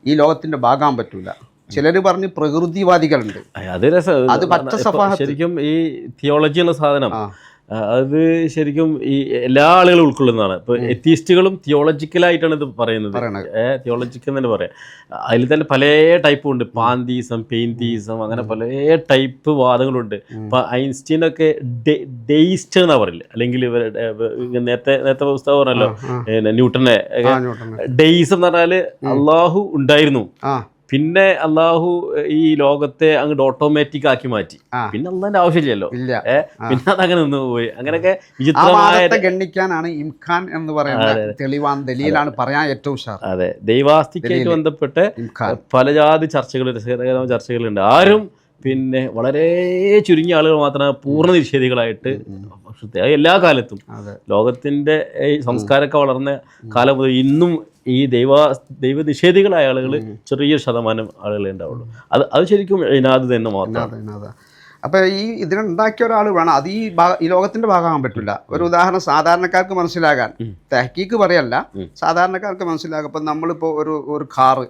ഈ ലോകത്തിന്റെ ഭാഗമാകാൻ പറ്റൂല. ചിലര് പറഞ്ഞ് പ്രകൃതിവാദികളുണ്ട്. അത് പച്ച സഫാഹത്ത്. ശരിക്കും ഈ തിയോളജി എന്ന സാധനം അത് ശരിക്കും ഈ എല്ലാ ആളുകളും ഉൾക്കൊള്ളുന്നതാണ്. ഇപ്പോൾ എത്തീസ്റ്റുകളും തിയോളജിക്കലായിട്ടാണ് ഇത് പറയുന്നത്. തിയോളജിക്കൽ തന്നെ പറയാം. അതിൽ തന്നെ പല ടൈപ്പും ഉണ്ട്. പാന്തീസം, പെയിൻതീസം, അങ്ങനെ പല ടൈപ്പ് വാദങ്ങളുണ്ട്. ഇപ്പം ഐൻസ്റ്റീനൊക്കെ ഡെയിസ്റ്റ് എന്നാ പറയില്ല, അല്ലെങ്കിൽ നേരത്തെ പുസ്തകം പറഞ്ഞല്ലോ ന്യൂട്ടനെ, ഡെയിസം എന്ന് പറഞ്ഞാൽ അള്ളാഹു ഉണ്ടായിരുന്നു, പിന്നെ അള്ളാഹു ഈ ലോകത്തെ അങ്ങോട്ട് ഓട്ടോമാറ്റിക് ആക്കി മാറ്റി, പിന്നെ അള്ളാഹിന്റെ ആവശ്യമില്ലല്ലോ, പിന്നെ അതങ്ങനെ നിന്ന് പോയി. അങ്ങനെയൊക്കെ വിചിത്രമായ ഗണ്ണിക്കാനാണ് ഇംഖാൻ എന്ന് പറയുന്നത് തെളിവാൻ ദലീലാണ് പറയാൻ ഏറ്റവും ഉഷാർ. അതെ, ദൈവാസ്തികമായിട്ട് ബന്ധപ്പെട്ട് പല ജാതി ചർച്ചകൾ, രസകരമായ ചർച്ചകളുണ്ട്. ആരും പിന്നെ വളരെ ചുരുങ്ങിയ ആളുകൾ മാത്രമേ പൂർണ്ണ നിഷേധികളായിട്ട് എല്ലാ കാലത്തും ലോകത്തിന്റെ ഈ സംസ്കാരമൊക്കെ വളർന്ന കാലം മുതൽ ഇന്നും ഈ ദൈവ നിഷേധികളായ ആളുകൾ ചെറിയൊരു ശതമാനം ആളുകളെ ഉണ്ടാവുള്ളൂ. അത് ശരിക്കും ഇനാദ് തന്നെ മാത്രമാണ്. അപ്പോൾ ഈ ഇതിനുണ്ടാക്കിയ ഒരാൾ വേണം. അത് ഈ ലോകത്തിന്റെ ഭാഗമാകാൻ പറ്റില്ല. ഒരു ഉദാഹരണം സാധാരണക്കാർക്ക് മനസ്സിലാകാൻ, തഹ്കീക്ക് പറയല്ല, സാധാരണക്കാർക്ക് മനസ്സിലാകും. ഇപ്പം നമ്മളിപ്പോൾ ഒരു കാറ്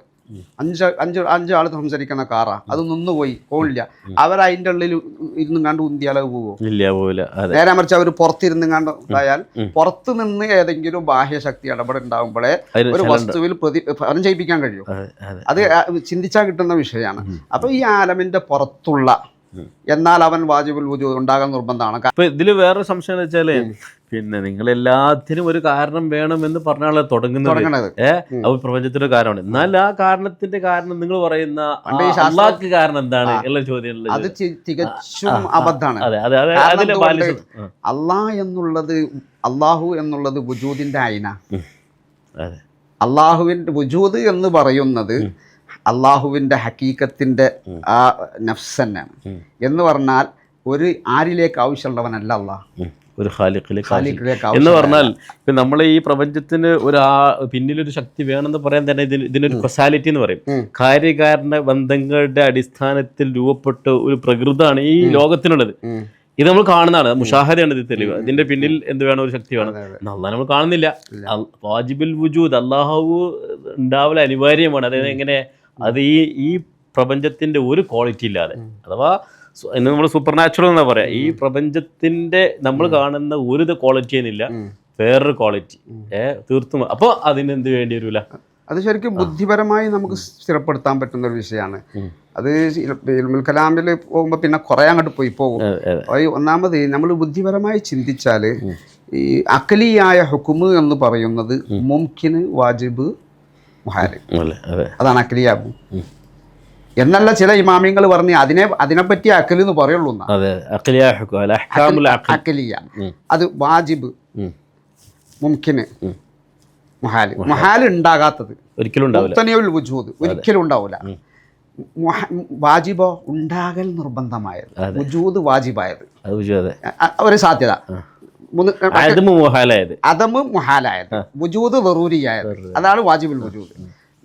അഞ്ച് ആൾ സംസാരിക്കുന്ന കാറാ, അത് നിന്നുപോയി പോകില്ല. അവരതിൻ്റെ ഉള്ളിൽ ഇരുന്നും കണ്ട് ഉന്തിയാലത് പോകുമോ? പോവില്ല. നേരെ മറിച്ച് അവർ പുറത്തിരുന്ന് കണ്ട് ഉണ്ടായാൽ പുറത്ത് നിന്ന് ഏതെങ്കിലും ബാഹ്യശക്തി ഇടപെടുണ്ടാകുമ്പോഴേ ഒരു വസ്തുവിൽ ഫലം ചെയ്യിപ്പിക്കാൻ കഴിയും. അത് ചിന്തിച്ചാൽ കിട്ടുന്ന വിഷയമാണ്. അപ്പോൾ ഈ ആലമിന്റെ പുറത്തുള്ള എന്നാൽ അവൻ വാജിബുൽ വുജൂദ് ഉണ്ടാകാൻ നിർബന്ധമാണ്. അപ്പൊ ഇതിൽ വേറൊരു സംശയം എന്ന് വെച്ചാല്, പിന്നെ നിങ്ങൾ എല്ലാത്തിനും ഒരു കാരണം വേണമെന്ന് പറഞ്ഞാണ് തുടങ്ങുന്നത്. അത് പ്രപഞ്ചത്തിന്റെ കാര്യമാണ്. എന്നാൽ ആ കാരണത്തിന്റെ കാരണം നിങ്ങൾ പറയുന്ന അള്ളാഹ്ക്ക് കാരണം എന്താണ് എന്നുള്ള ചോദ്യം അത് തികച്ചും അബദ്ധമാണ്. അള്ളാഹു എന്നുള്ളത് വുജൂദിന്റെ അയിന. അള്ളാഹുവിന്റെ വുജൂദ് എന്ന് പറയുന്നത് അള്ളാഹുവിൻ്റെ ഹക്കീക്കത്തിൻ്റെ ആ നഫ്സ് തന്നെയാണ്. എന്ന് പറഞ്ഞാൽ ഒരു ആരിലേക്ക് ആവശ്യമുള്ളവനല്ല അള്ളാഹ്, ഒരു ഖാലിഖിലേക്ക് എന്ന് പറഞ്ഞാൽ ഇപ്പം നമ്മളെ ഈ പ്രപഞ്ചത്തിന് പിന്നിലൊരു ശക്തി വേണമെന്ന് പറയാൻ തന്നെ ഇതിനൊരു കൊസാലിറ്റി എന്ന് പറയും. കാര്യകാരണ ബന്ധങ്ങളുടെ അടിസ്ഥാനത്തിൽ രൂപപ്പെട്ട ഒരു പ്രകൃതമാണ് ഈ ലോകത്തിനുള്ളത്. ഇത് നമ്മൾ കാണുന്നതാണ്, മുഷാഹദയാണ് ഇത് തെളിവ്. ഇതിന്റെ പിന്നിൽ എന്ത് വേണം, ഒരു ശക്തി വേണം. അള്ളാഹ് നമ്മൾ കാണുന്നില്ല. വാജിബുൽ വുജൂദ്, അള്ളാഹു ഉണ്ടാവൽ അനിവാര്യമാണ്. അതായത് എങ്ങനെ, അത് ഈ പ്രപഞ്ചത്തിന്റെ ഒരു ക്വാളിറ്റി ഇല്ലാതെ, അഥവാ നമ്മൾ സൂപ്പർ നാച്ചുറൽ എന്നാ പറയാ, ഈ പ്രപഞ്ചത്തിന്റെ നമ്മൾ കാണുന്ന ഒരു ക്വാളിറ്റിയൊന്നുമില്ല, വേറൊരു ക്വാളിറ്റി തീർത്തും. അപ്പോൾ അതിനെന്ത് വേണ്ടി വരില്ല? അത് ശരിക്കും ബുദ്ധിപരമായി നമുക്ക് സ്ഥിരപ്പെടുത്താൻ പറ്റുന്ന ഒരു വിഷയമാണ്. അത് ഇൽമുൽ കലാമിൽ പോകുമ്പോൾ പിന്നെ കുറേ അങ്ങോട്ട് പോകും. ഒന്നാമത് നമ്മൾ ബുദ്ധിപരമായി ചിന്തിച്ചാൽ ഈ അഖലിയായ ഹുക്കുമ് എന്ന് പറയുന്നത് മുംകിന്, വാജിബ്, മുഹാല്, അതാണ് അഖലിയാബു എന്നല്ല ചില ഇമാമിങ്ങൾ പറഞ്ഞ് അതിനെപ്പറ്റി അഖൽ എന്ന് പറയുള്ളൂ. അഖലിയ അത് വാജിബ്, മുംകിന്, മുഹാല് ഉണ്ടാകാത്തത് ഒരിക്കലും വുജൂദ് ഒരിക്കലും ഉണ്ടാവില്ല. വാജിബോ ഉണ്ടാകൽ നിർബന്ധമായത്, വുജൂദ് വാജിബായത് ഒരു സാധ്യത, അതമ് മുഹാലായത്, വുജൂദ് ദറൂരിയായത്, അതാണ് വാജിബുൽ വുജൂദ്.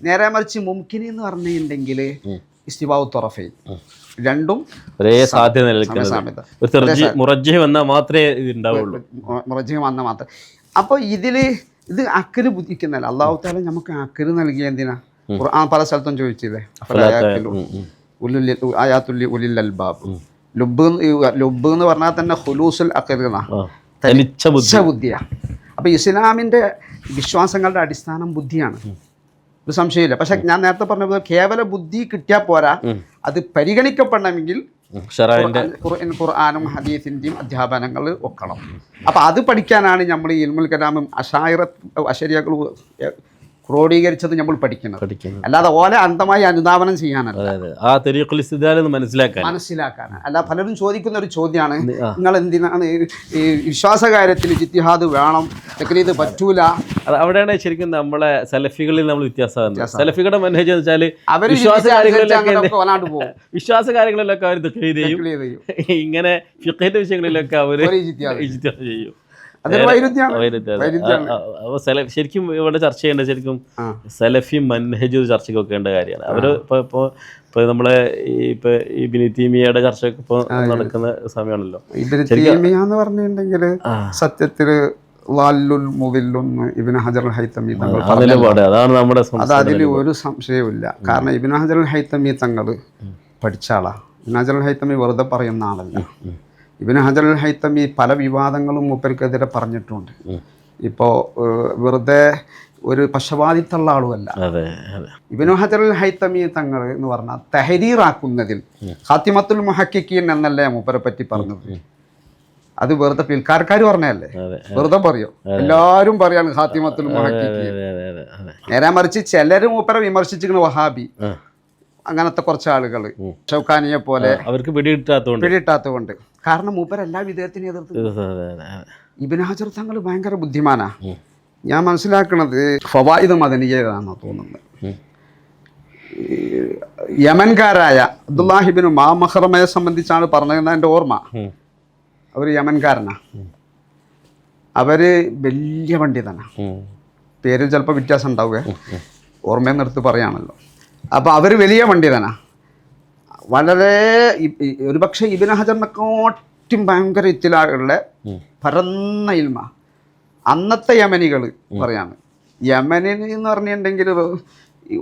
നേരെ മറിച്ച് മുംകിന് എന്ന് പറഞ്ഞിട്ടുണ്ടെങ്കിൽ ഇസ്തിവാഉ ത്വറഫൈൻ രണ്ടും ഒരേ സാധ്യത വന്നാൽ മാത്രമേ. അപ്പോൾ ഇത് അക്കല് ബുദ്ധിക്കുന്നല്ല. അള്ളാഹു തആല നമുക്ക് അക്കല് നൽകിയ എന്തിനാ? ഖുർആൻ പല സ്ഥലത്തും ചോദിച്ചില്ലേ, ഉലിൽ അൽബാബ്. ലുബ് എന്ന് പറഞ്ഞാൽ തന്നെ ഹുലൂസുൽ അഖൽ, തനിച്ച ബുദ്ധിയാണ്. അപ്പോൾ ഇസ്ലാമിൻ്റെ വിശ്വാസങ്ങളുടെ അടിസ്ഥാനം ബുദ്ധിയാണ്, ഒരു സംശയമില്ല. പക്ഷെ ഞാൻ നേരത്തെ പറഞ്ഞ പോലെ കേവല ബുദ്ധി കിട്ടിയാൽ പോരാ, അത് പരിഗണിക്കപ്പെടണമെങ്കിൽ ഖുർആനും ഹദീസിൻ്റെയും അധ്യാപനങ്ങൾ വെക്കണം. അപ്പം അത് പഠിക്കാനാണ് നമ്മൾ ഈ ഇൽമുൽ കലാമും അശരിയകൾ ക്രോഡീകരിച്ചത് നമ്മൾ പഠിക്കുന്നത്. അല്ലാതെ ഓലെ അന്ധമായി അനുധാവനം ചെയ്യാനല്ല, മനസ്സിലാക്കാനാണ്. അല്ല, പലരും ചോദിക്കുന്ന ഒരു ചോദ്യമാണ്, നിങ്ങൾ എന്തിനാണ് ഈ വിശ്വാസകാര്യത്തിൽ ഇജ്തിഹാദ് വേണം, ഇത് പറ്റൂല. അവിടെയാണ് ശരിക്കും നമ്മളെ സലഫികളിൽ നമ്മൾ വ്യത്യാസം. സലഫികളുടെ മനഹജ് എന്ന് വെച്ചാൽ വിശ്വാസ കാര്യങ്ങളിലൊക്കെ അവർ ചെയ്യും, ഇങ്ങനെ ഫിഖഹിന്റെ വിഷയങ്ങളിലൊക്കെ അവർ ചെയ്യും. ശരിക്കും ഇവിടെ ചർച്ച ചെയ്യേണ്ട ശരിക്കും സലഫി മനഹജ് ചർച്ചയ്ക്ക് വെക്കേണ്ട കാര്യമാണ്. അവര് ഇപ്പൊ നമ്മളെ ഇപ്പൊ ഇബ്നു തൈമിയ്യയുടെ ചർച്ചയൊക്കെ ഇപ്പൊ നടക്കുന്ന സമയമാണല്ലോ. ഇബ്നു തൈമിയ്യ എന്ന് പറഞ്ഞിട്ടുണ്ടെങ്കിൽ സത്യത്തില് ഇബ്നു ഹജർ അൽ ഹൈതമി തങ്ങൾ അതാണ് നമ്മുടെ അതിൽ ഒരു സംശയവുമില്ല. കാരണം ഇബ്നു ഹജർ അൽ ഹൈതമി തങ്ങൾ പഠിച്ച ആളാ. ഇബ്നു ഹജർ അൽ ഹൈതമി വെറുതെ പറയുന്ന ആളല്ല. ഇബ്നു ഹജർ അൽ ഹൈതമി പല വിവാദങ്ങളും മൂപ്പർക്കെതിരെ പറഞ്ഞിട്ടുണ്ട്. ഇപ്പോൾ വെറുതെ ഒരു പക്ഷപാതിത്തുള്ള ആളുമല്ല. ഇബ്നു ഹജർ അൽ ഹൈതമി തങ്ങൾ എന്ന് പറഞ്ഞാൽ തഹരീറാക്കുന്നതിൽ ഖാത്തിമത്തുൽ മുഹഖിഖീൻ എന്നല്ലേ മൂപ്പരെ പറ്റി പറഞ്ഞത്. അത് വെറുതെ പിൽക്കാർക്കാർ പറഞ്ഞല്ലേ, വെറുതെ പറയോ, എല്ലാവരും പറയാണ് ഖാത്തിമത്തുൽ മുഹഖിഖീൻ. നേരെ മറിച്ച് ചിലര് മൂപ്പരെ വിമർശിച്ചിരിക്കുന്ന വഹാബി അങ്ങനത്തെ കുറച്ച് ആളുകൾ, ഷൗക്കാനിയെ പോലെ അവർക്ക് പിടികിട്ടാത്തതുകൊണ്ട്. കാരണം മൂപ്പർ എല്ലാ വിധേയത്തിനും എതിർത്ത്. ഇബ്നു ഹജർ തങ്ങൾ ഭയങ്കര ബുദ്ധിമാനാ. ഞാൻ മനസ്സിലാക്കുന്നത് ഫവായിദ് മദനിയതാണെന്നാണ് തോന്നുന്നത്. യമൻകാരായ അബ്ദുല്ലാഹിബ്നു മഖ്റമയെ സംബന്ധിച്ചാണ് പറഞ്ഞതെന്ന് എൻ്റെ ഓർമ്മ. അവർ യമൻകാരനാ. അവര് വലിയ പണ്ഡിതനാ. പേരിൽ ചിലപ്പോൾ വ്യത്യാസം ഉണ്ടാവുക, ഓർമ്മയെന്നെടുത്ത് പറയാണല്ലോ. അപ്പോൾ അവർ വലിയ പണ്ഡിതനാ. വളരെ ഒരുപക്ഷെ ഇബ്നു ഹജറിനെക്കാട്ടും ഭയങ്കര ഇത്തിലായുള്ള പരന്ന ഇൽമ അന്നത്തെ യമനികൾ പറയാണ്. യമനിൽ എന്ന് പറഞ്ഞിട്ടുണ്ടെങ്കിൽ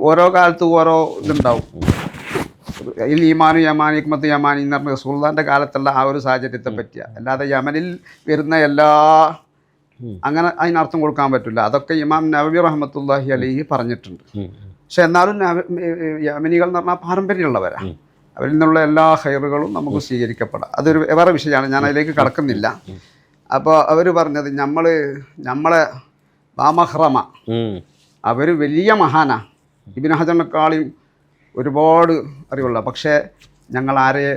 ഓരോ കാലത്ത് ഓരോ ഇതുണ്ടാവും. ഈമാനു യമാനി ഹിക്മത്ത് യമാനി എന്ന് പറഞ്ഞ റസൂലുള്ളാഹിന്റെ കാലത്തുള്ള ആ ഒരു സാഹചര്യത്തെ പറ്റിയ, അല്ലാതെ യമനിൽ വരുന്ന എല്ലാ അങ്ങനെ അതിനർത്ഥം കൊടുക്കാൻ പറ്റില്ല. അതൊക്കെ ഇമാം നവവി റഹ്മത്തുള്ളാഹി അലൈഹി പറഞ്ഞിട്ടുണ്ട്. പക്ഷെ എന്നാലും യമനികൾ എന്ന് പറഞ്ഞാൽ പാരമ്പര്യമുള്ളവരാണ്. അവരിൽ നിന്നുള്ള എല്ലാ ഹൈറുകളും നമുക്ക് സ്വീകരിക്കപ്പെടാം. അതൊരു വേറെ വിഷയമാണ്, ഞാൻ അതിലേക്ക് കടക്കുന്നില്ല. അപ്പോൾ അവർ പറഞ്ഞത് നമ്മളെ മഖ്റമ അവർ വലിയ മഹാനാ, ഇബ്നു ഹജറിനെക്കാളും ഒരുപാട് അറിവുള്ള. പക്ഷേ ഞങ്ങൾ ആരെ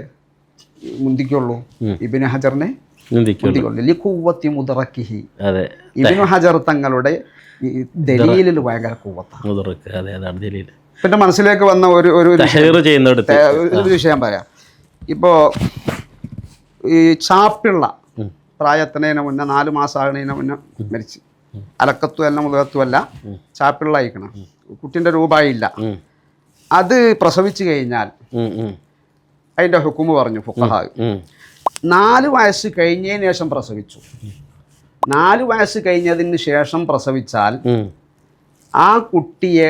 മുന്തിക്കുള്ളൂ? ഇബ്നു ഹജറിനെ മുന്തിക്കുള്ളൂ. ലിഖുവ്വത്തി മുദറക്കിഹി. ഇബ്നു ഹജർ തങ്ങളുടെ ദലീലിൽ ഭയങ്കര കൂവത്താണ്. പിന്നെ മനസ്സിലേക്ക് വന്ന ഒരു വിഷയം പറയാം. ഇപ്പോൾ ഈ ചാപ്പിള്ള പ്രായത്തിനു മുന്നേ 4 മാസം ആകുന്നതിന് മുന്നേ മരിച്ച്, അലക്കത്തുമല്ല മുതകത്തുമല്ല, ചാപ്പിള്ള അയക്കണം, കുട്ടിൻ്റെ രൂപമായില്ല. അത് പ്രസവിച്ചു കഴിഞ്ഞാൽ അതിൻ്റെ ഹുക്കുമ് പറഞ്ഞു ഫുഖഹാ. 4 വയസ്സ് കഴിഞ്ഞതിന് ശേഷം പ്രസവിച്ചു. 4 വയസ്സ് കഴിഞ്ഞതിന് ശേഷം പ്രസവിച്ചാൽ ആ കുട്ടിയെ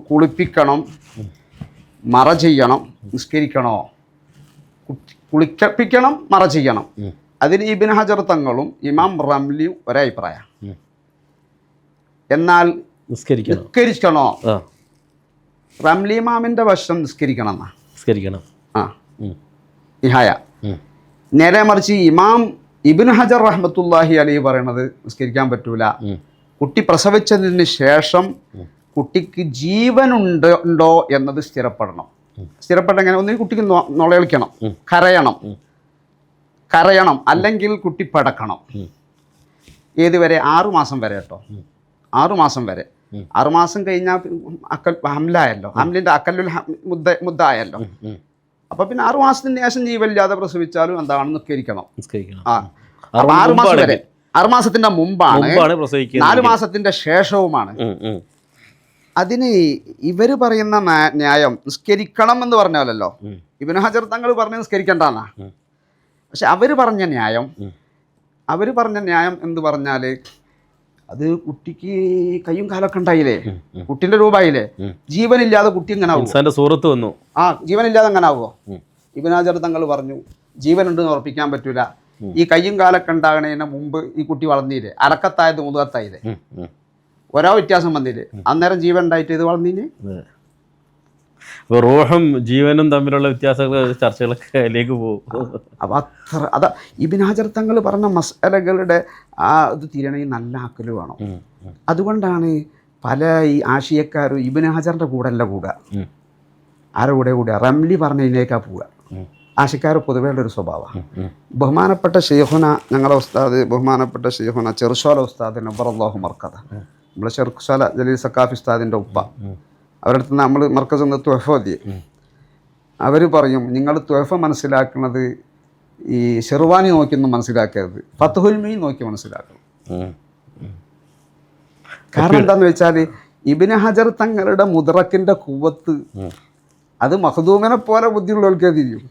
കുളിപ്പിക്കണം, മറ ചെയ്യണം, നിസ്കരിക്കണോ? കുളിപ്പിക്കണം, മറ ചെയ്യണം. അതിന് ഇബ്നു ഹജർ തങ്ങളും ഇമാം റംലിയും ഒരഭിപ്രായം. എന്നാൽ നിസ്കരിക്കണോ? റംലി ഇമാമിന്റെ വശം നിസ്കരിക്കണം എന്നാ. നിഹായ. നേരെ മറിച്ച് ഇമാം ഇബ്നു ഹജർ റഹ്മത്തുള്ളാഹി അലൈഹി പറയണത് നിസ്കരിക്കാൻ പറ്റൂല. കുട്ടി പ്രസവിച്ചതിന് ശേഷം കുട്ടിക്ക് ജീവനുണ്ടോ എന്നത് സ്ഥിരപ്പെടണം. സ്ഥിരപ്പെട്ടെങ്ങനെ? ഒന്നിന് കുട്ടിക്ക് നൊളയളിക്കണം, കരയണം, അല്ലെങ്കിൽ കുട്ടി പടക്കണം. ഏതുവരെ? 6 മാസം വരെ കേട്ടോ. 6 മാസം വരെ. 6 മാസം കഴിഞ്ഞാൽ ഹംലായല്ലോ, ഹംലിൻ്റെ അക്കല്ലുൽ മുദ്ദ ആയല്ലോ. അപ്പൊ പിന്നെ 6 മാസത്തിന് ശേഷം ജീവനില്ലാതെ പ്രസവിച്ചാലും എന്താണ്? നിസ്കരിക്കണം. 6 മാസം വരെ. 6 മാസത്തിന്റെ മുമ്പാണ്, 4 മാസത്തിന്റെ ശേഷവുമാണ്. അതിന് ഇവര് പറയുന്ന ന്യായം നിസ്കരിക്കണം എന്ന് പറഞ്ഞാലല്ലോ. ഇബ്നു ഹജർ തങ്ങൾ പറഞ്ഞ് നിസ്കരിക്കണ്ടെന്നാ. പക്ഷെ അവര് പറഞ്ഞ ന്യായം എന്ന് പറഞ്ഞാല്, അത് കുട്ടിക്ക് കയ്യും കാലൊക്കെ ഉണ്ടായില്ലേ, കുട്ടിന്റെ രൂപമായില്ലേ, ജീവനില്ലാതെ കുട്ടി എങ്ങനെ ആവും? സൂറത്ത് വന്നു. ജീവനില്ലാതെ എങ്ങനെ ആവുമോ? ഇബ്നു ഹജർ തങ്ങൾ പറഞ്ഞു ജീവനുണ്ടെന്ന് ഉറപ്പിക്കാൻ പറ്റൂല. ഈ കയ്യും കാലൊക്കെ ഉണ്ടാകണതിന് മുമ്പ് ഈ കുട്ടി വളർന്നില്ലേ, അലക്കത്തായത് മുതുകത്തായില്ലേ, ഓരോ വ്യത്യാസം വന്നില്ലേ, അന്നേരം ജീവൻ ഉണ്ടായിട്ട് ഇത് വളർന്നില്ലേ? അപ്പോൾ റൂഹും ജീവനും തമ്മിലുള്ള വ്യത്യാസങ്ങൾ ചർച്ചകളൊക്കെ അതിലേക്ക് പോകും. അപ്പം അത്ര അതാ ഇബ്നു ഹജർ തങ്ങൾ പറഞ്ഞ മസ്അലകളുടെ ആ ഇത് തിരണയിൽ നല്ല ആക്കൽ വേണം. അതുകൊണ്ടാണ് പല ഈ ആശയക്കാരും ഇബ്നു ഹജറിൻ്റെ കൂടെയല്ല കൂടുക, ആരുടെ കൂടെ കൂടുക, റംലി പറഞ്ഞതിനേക്കാണ് പോവുക. ആശയക്കാർ പൊതുവേ ഉള്ളൊരു സ്വഭാവമാണ്. ബഹുമാനപ്പെട്ട ഷെയ്ഖുന, ഞങ്ങളുടെ ഉസ്താദ് ബഹുമാനപ്പെട്ട ഷെയ്ഖുന ചെറുശോല ഉസ്താദ് നബ്ബറല്ലാഹു മർക്കദ, നമ്മളെ ചെറുശോല ജലീൽ സക്കാഫി ഉസ്താദിൻ്റെ ഉപ്പ, അവരുടെ അടുത്ത് നമ്മൾ മർക്കസ് നിന്ന് തുഹഫ ഓതി. അവർ പറയും, നിങ്ങൾ തുഹഫ മനസ്സിലാക്കുന്നത് ഈ ഷെർവാനി നോക്കിയൊന്നും മനസ്സിലാക്കരുത്, ഫത്ഹുൽ മീൻ നോക്കി മനസ്സിലാക്കണം. കാരണം എന്താണെന്ന് വെച്ചാൽ ഇബ്നു ഹജർ തങ്ങളുടെ മുദ്റക്കിൻ്റെ കുവ്വത്ത് അത് മഖ്ദൂമിനെ പോലെ ബുദ്ധിയുള്ളവർക്കേ തിരിയും.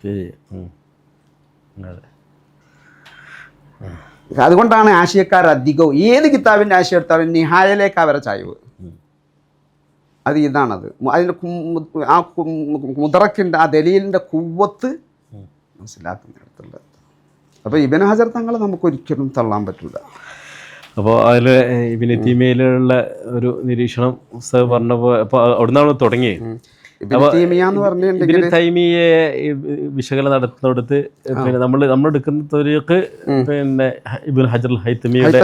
അതുകൊണ്ടാണ് ആശയക്കാർ അധികവും ഏത് കിതാബിൻ്റെ ആശയം എടുത്താലും നിഹായയിലേക്ക് അവരെ ചായ്വ്. അത് ഇതാണത്, അതിൻ്റെ ആ മുദ്റക്കിൻ്റെ ആ ദലീലിൻ്റെ കുവ്വത്ത് മനസ്സിലാക്കുന്നിടത്തുള്ളത്. അപ്പോൾ ഇബ്നു ഹജർ തങ്ങളെ നമുക്കൊരിക്കലും തള്ളാൻ പറ്റില്ല. അപ്പോൾ അതിൽ ഇബ്നു തൈമിയയിലുള്ള ഒരു നിരീക്ഷണം സാർ പറഞ്ഞപ്പോൾ അപ്പോൾ അവിടുന്നാണ് തുടങ്ങിയത്. ഇബ്നു തൈമിയെ വിശകലനം നടത്തുന്നിടത്ത് പിന്നെ നമ്മൾ എടുക്കുന്ന ത്വരീഖ് പിന്നെ ഇബ്നു ഹജർ അൽ ഹൈതമിയുടെ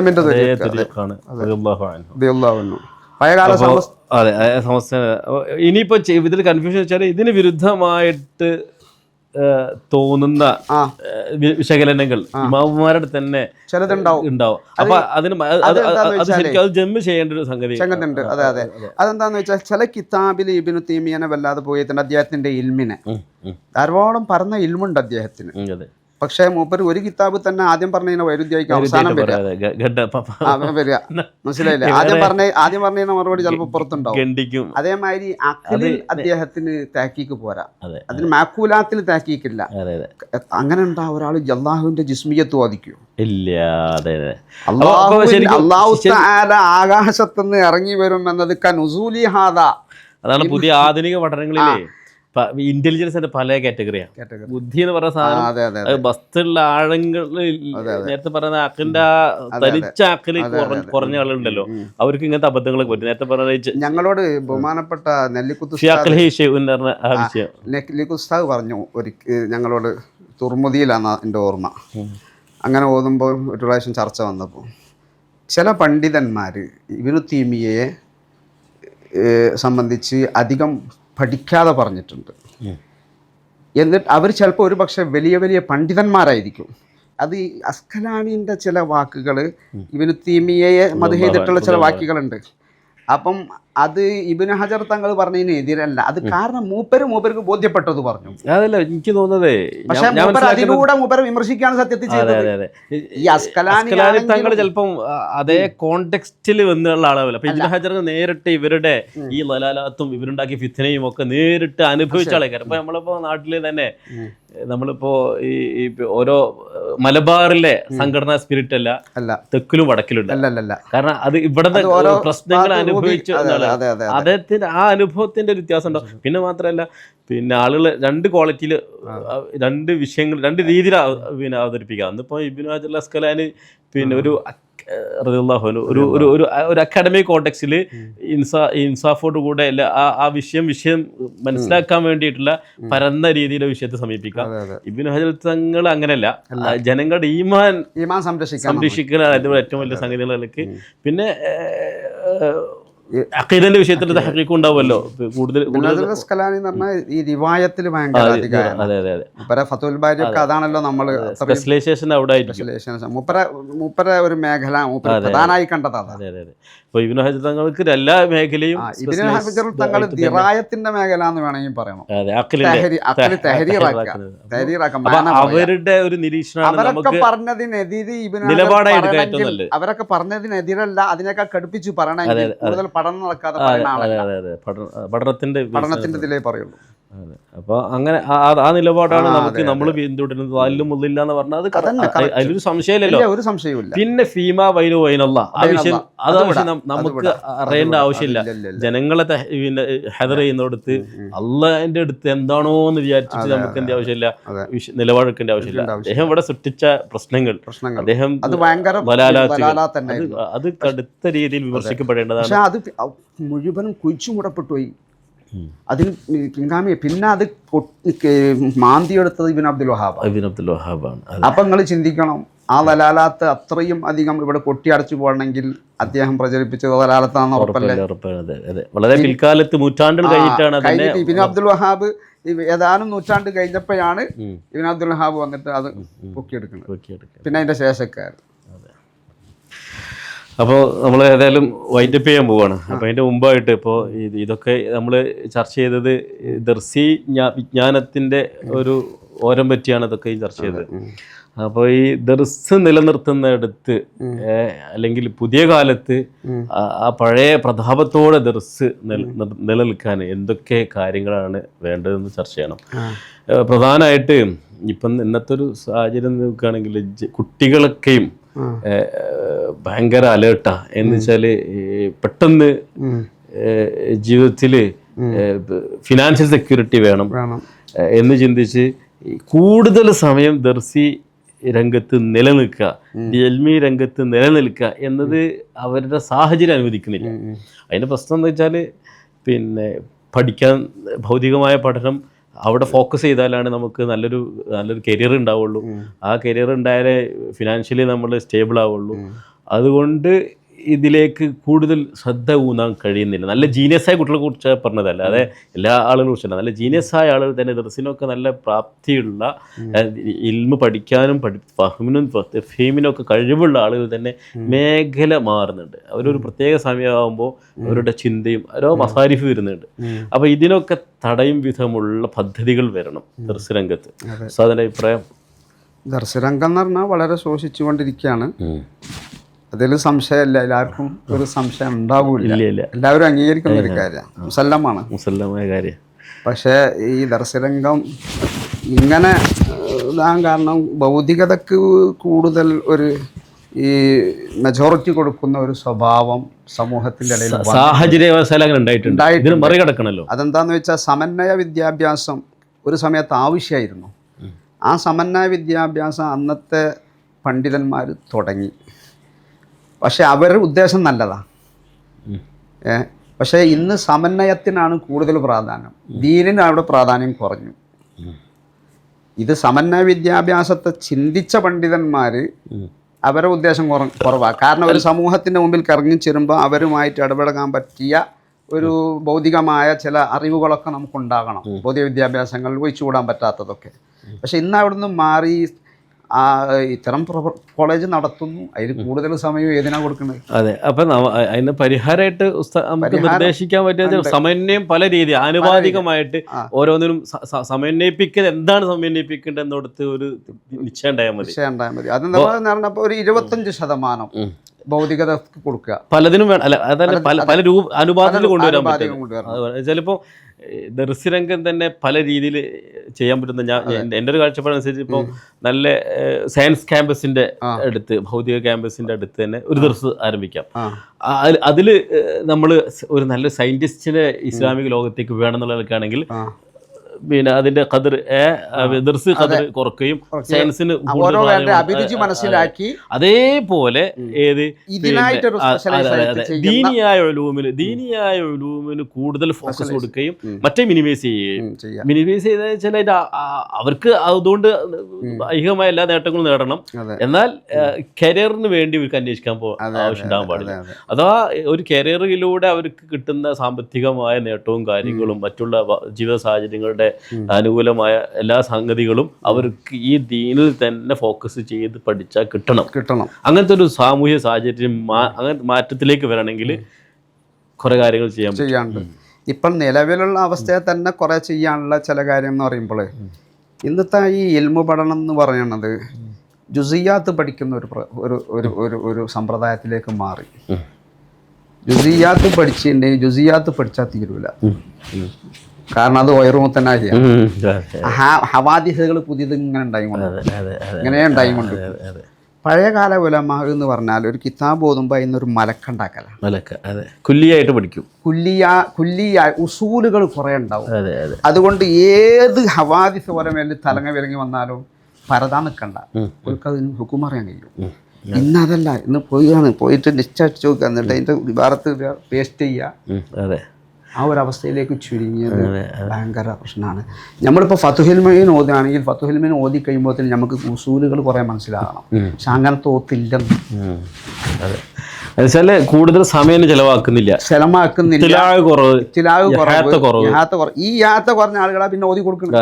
ത്വരീഖാണ്. അതെ, സമസ്യ. ഇനിയിപ്പോൾ ഇതിൽ കൺഫ്യൂഷൻ വെച്ചാൽ ഇതിന് വിരുദ്ധമായിട്ട് തോന്നുന്ന വിശകലനങ്ങൾ ഇമാമുമാരുടെ തന്നെ ഉണ്ടാവും. അപ്പൊ അതിന് അത് ശരിക്കും അത് ജമ്മ് ചെയ്യേണ്ട ഒരു സംഗതി ഉണ്ട്. അതെ അതെ, അതെന്താന്ന് വെച്ചാൽ ചില കിതാബിൽ ഇബ്നു തൈമിയനെ വല്ലാതെ പോയിട്ടുണ്ട്. അദ്ദേഹത്തിന്റെ ഇൽമിനെ ധാരാളം പറഞ്ഞ ഇൽമുണ്ട് അദ്ദേഹത്തിന്. പക്ഷേ മൂപ്പര് ഒരു കിതാബ് തന്നെ ആദ്യം പറഞ്ഞതിനെ വൈരുദ്ധ്യമായിരിക്കും അവസാനം വരിക. മനസ്സിലായില്ലേ? ആദ്യം പറഞ്ഞതിന് മറുപടി ചിലപ്പോൾ പുറത്തുണ്ടാവും. അതേമാതിരി അഖിലിൽ അദ്ദേഹത്തിന് താക്കീക്ക് പോരാ, അതിന് മാക്കൂലാത്തിൽ താക്കീക്കില്ല. അങ്ങനെ ഉണ്ടാ ഒരാൾ അല്ലാഹുവിന്റെ ജിസ്മിയത്ത് വാദിക്കൂ ഇല്ല. അല്ലാഹു തആല ആകാശത്തുനിന്ന് ഇറങ്ങി വരും എന്നത് കനുസൂലി ഹാദാ. അതാണ് പുതിയ ആധുനിക പഠനങ്ങളിലെ ഇന്റലിജൻസിന്റെ പല കാറ്റഗറിയാണ്. ബുദ്ധി എന്ന് പറയുന്ന സാധനം വസ്തുള്ള ആഴങ്ങൾ, നേരത്തെ പറയുന്ന അക്കിന്റെ തനിച്ച അക്കില് കുറഞ്ഞ ആളുണ്ടല്ലോ, അവർക്ക് ഇങ്ങനത്തെ അബദ്ധങ്ങളൊക്കെ പറ്റും. നേരത്തെ പറഞ്ഞ ഞങ്ങളോട് ബഹുമാനപ്പെട്ട നെല്ലിക്കുത്ത് ഉസ്താദ് പറഞ്ഞു ഞങ്ങളോട്, തുർമുദിയിലാണ് എൻ്റെ ഓർമ്മ. അങ്ങനെ ഓതുമ്പോൾ ഒരു പ്രാവശ്യം ചർച്ച വന്നപ്പോൾ ചില പണ്ഡിതന്മാർ ഇബ്നു തൈമിയയെ സംബന്ധിച്ച് അധികം പഠിക്കാതെ പറഞ്ഞിട്ടുണ്ട്. എന്നിട്ട് അവർ ചിലപ്പോൾ ഒരു പക്ഷേ വലിയ വലിയ പണ്ഡിതന്മാരായിരിക്കും. അത് ഈ അസ്കലാനിൻ്റെ ചില വാക്കുകൾ ഇബ്നു തൈമിയയെ മദ്ഹ് ചെയ്തിട്ടുള്ള ചില വാക്കുകളുണ്ട്. അപ്പം അത് ഇബ്നു ഹജർ തങ്ങൾ പറഞ്ഞതിന് എതിരല്ല. അത് കാരണം മൂപ്പർക്ക് ബോധ്യപ്പെട്ടത് പറഞ്ഞു. അതല്ല എനിക്ക് തോന്നുന്നത്, പക്ഷേ അതിലൂടെ മൂപ്പരെ വിമർശിക്കാണ് സത്യത്തിൽ ചെയ്തത്. ഈ അസ്കലാനി തങ്ങൾ ചിലപ്പം അതേ കോണ്ടെക്സ്റ്റിൽ വന്നുള്ള ആളാവില്ല. അപ്പൊ ഇബ്നു ഹജർ നേരിട്ട് ഇവരുടെ ഈ ലലാലാത്തും ഇവരുണ്ടാക്കിയ ഫിത്നയും ഒക്കെ നേരിട്ട് അനുഭവിച്ച ആളേക്കാരം. അപ്പൊ നമ്മളിപ്പോ നാട്ടില് തന്നെ നമ്മളിപ്പോ ഈ ഓരോ മലബാറിലെ സംഘടനാ സ്പിരിറ്റ് അല്ല തെക്കിലും വടക്കിലും അല്ല. കാരണം അത് ഇവിടുത്തെ പ്രശ്നങ്ങൾ അനുഭവിച്ചു, അദ്ദേഹത്തിന്റെ ആ അനുഭവത്തിന്റെ ഒരു വ്യത്യാസം ഉണ്ടാവും. പിന്നെ മാത്രമല്ല, പിന്നെ ആളുകൾ രണ്ട് ക്വാളിറ്റിയിൽ രണ്ട് വിഷയങ്ങൾ രണ്ട് രീതിയിൽ പിന്നെ അവതരിപ്പിക്കുക. അന്നിപ്പോൾ ഇബ്നു ഹജർ അൽ അസ്കലാനി പിന്നെ ഒരു അക്കാഡമിക് കോണ്ടെക്സ്റ്റിൽ ഇൻസാഫോട് കൂടെ ആ വിഷയം മനസ്സിലാക്കാൻ വേണ്ടിയിട്ടുള്ള പരന്ന രീതിയിലെ വിഷയത്തെ സമീപിക്കാം. ഇബ്നു ഹജർ തങ്ങൾ അങ്ങനെയല്ല, ജനങ്ങളുടെ ഈമാൻ സംരക്ഷിക്കൽ ഏറ്റവും വലിയ സംഗതികളിലേക്ക്. പിന്നെ അഖീദന്റെ വിഷയത്തിൽ തഹ്ഖീഖ് ഉണ്ടാവുമല്ലോ കൂടുതൽ. ഈ റിവായത്തിൽ ഭയങ്കര ഫതുൽ ബാരി ഒക്കെ അതാണല്ലോ നമ്മൾ സ്പെഷ്യലൈസേഷൻ അവിടെ ആയിരിക്കും. മൂപ്പര ഒരു മേഖല പ്രധാനമായി കണ്ടതാണ്. അപ്പോൾ ഇബ്നു ഹജർ തങ്ങൾക്ക് എല്ലാ മേഖലയും ഇബ്നു ഹജർ തങ്ങൾ ദിറായത്തിന്റെ മേഖല എന്ന് വേണമെങ്കിൽ പറയണം. അവരുടെ ഒരു നിരീക്ഷണം അവരൊക്കെ പറഞ്ഞതിനെതിരല്ല, അതിനേക്കാൾ കടുപ്പിച്ച് പറയണമെങ്കിൽ കൂടുതൽ പഠനം നടക്കാതെ പഠനത്തിന്റെ ഇതിലേ പറയുള്ളൂ. അപ്പോൾ അങ്ങനെ ആ നിലപാടാണ് നമ്മൾ പിന്തുടരുന്നത്. അല്ലും മുള്ളില്ല എന്ന് പറഞ്ഞാൽ അതിലൊരു സംശയമില്ലല്ലോ, ഒരു സംശയമില്ല. പിന്നെ ഫീമ വൈനു വൈനല്ല ആവശ്യം, അതാവശ്യം നമുക്ക് അറിയേണ്ട ആവശ്യമില്ല. ജനങ്ങളെ പിന്നെ ഹദർ ചെയ്യുന്നിടത്ത് അള്ളാഹിന്റെ അടുത്ത് എന്താണോ എന്ന് വിചാരിച്ചിട്ട് നമുക്ക് എന്ത് ആവശ്യമില്ല, നിലപാടെടുക്കേണ്ട ആവശ്യമില്ല. അദ്ദേഹം ഇവിടെ സൃഷ്ടിച്ച പ്രശ്നങ്ങൾ അദ്ദേഹം അത് കടുത്ത രീതിയിൽ വിമർശിക്കപ്പെടേണ്ടതാണ്. അത് മുഴുവനും കുഴിച്ചു മൂടപ്പെട്ടു പോയി. അതിന് പിൻഗാമി. പിന്നെ അത് മാന്തിയെടുത്തത് ഇബ്നു അബ്ദുൽ വഹാബാണ്. അപ്പം നിങ്ങൾ ചിന്തിക്കണം, ആ ദലാലാത്ത് അത്രയും അധികം ഇവിടെ കൊട്ടിയടച്ചു പോകണമെങ്കിൽ അദ്ദേഹം പ്രചരിപ്പിച്ചത് ദലാലത്താണെന്ന് ഉറപ്പല്ലേ? വളരെ പിൽക്കാലത്ത് നൂറ്റാണ്ടുകൾ കഴിഞ്ഞിട്ടാണ് ഇബ്നു അബ്ദുൽ വഹാബ് ഏതാനും നൂറ്റാണ്ട് കഴിഞ്ഞപ്പോഴാണ് ഇബ്നു അബ്ദുൽ വഹാബ് വന്നിട്ട് അത് പൊക്കിയെടുക്കുന്നത്. പിന്നെ അതിന്റെ ശേഷക്കാർ. അപ്പോൾ നമ്മൾ ഏതായാലും വൈൻഡപ്പ് ചെയ്യാൻ പോവാണ്. അപ്പോൾ അതിൻ്റെ മുമ്പായിട്ട് ഇപ്പോൾ ഇതൊക്കെ നമ്മൾ ചർച്ച ചെയ്തത് ദർസി വിജ്ഞാനത്തിൻ്റെ ഒരു ഓരം പറ്റിയാണ് ഇതൊക്കെ ചർച്ച ചെയ്തത്. അപ്പോൾ ഈ ദർസ് നിലനിർത്തുന്നിടത്ത് അല്ലെങ്കിൽ പുതിയ കാലത്ത് ആ പഴയ പ്രതാപത്തോടെ ദർസ് നിലനിൽക്കാൻ എന്തൊക്കെ കാര്യങ്ങളാണ് വേണ്ടതെന്ന് ചർച്ച ചെയ്യണം. പ്രധാനമായിട്ട് ഇപ്പം ഇന്നത്തെ ഒരു സാഹചര്യം നോക്കുകയാണെങ്കിൽ കുട്ടികളൊക്കെയും ഭയങ്കര അലേർട്ടാ. എന്ന് വെച്ചാല് പെട്ടെന്ന് ജീവിതത്തിൽ ഫിനാൻഷ്യൽ സെക്യൂരിറ്റി വേണം എന്ന് ചിന്തിച്ച് കൂടുതൽ സമയം ദർസി രംഗത്ത് നിലനിൽക്കുക, എൽമി രംഗത്ത് നിലനിൽക്കുക എന്നത് അവരുടെ സാഹചര്യം അനുവദിക്കുന്നില്ല. അതിൻ്റെ പ്രശ്നം എന്ന് വെച്ചാൽ പിന്നെ പഠിക്കാൻ ഭൗതികമായ പഠനം അവിടെ ഫോക്കസ് ചെയ്താലാണ് നമുക്ക് നല്ലൊരു കരിയർ ഉണ്ടാവുള്ളൂ. ആ കരിയർ ഉണ്ടായാലേ ഫിനാൻഷ്യലി നമ്മൾ സ്റ്റേബിൾ ആവുള്ളൂ. അതുകൊണ്ട് ഇതിലേക്ക് കൂടുതൽ ശ്രദ്ധ ഊന്നാൻ കഴിയുന്നില്ല. നല്ല ജീനിയസായ കുട്ടികളെ കുറിച്ച് പറഞ്ഞതല്ല, അതെ എല്ലാ ആളുകളെ കുറിച്ചല്ല, നല്ല ജീനിയസായ ആളുകൾ തന്നെ ദർസിനൊക്കെ നല്ല പ്രാപ്തിയുള്ള ഇൽമ് പഠിക്കാനും ഫഹ്മിനും ഫഹീമിനും ഒക്കെ കഴിവുള്ള ആളുകൾ തന്നെ മേഖല മാറുന്നുണ്ട്. അവരൊരു പ്രത്യേക സമയമാകുമ്പോൾ അവരുടെ ചിന്തയും ഓരോ മസാരിഫ് വരുന്നുണ്ട്. അപ്പോൾ ഇതിനൊക്കെ തടയും വിധമുള്ള പദ്ധതികൾ വരണം ദർസ് രംഗത്ത്. സോ അതിൻ്റെ അഭിപ്രായം? ദർസ് രംഗം എന്ന് പറഞ്ഞാൽ വളരെ ശോഷിച്ചുകൊണ്ടിരിക്കുകയാണ്. അതിൽ സംശയമില്ല, എല്ലാവർക്കും ഒരു സംശയം ഉണ്ടാവില്ല, എല്ലാവരും അംഗീകരിക്കുന്ന ഒരു കാര്യമാണ്, മുസല്ലമായ കാര്യം. പക്ഷേ ഈ ദർശരംഗം ഇങ്ങനെ ഇതാൻ കാരണം ഭൗതികതക്ക് കൂടുതൽ ഒരു ഈ മെജോറിറ്റി കൊടുക്കുന്ന ഒരു സ്വഭാവം സമൂഹത്തിൻ്റെ ഇടയിൽ മറികടക്കണല്ലോ. അതെന്താന്ന് വെച്ചാൽ സമന്വയ വിദ്യാഭ്യാസം ഒരു സമയത്ത് ആവശ്യമായിരുന്നു. ആ സമന്വയ വിദ്യാഭ്യാസം അന്നത്തെ പണ്ഡിതന്മാർ തുടങ്ങി. പക്ഷെ അവരുടെ ഉദ്ദേശം നല്ലതാണ്. പക്ഷേ ഇന്ന് സമന്വയത്തിനാണ് കൂടുതൽ പ്രാധാന്യം, ദീനിന് അവിടെ പ്രാധാന്യം കുറഞ്ഞു. ഇത് സമന്വയ വിദ്യാഭ്യാസത്തെ ചിന്തിച്ച പണ്ഡിതന്മാർ അവരുടെ ഉദ്ദേശം കുറവാണ്. കാരണം ഒരു സമൂഹത്തിൻ്റെ മുമ്പിൽ കറങ്ങി ചെല്ലുമ്പോൾ അവരുമായിട്ട് ഇടപെടാൻ പറ്റിയ ഒരു ഭൗതികമായ ചില അറിവുകളൊക്കെ നമുക്കുണ്ടാകണം. ഭൗതിക വിദ്യാഭ്യാസങ്ങളിൽ ഒഴിച്ചുകൂടാൻ പറ്റാത്തതൊക്കെ. പക്ഷെ ഇന്ന് അവിടുന്ന് മാറി ഇത്തരം കോളേജ് നടത്തുന്നു. അതിന് കൂടുതൽ സമയം ഏതിനാ കൊടുക്കുന്നത്? അതെ. അപ്പം അതിന് പരിഹാരമായിട്ട് നമുക്ക് നിർദ്ദേശിക്കാൻ പറ്റിയ സമന്വയം പല രീതി ആനുപാതികമായിട്ട് ഓരോന്നിനും സമന്വയിപ്പിക്കുന്നത് എന്താണ് സമന്വയിപ്പിക്കേണ്ടത് എന്നിടത്ത് ഒരു നിശ്ചയം ഉണ്ടായാൽ മതി. അതെന്താ പറഞ്ഞപ്പോൾ ഒരു 25% ഭൗതികത കൊടുക്കുക. പലതിനും വേണം. അല്ല അതല്ല പല അനുപാതത്തിൽ കൊണ്ടുവരാൻ പറ്റും. ചിലപ്പോൾ ദർസ് രംഗം തന്നെ പല രീതിയിൽ ചെയ്യാൻ പറ്റുന്ന എൻ്റെ ഒരു കാഴ്ചപ്പാടനുസരിച്ച് ഇപ്പോൾ നല്ല സയൻസ് ക്യാമ്പസിൻ്റെ അടുത്ത്, ഭൗതിക ക്യാമ്പസിൻ്റെ അടുത്ത് തന്നെ ഒരു ദർസ് ആരംഭിക്കാം. അതിൽ നമ്മൾ ഒരു നല്ല സയൻറ്റിസ്റ്റിനെ ഇസ്ലാമിക ലോകത്തേക്ക് വേണമെന്നുള്ളതൊക്കെയാണെങ്കിൽ പിന്നെ അതിന്റെ ഖദർ ദർസ് ഖദർ കുറക്കുകയും സയൻസിന് അഭിരുചി മനസ്സിലാക്കി അതേപോലെ ദീനിയായ ഉലൂമിന് കൂടുതൽ ഫോക്കസ് കൊടുക്കുകയും മറ്റേ മിനിമൈസ് ചെയ്യുകയും. മിനിമൈസ് ചെയ്താൽ വെച്ചാൽ അവർക്ക് അതുകൊണ്ട് ഐഹികമായ എല്ലാ നേട്ടങ്ങളും നേടണം, എന്നാൽ കരിയറിന് വേണ്ടി അവർക്ക് അന്വേഷിക്കാൻ ആവശ്യം ഉണ്ടാകാൻ പാടില്ല. അഥവാ ഒരു കരിയറിലൂടെ അവർക്ക് കിട്ടുന്ന സാമ്പത്തികമായ നേട്ടവും കാര്യങ്ങളും മറ്റുള്ള ജീവിത സാഹചര്യങ്ങളുടെ അനുകൂലമായ എല്ലാ സംഗതികളും അവർക്ക് ഈ ദീനിൽ തന്നെ ഫോക്കസ് ചെയ്ത് പഠിച്ചാൽ കിട്ടണം. അങ്ങനത്തെ ഒരു സാമൂഹ്യ സാഹചര്യം അങ്ങനെ മാറ്റത്തിലേക്ക് വരണമെങ്കിൽ കുറെ കാര്യങ്ങൾ ചെയ്യാനുണ്ട്. ഇപ്പം നിലവിലുള്ള അവസ്ഥയെ തന്നെ കുറെ ചെയ്യാനുള്ള ചില കാര്യം എന്ന് പറയുമ്പോൾ ഇന്നത്തെ ഈ ഇൽമു പഠനം എന്ന് പറയുന്നത് ജുസിയാത്ത് പഠിക്കുന്ന ഒരു സമ്പ്രദായത്തിലേക്ക് മാറി. ജുസിയാത്ത് പഠിച്ചിട്ടുണ്ടെങ്കിൽ ജുസിയാത്ത് പഠിച്ചാൽ തീരൂല. കാരണം അത് വയറുമ്പോൾ തന്നെ ഹവാദിസുകൾ പുതിയത് ഇങ്ങനെ ഉണ്ടായിക്കൊണ്ട് പഴയകാല ഉലമാ എന്ന് പറഞ്ഞാൽ ഒരു കിതാബ് ഓതുമ്പോൾ അതിനൊരു മലക്കുണ്ടാക്കല, കുല്ലിയായിട്ട് പഠിക്കും. കുല്ലിയ ഉസൂലുകൾ കുറേ ഉണ്ടാവും. അതുകൊണ്ട് ഏത് ഹവാദിസ് പോലെ മേലിൽ തലങ്ങ വിലങ്ങി വന്നാലും പരതാ നിൽക്കണ്ട, അതിന് ഹുക്കും അറിയാൻ കഴിയും. ഇന്നതല്ല, ഇന്ന് പോയിട്ട് നിശ്ചയിച്ച് നോക്കുക, എന്നിട്ട് അതിൻ്റെ വിഭാഗത്ത് പേസ്റ്റ് ചെയ്യുക. ആ ഒരു അവസ്ഥയിലേക്ക് ചുരുങ്ങിയത് ഭയങ്കര പ്രശ്നമാണ്. നമ്മളിപ്പോൾ ഫതുഹുൽ മുഈൻ ഓതുകയാണെങ്കിൽ ഫതുഹുൽ മുഈൻ ഓതി കഴിയുമ്പോഴത്തേന് നമുക്ക് ഉസൂലുകൾ കുറേ മനസ്സിലാകണം. പക്ഷെ അങ്ങനത്തെ ഓത്തില്ലെന്ന്. അതെ, എന്നുവെച്ചാൽ കൂടുതൽ സമയം ചെലവാക്കുന്നില്ല. തിലാവ് കുറവ്. ഈ യാത്ര കുറഞ്ഞ ആളുകളാ പിന്നെ ഓതി കൊടുക്കുന്നത്.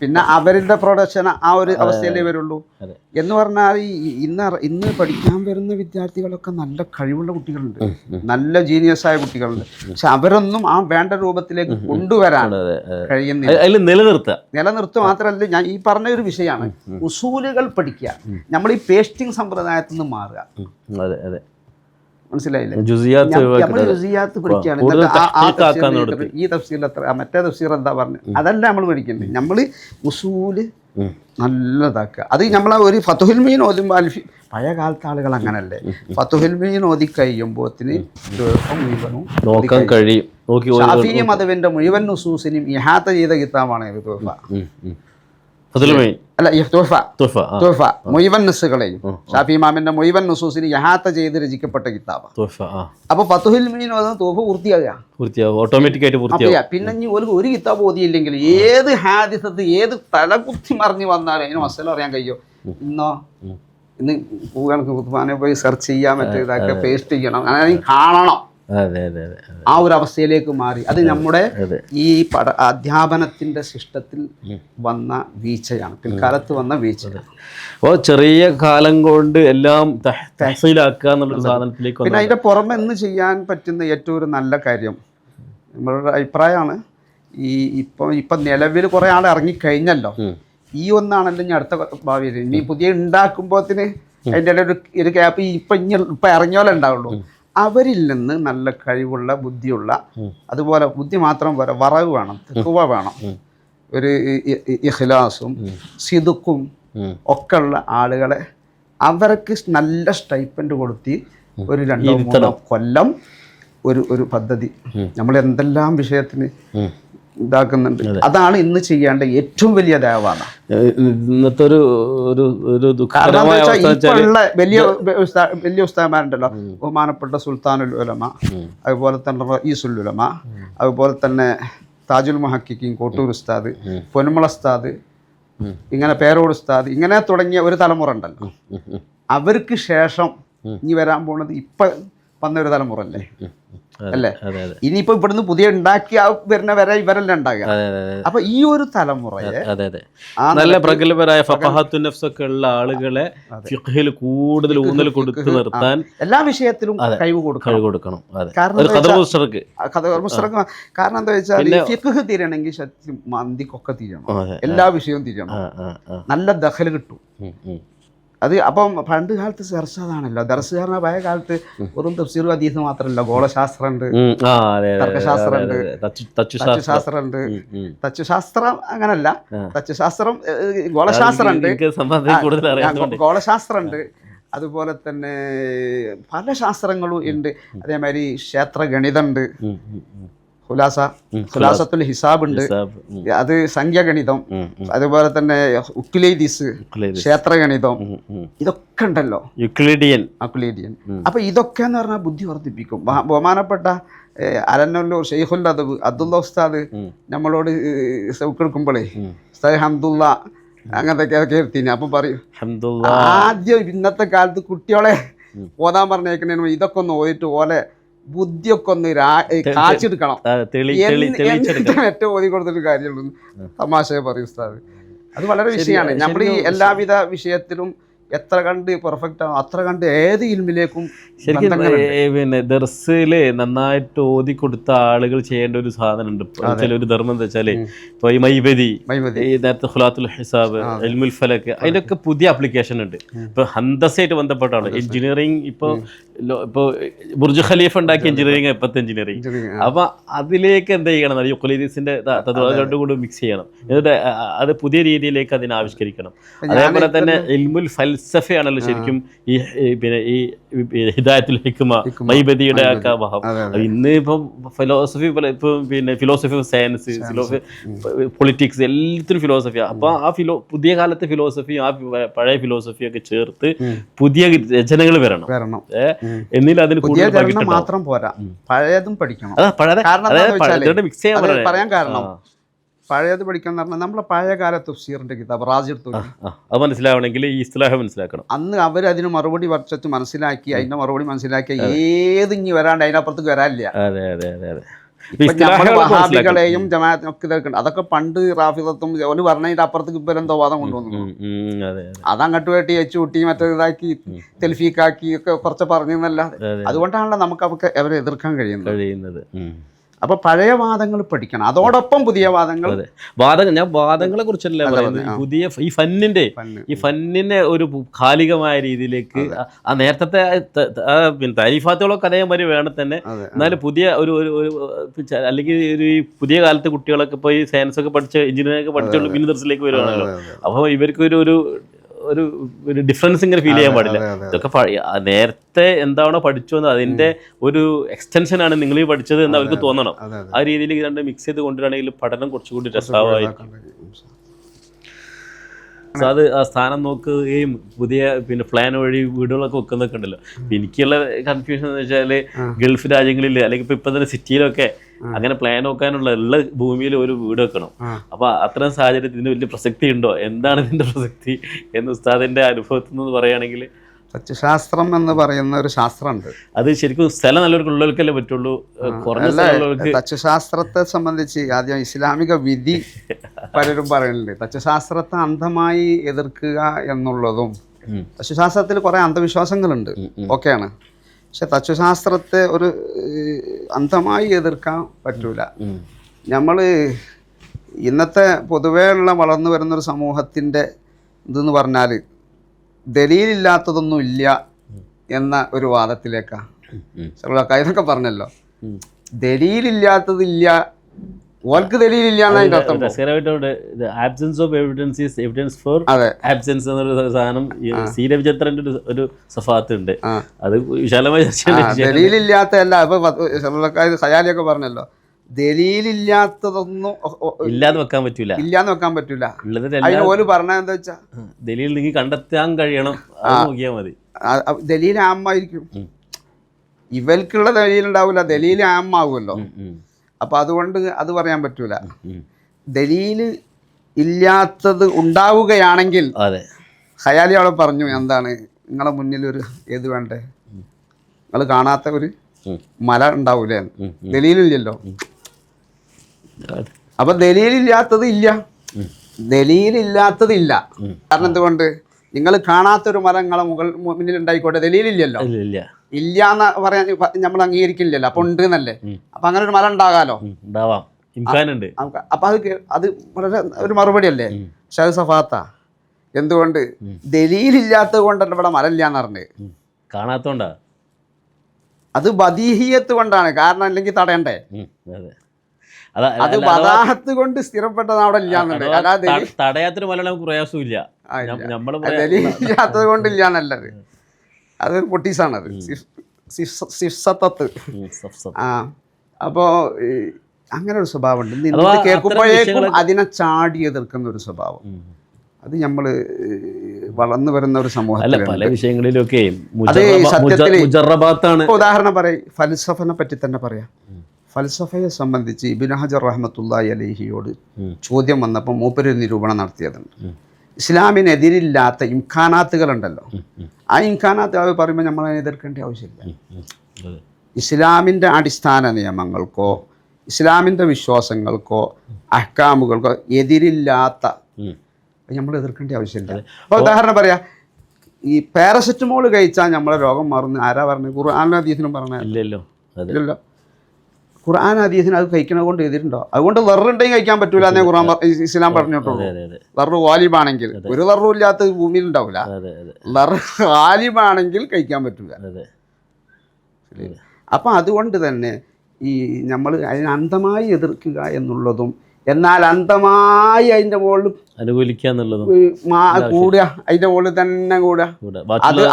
പിന്നെ അവരുടെ പ്രൊഡക്ഷൻ ആ ഒരു അവസ്ഥയിലേ വരുള്ളൂ. എന്ന് പറഞ്ഞാൽ ഇന്ന് പഠിക്കാൻ വരുന്ന വിദ്യാർത്ഥികളൊക്കെ നല്ല കഴിവുള്ള കുട്ടികളുണ്ട്, നല്ല ജീനിയസ് ആയ കുട്ടികളുണ്ട്. പക്ഷെ അവരൊന്നും ആ വേണ്ട രൂപത്തിലേക്ക് കൊണ്ടുവരാൻ കഴിയുന്നില്ല. നിലനിർത്തുക മാത്രമല്ല, ഞാൻ ഈ പറഞ്ഞ ഒരു വിഷയമാണ് ഉസൂലുകൾ പഠിക്കുക. നമ്മൾ ഈ പേസ്റ്റിംഗ് സമ്പ്രദായത്തിൽ നിന്ന് മാറുക. മനസ്സിലായില്ലേ? നമ്മൾ ജുസിയാത്ത് പഠിക്കുകയാണ്. ഈ തഫ്സീർ എത്ര, മറ്റേ തഫ്സീർ എന്താ പറഞ്ഞു, അതല്ല നമ്മൾ പഠിക്കുന്നത്. നമ്മൾ ഉസൂല് നല്ലതാക്കുക. അത് നമ്മൾ ഒരു ഫതുഹുൽ മുഈൻ ഓതുമ്പോൾ പഴയ കാലത്തെ ആളുകൾ അങ്ങനല്ലേ, ഫതുഹുൽ മുഈൻ ഓതി കഴിയുമ്പോത്തിന് മുഴുവനും നോക്കാൻ കഴിയും. ഷാഫി മദ്ഹബിന്റെ മുഴുവൻ നുസൂസിനും ഇഹാത്ത ചെയ്ത കിതാബാണ് ഇത്. തുഹ്ഫ മുഴുവൻ നസ്സുകളെയും ഷാഫി ഇമാമിന്റെ മുഴുവൻ നുസൂസിന് ഇഹാത്ത ചെയ്ത് രചിക്കപ്പെട്ട കിതാബ്. അപ്പൊ ഫതുഹുൽ മുഈൻ ഓതുന്നത് തുഹ്ഫ പൂർത്തിയാകുക ഓട്ടോമാറ്റിക്കായിട്ട്. പിന്നെ ഒരു കിതാബ് ഓതിയില്ലെങ്കിൽ ഏത് ഹാദിസത്ത് ഏത് തലകുത്തി മറിഞ്ഞ് വന്നാലും അതിന് മസല അറിയാൻ കഴിയോ? ഇന്ന് ഖുർആനെ പോയി സെർച്ച് ചെയ്യാൻ പറ്റും, ഇതൊക്കെ പേസ്റ്റ് ചെയ്യണം, അങ്ങനെ കാണണം. ആ ഒരു അവസ്ഥയിലേക്ക് മാറി. അത് നമ്മുടെ ഈ അധ്യാപനത്തിന്റെ സിസ്റ്റത്തിൽ വന്ന വീഴ്ചയാണ്, പിൽക്കാലത്ത് വന്ന വീഴ്ചയാണ്. അപ്പോൾ ചെറിയ കാലം കൊണ്ട് എല്ലാം തഹ്സീലാക്കുക എന്നുള്ള സാധനത്തിലേക്ക്. പിന്നെ അതിന്റെ പുറമെ ഇന്ന് ചെയ്യാൻ പറ്റുന്ന ഏറ്റവും ഒരു നല്ല കാര്യം നമ്മളുടെ അഭിപ്രായമാണ്, ഇപ്പം നിലവിൽ കുറെ ആൾ ഇറങ്ങിക്കഴിഞ്ഞല്ലോ, ഈ ഒന്നാണല്ലോ ഇനി അടുത്ത ഭാവിയിൽ ഇനി പുതിയ ഉണ്ടാക്കുമ്പോഴത്തിന് അതിൻ്റെ ഒരു ഗ്യാപ്പ് ഇപ്പം ഇറങ്ങിയോലെ ഉണ്ടാവുള്ളൂ. അവരിൽ നിന്ന് നല്ല കഴിവുള്ള ബുദ്ധിയുള്ള, അതുപോലെ ബുദ്ധി മാത്രം പോരാ, വറവ് വേണം, തെക്കുവ വേണം, ഒരു ഇഖ്ലാസും സിദുക്കും ഒക്കെ ഉള്ള ആളുകളെ അവർക്ക് നല്ല സ്റ്റൈപ്പൻഡ് കൊടുത്തി ഒരു 2-3 കൊല്ലം ഒരു പദ്ധതി നമ്മൾ എന്തെല്ലാം വിഷയത്തിന് ഇതാക്കുന്നുണ്ട്. അതാണ് ഇന്ന് ചെയ്യേണ്ട ഏറ്റവും വലിയ ദഅവാണ്. ഇന്നത്തെ ഒരു വലിയ ഉസ്താദന്മാരുണ്ടല്ലോ, ബഹുമാനപ്പെട്ട സുൽത്താനുൽ ഉലമ, അതുപോലെ തന്നെ റഈസുൽ ഉലമ, അതുപോലെ തന്നെ താജുൽ മുഹഖിഖീൻ കോട്ടൂർ ഉസ്താദ്, പൊന്മുള ഉസ്താദ്, ഇങ്ങനെ പേരോട് ഉസ്താദ്, ഇങ്ങനെ തുടങ്ങിയ ഒരു തലമുറ ഉണ്ടല്ലോ. അവർക്ക് ശേഷം ഇനി വരാൻ പോകുന്നത് ഇപ്പം വന്ന ഒരു തലമുറ അല്ലേ അല്ലേ? ഇനിയിപ്പോ ഇവിടുന്ന് പുതിയ ഉണ്ടാക്കി വരുന്ന വരെ ഇവരെല്ലാം ഉണ്ടാകുക. അപ്പൊ ഈ ഒരു തലമുറയെ നല്ല പ്രഗത്ഭരായ ഫഖഹാത്തുൻ നഫ്സ് ഒക്കെ ഉള്ള ആളുകളെ ഫിഖ്ഹിൽ കൂടുതൽ ഊന്നൽ കൊടുത്തു നിർത്താൻ എല്ലാ വിഷയത്തിലും കഴിവ് കൊടുക്കണം. കാരണം എന്താ വെച്ചാൽ ഫിഖ്ഹ് തീരണമെങ്കിൽ സത്യം മന്തിക്കൊക്കെ തീരണം, എല്ലാ വിഷയവും തീരണം, നല്ല ദഖൽ കിട്ടും. അത് അപ്പം പണ്ട് കാലത്ത് ദർസാണല്ലോ, ദർസുകാരന പഴയ കാലത്ത് വെറും തഫ്സീർ ഹദീസ് മാത്രമല്ല, ഗോളശാസ്ത്രമുണ്ട്, തർക്കശാസ്ത്രമുണ്ട്, തച്ചുശാസ്ത്രമുണ്ട്. തച്ചുശാസ്ത്രം അങ്ങനല്ല, തച്ചുശാസ്ത്രം ഗോളശാസ്ത്രമുണ്ട്, അതുപോലെ തന്നെ പല ശാസ്ത്രങ്ങളും ഉണ്ട്. അതേമാതിരി ക്ഷേത്രഗണിതമുണ്ട്, ഖുലാസത്തുൽ ഹിസാബ് ഉണ്ട്, അത് സംഖ്യാഗണിതം, അതുപോലെ തന്നെ ഉക്ലീദീസ് ക്ഷേത്രഗണിതം, ഇതൊക്കെ ഉണ്ടല്ലോ, യുക്ലിഡിയൻ. അപ്പൊ ഇതൊക്കെ എന്ന് പറഞ്ഞാൽ ബുദ്ധി വർദ്ധിപ്പിക്കും. ബഹുമാനപ്പെട്ട അലനല്ലൂർ ഷെയ്ഖുൽ അദബ് അബ്ദുള്ള ഉസ്താദ് നമ്മളോട് സൗക്കെടുക്കുമ്പോഴേ ഉസ്താദ് ഹംദുള്ള അങ്ങനത്തെ കേർത്തിന് അപ്പം പറയും, ആദ്യം ഇന്നത്തെ കാലത്ത് കുട്ടികളെ ഓതാൻ പറഞ്ഞേക്കണേ ഇതൊക്കെ ഒന്ന് ഓതിട്ട് ഓലെ ബുദ്ധിയൊക്കെ ഒന്ന് കാച്ചെടുക്കണം, ഏറ്റവും ഓതി കൊടുത്തിട്ട് കാര്യമുള്ളൂ തമാശയെ പറയും ഉസ്താദ്. അത് വളരെ വിഷയമാണ്. നമ്മൾ ഈ എല്ലാവിധ വിഷയത്തിലും എത്ര കണ്ട് പെർഫെക്റ്റ് ആവും അത്ര കണ്ട് ഏത് ഇൽമിലേക്കും. ശരിക്കും പിന്നെ ദർസില് നന്നായിട്ട് ഓതി കൊടുത്ത ആളുകൾ ചെയ്യേണ്ട ഒരു സാധനം ഉണ്ട്, ഒരു ധർമ്മം എന്താ വെച്ചാല് ഇപ്പൊ ഈ മൈബദി, ഈ നേരത്തെ ഖുലാത്തുൽ ഹിസാബ്, ഇൽമുൽ ഫലക്, അതിൻ്റെയൊക്കെ പുതിയ ആപ്ലിക്കേഷൻ ഉണ്ട്. ഇപ്പൊ ഹന്തസായിട്ട് ബന്ധപ്പെട്ടാണ് എഞ്ചിനീയറിംഗ്. ഇപ്പൊ ബുർജ് ഖലീഫ ഉണ്ടാക്കിയ എഞ്ചിനീയറിംഗ് ഇപ്പത്തെ എഞ്ചിനീയറിംഗ്. അപ്പൊ അതിലേക്ക് എന്താ ചെയ്യണം, യുക്ലീദീസിന്റെ രണ്ടുകൂടെ മിക്സ് ചെയ്യണം, എന്നിട്ട് അത് പുതിയ രീതിയിലേക്ക് അതിനെ ആവിഷ്കരിക്കണം. അതേപോലെ തന്നെ ഇൽമുൽ ഫൽസഫ ഫൽസഫയാണല്ലോ ശരിക്കും പിന്നെ ഈ ഹിദായത്തുൽ ഹിക്മ മൈബദിയുടെ ഒക്കെ ഭാഗം. ഇന്ന് ഇപ്പം ഫിലോസഫി ഇപ്പം പിന്നെ ഫിലോസഫി ഓഫ് സയൻസ്, പൊളിറ്റിക്സ്, എല്ലാത്തിനും ഫിലോസഫിയാണ്. അപ്പോൾ ആ പുതിയ കാലത്തെ ഫിലോസഫിയും ആ പഴയ ഫിലോസഫിയും ഒക്കെ ചേർത്ത് പുതിയ രചനകൾ വരണം. എന്നിൽ അതിന് കൂടുതൽ മാത്രം പോരാ, പഴയതും പഠിക്കണം. മിക്സ് പറയാൻ കാരണം പഴയത് പഠിക്കണം പറഞ്ഞാൽ നമ്മളെ പഴയ കാല തഫ്സീറിന്റെ കിതാബ് റാജിർ അത് മനസ്സിലാവണമെങ്കിൽ ഈ ഇസ്ലാഹ് മനസ്സിലാക്കണം. അന്ന് അവർ അതിന് മറുപടി വർഷത്ത് മനസ്സിലാക്കി, അതിന്റെ മറുപടി മനസ്സിലാക്കി ഏത് ഇനി വരാണ്ട് അതിനപ്പുറത്തേക്ക് വരാനില്ല. വഹാബികളെയും ജമാഅത്തിനൊക്കെ ഇതൊക്കെ അതൊക്കെ പണ്ട് റാഫിദത്തും ഓല് പറഞ്ഞതിന്റെ അപ്പുറത്തേക്ക് ഇപ്പം എന്തോ വാദം കൊണ്ടുവന്നു. അതങ്ങോട്ട് വേട്ടി എച്ചുകൂട്ടി മറ്റേ ഇതാക്കി തെൽഫീക്കാക്കി ഒക്കെ കുറച്ച് പറഞ്ഞല്ല. അതുകൊണ്ടാണല്ലോ നമുക്ക് അവരെ എതിർക്കാൻ കഴിയുന്നത്. അപ്പൊ പഴയ വാദങ്ങൾ പഠിക്കണം, അതോടൊപ്പം പുതിയ വാദങ്ങൾ. ഞാൻ വാദങ്ങളെ കുറിച്ചല്ല പറയുന്നത്, പുതിയ ഈ ഫന്നിനെ ഒരു കാലികമായ രീതിയിലേക്ക് ആ നേരത്തെ താരിഫാത്തുകളൊക്കെ അതേമാതിരി വേണം തന്നെ. എന്നാലും പുതിയ ഒരു അല്ലെങ്കിൽ ഒരു പുതിയ കാലത്ത് കുട്ടികളൊക്കെ ഇപ്പോൾ ഈ സയൻസ് ഒക്കെ പഠിച്ച എഞ്ചിനീയറിംഗ് ഒക്കെ പഠിച്ചുകൊണ്ട് പിന്നെ ദർസിലേക്ക് വരുവാണല്ലോ. അപ്പോൾ ഇവർക്ക് ഒരു ഡിഫറൻസ് ഇങ്ങനെ ഫീൽ ചെയ്യാൻ പാടില്ല. ഇതൊക്കെ നേരത്തെ എന്താണോ പഠിച്ചു അതിന്റെ ഒരു എക്സ്റ്റൻഷൻ ആണ് നിങ്ങൾ ഈ പഠിച്ചത് എന്ന് അവർക്ക് തോന്നണം. ആ രീതിയിൽ രണ്ട് മിക്സ് ചെയ്ത് കൊണ്ടുവരാണെങ്കിൽ പഠനം കുറച്ചുകൂടി രസമായിരിക്കും. അത് ആ സ്ഥാനം നോക്കുകയും പുതിയ പിന്നെ പ്ലാൻ വഴി വീടുകളൊക്കെ വെക്കുന്നൊക്കെ ഉണ്ടല്ലോ. എനിക്കുള്ള കൺഫ്യൂഷൻ എന്ന് വെച്ചാൽ ഗൾഫ് രാജ്യങ്ങളിൽ അല്ലെങ്കിൽ ഇപ്പം തന്നെ സിറ്റിയിലൊക്കെ അങ്ങനെ പ്ലാൻ നോക്കാനുള്ള ഭൂമിയിൽ ഒരു വീട് വെക്കണം. അപ്പോൾ അത്തരം സാഹചര്യത്തിൽ ഇതിന് വലിയ പ്രസക്തി ഉണ്ടോ, എന്താണ് ഇതിൻ്റെ പ്രസക്തി എന്ന് ഉസ്താദിൻ്റെ അനുഭവത്തിൽ നിന്ന് പറയുകയാണെങ്കിൽ? തച്ചുശാസ്ത്രം എന്ന് പറയുന്ന ഒരു ശാസ്ത്രമുണ്ട്. അത് ശരിക്കും സ്ഥലം നല്ലവർക്കുള്ളവർക്കല്ലേ പറ്റുള്ളൂ. തച്ചുശാസ്ത്രത്തെ സംബന്ധിച്ച് ആദ്യം ഇസ്ലാമിക വിധി പലരും പറയുന്നുണ്ട്. തച്ചുശാസ്ത്രത്തെ അന്ധമായി എതിർക്കുക എന്നുള്ളതും, തച്ചുശാസ്ത്രത്തിൽ കുറേ അന്ധവിശ്വാസങ്ങളുണ്ട്, ഓക്കെയാണ്. പക്ഷെ തച്ചുശാസ്ത്രത്തെ ഒരു അന്ധമായി എതിർക്കാൻ പറ്റൂല. നമ്മൾ ഇന്നത്തെ പൊതുവേ ഉള്ള വളർന്നു വരുന്നൊരു സമൂഹത്തിൻ്റെ ഇതെന്ന് പറഞ്ഞാൽ ദലീലില്ലാത്തതൊന്നും ഇല്ല എന്ന ഒരു വാദത്തിലേക്കാണ്. ഇതൊക്കെ പറഞ്ഞല്ലോ, ദലീലില്ലാത്തതില്ല, ഓൾക്ക് ദലീലില്ല എന്നതിൻ്റെ അർത്ഥം. Absence of evidence is evidence four absence എന്നൊരു സാധനം സീരവിചത്രന്റെ ഒരു സഫാത്ത് ഉണ്ട്. അത് വിശാലമായി ദലീലില്ലാത്തതല്ല. ഇപ്പൊ ഖയാലിയൊക്കെ പറഞ്ഞല്ലോ, ദലീലില്ലാത്തതൊന്നും ഇല്ലാന്ന് വെക്കാൻ പറ്റൂല. അതിന് ഓല് പറഞ്ഞ എന്താ വെച്ചാ ദലീൽ നിങ്ങൾ കണ്ടെത്താൻ കഴിയണം, നോക്കിയാൽ മതി. ദലീൽ ആമായിരിക്കും, ഇവൽക്കുള്ള ദലീലുണ്ടാവില്ല, ദലീൽ ആമാവുമല്ലോ. അപ്പൊ അതുകൊണ്ട് അത് പറയാൻ പറ്റൂല. ദലീല് ഇല്ലാത്തത് ഉണ്ടാവുകയാണെങ്കിൽ ഖയാലി അവിടെ പറഞ്ഞു, എന്താണ് നിങ്ങളെ മുന്നിൽ ഒരു ഏത് വേണ്ടേ, നിങ്ങൾ കാണാത്ത ഒരു മല ഉണ്ടാവൂലേ, ദലീലില്ലല്ലോ. അപ്പൊ ദലീലില്ലാത്തത് ഇല്ല. കാരണം എന്തുകൊണ്ട്? നിങ്ങൾ കാണാത്തൊരു മല നിങ്ങളെ മുന്നിൽ ഉണ്ടായിക്കോട്ടെ, ദലീലില്ലല്ലോ. ഇല്ല എന്ന് പറയാൻ നമ്മൾ അംഗീകരിക്കില്ലല്ലോ, അപ്പൊ ഉണ്ട് എന്നല്ലേ. അപ്പൊ അങ്ങനെ ഒരു മല ഉണ്ടാകാലോ, അപ്പൊ അത് വളരെ ഒരു മറുപടി അല്ലേ. പക്ഷെ അത് സഫാത്താ. എന്തുകൊണ്ട്? ദലീലില്ലാത്തത് കൊണ്ടല്ല ഇവിടെ മല ഇല്ലാന്ന് പറഞ്ഞത്, കാണാത്തോണ്ടാ. അത് ബദീഹിയത്ത് കൊണ്ടാണ്. കാരണം അല്ലെങ്കിൽ തടയണ്ടേ. അത് ബദാഹത്ത് കൊണ്ട് സ്ഥിരപ്പെട്ടത് അവിടെ ഇല്ലാന്നുണ്ട്. തടയാത്തൊരു മല നമുക്ക് പ്രയാസമില്ല, ദലീലില്ലാത്തത് കൊണ്ട് ഇല്ലാന്നല്ലത്. അതൊരു പൊട്ടീസാണത്, സിഫ്സത്തത്ത്. അപ്പോ അങ്ങനെ ഒരു സ്വഭാവം ഉണ്ട്. കേൾക്കുമ്പോഴേക്കും അതിനെ ചാടി എതിർക്കുന്ന ഒരു സ്വഭാവം, അത് നമ്മൾ വളർന്നു വരുന്ന ഒരു സമൂഹത്തിൽ പല വിഷയങ്ങളിലൊക്കെ ഉദാഹരണം പറയും. ഫൽസഫനെ പറ്റി തന്നെ പറയാം. ഫൽസഫയെ സംബന്ധിച്ച് ഇബ്നു ഹജർ റഹ്മത്തുള്ളാഹി അലൈഹിയോട് ചോദ്യം വന്നപ്പോൾ മൂപ്പര് നിരൂപണം നടത്തിയതുണ്ട്. ഇസ്ലാമിനെതിരില്ലാത്ത ഇംഖാനാത്തുകളുണ്ടല്ലോ, ആ ഇംഖാനാത്ത് അത് പറയുമ്പോൾ നമ്മളതിനെ എതിർക്കേണ്ട ആവശ്യമില്ല. ഇസ്ലാമിൻ്റെ അടിസ്ഥാന നിയമങ്ങൾക്കോ ഇസ്ലാമിൻ്റെ വിശ്വാസങ്ങൾക്കോ അഹ്കാമുകൾക്കോ എതിരില്ലാത്ത നമ്മൾ എതിർക്കേണ്ട ആവശ്യമില്ല. അപ്പോൾ ഉദാഹരണം പറയാം, ഈ പാരസെറ്റമോൾ കഴിച്ചാൽ നമ്മളെ രോഗം മാറുന്നു ആരാ പറഞ്ഞു? ഖുർആൻ ഹദീസിനും പറഞ്ഞല്ലോ. ഖുർആൻ ഹദീസിന് അത് കഴിക്കണത് കൊണ്ട് എതിരുണ്ടോ? അതുകൊണ്ട് വെറുണ്ടെങ്കിൽ കഴിക്കാൻ പറ്റൂല എന്നേ ഖുർആൻ ഇസ്ലാം പറഞ്ഞിട്ടുള്ളൂ. വെറു വാലിബാണെങ്കിൽ, ഒരു വെറും ഇല്ലാത്ത ഭൂമിയിൽ ഉണ്ടാവില്ല. വെറു വാലിബാണെങ്കിൽ കഴിക്കാൻ പറ്റൂല. അപ്പം അതുകൊണ്ട് തന്നെ ഈ നമ്മൾ അതിനെ അന്ധമായി എതിർക്കുക എന്നുള്ളതും എന്നാൽ അന്ധമായി അതിന്റെ മുകളിൽ അനുകൂലിക്കാന്നുള്ളത് കൂടുക, അതിന്റെ മുകളിൽ തന്നെ കൂടുക.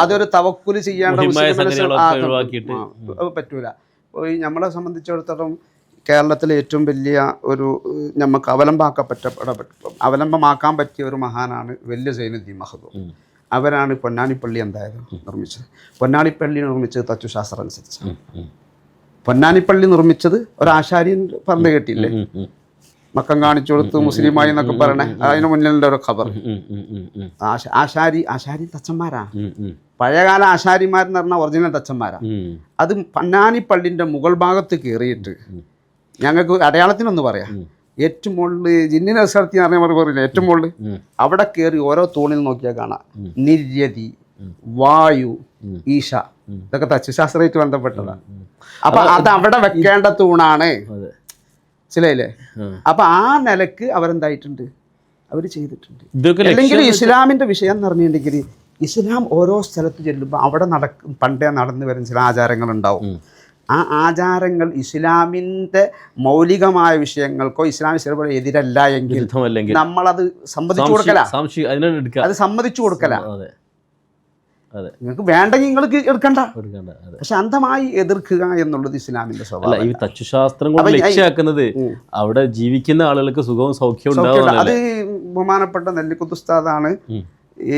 അതൊരു തവക്കുല് ചെയ്യേണ്ട പറ്റൂല. നമ്മളെ സംബന്ധിച്ചിടത്തോളം കേരളത്തിലെ ഏറ്റവും വലിയ ഒരു നമുക്ക് അവലംബമാക്കാൻ പറ്റിയ ഒരു മഹാനാണ് വലിയ സൈനുദ്ദീൻ മഹദൂം. അവരാണ് പൊന്നാനിപ്പള്ളി എന്തായാലും നിർമ്മിച്ചത്. പൊന്നാനിപ്പള്ളി നിർമ്മിച്ചത് തച്ചുശാസ്ത്രം അനുസരിച്ച്. പൊന്നാനിപ്പള്ളി നിർമ്മിച്ചത് ഒരാശാര്യൻ പറഞ്ഞു കേട്ടില്ലേ, മക്കം കാണിച്ചു കൊടുത്തു മുസ്ലിമായി എന്നൊക്കെ പറയണേ. അതിന് മുന്നിലുണ്ട് ഒരു ഖബർ. ആശാരി തച്ചന്മാരാ, പഴയകാല ആശാരിമാരെന്ന് പറഞ്ഞാൽ ഒറിജിനൽ തച്ചന്മാരാ. അത് പൊന്നാനിപ്പള്ളിന്റെ മുകൾ ഭാഗത്ത് കയറിയിട്ട് ഞങ്ങൾക്ക് അടയാളത്തിനൊന്ന് പറയാം, ഏറ്റവും മുകളിൽ ജിന്നിനെ സ്ഥലത്ത് അറിയാൻ പറയില്ല, ഏറ്റവും മുകളിൽ അവിടെ കയറി ഓരോ തൂണിൽ നോക്കിയാൽ കാണാം നിര്യതി, വായു, ഈശ, ഇതൊക്കെ തച്ചുശാസ്ത്രമായിട്ട് ബന്ധപ്പെട്ടതാണ്. അപ്പൊ അത് അവിടെ വെക്കേണ്ട തൂണാണ്, മനസ്സിലായില്ലേ? അപ്പൊ ആ നിലക്ക് അവരെന്തായിട്ടുണ്ട്, അവർ ചെയ്തിട്ടുണ്ട്. അല്ലെങ്കിൽ ഇസ്ലാമിന്റെ വിഷയം എന്ന് പറഞ്ഞിട്ടുണ്ടെങ്കിൽ ഇസ്ലാം ഓരോ സ്ഥലത്ത് ചെല്ലുമ്പോൾ അവിടെ പണ്ടേ നടന്നു വരുന്ന ചില ആചാരങ്ങൾ ഉണ്ടാവും. ആ ആചാരങ്ങൾ ഇസ്ലാമിൻ്റെ മൗലികമായ വിഷയങ്ങൾക്കോ ഇസ്ലാമിക ശരിയുടെ എതിരല്ല എങ്കിൽ നമ്മളത് സമ്മതിച്ചു കൊടുക്കല, അത് സമ്മതിച്ചു കൊടുക്കല. നിങ്ങൾക്ക് വേണ്ടെങ്കിൽ നിങ്ങൾക്ക് എടുക്കണ്ട, പക്ഷെ അന്ധമായി എതിർക്കുക എന്നുള്ളത് ഇസ്ലാമിന്റെ സ്വഭാവം. ഈ തച്ചുശാസ്ത്രം കൊണ്ട് ലക്ഷ്യമാക്കുന്നത് അവിടെ ജീവിക്കുന്ന ആളുകൾക്ക് സുഖവും സൗഖ്യവും. അത് ബഹുമാനപ്പെട്ട നെല്ലിക്കുത്ത് ഉസ്താദാണ്, ഈ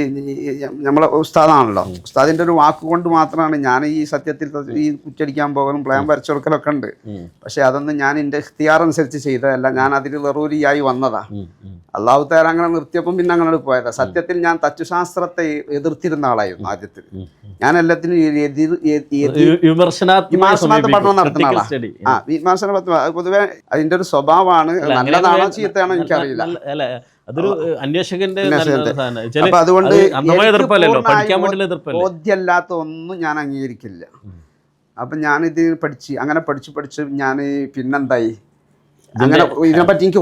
നമ്മളെ ഉസ്താദാണല്ലോ. ഉസ്താദിന്റെ ഒരു വാക്കുകൊണ്ട് മാത്രമാണ് ഞാൻ ഈ സത്യത്തിൽ ഈ ഉച്ചടിക്കാൻ പോകലും പ്ലാൻ വരച്ചു കൊടുക്കലൊക്കെ ഉണ്ട്. പക്ഷെ അതൊന്നും ഞാൻ എൻ്റെ ഇഖ്തിയാർ അനുസരിച്ച് ചെയ്തതല്ല, ഞാൻ അതിൽ വെറൂരിയായി വന്നതാ. അള്ളാഹു തആല അങ്ങനെ നിർത്തിയപ്പം പിന്നെ അങ്ങനെ പോയതാ. സത്യത്തിൽ ഞാൻ തച്ചുശാസ്ത്രത്തെ എതിർത്തിരുന്ന ആളായിരുന്നു ആദ്യത്തിൽ. ഞാൻ എല്ലാത്തിനും വിമർശനാത്മക പഠനം നടത്തുന്ന ആളാണ്. പൊതുവെ അതിന്റെ ഒരു സ്വഭാവമാണ്. നല്ലതാണോ ചീത്തയാണോ എനിക്കറിയില്ല. അതൊരു അന്വേഷകന്റെ അതുകൊണ്ട് പഠിക്കാൻ ബോധ്യമല്ലാത്ത ഒന്നും ഞാൻ അംഗീകരിക്കില്ല. അപ്പം ഞാനിത് പഠിച്ച് ഞാൻ പിന്നെന്തായി, അങ്ങനെ ഇതിനെപ്പറ്റി എനിക്ക്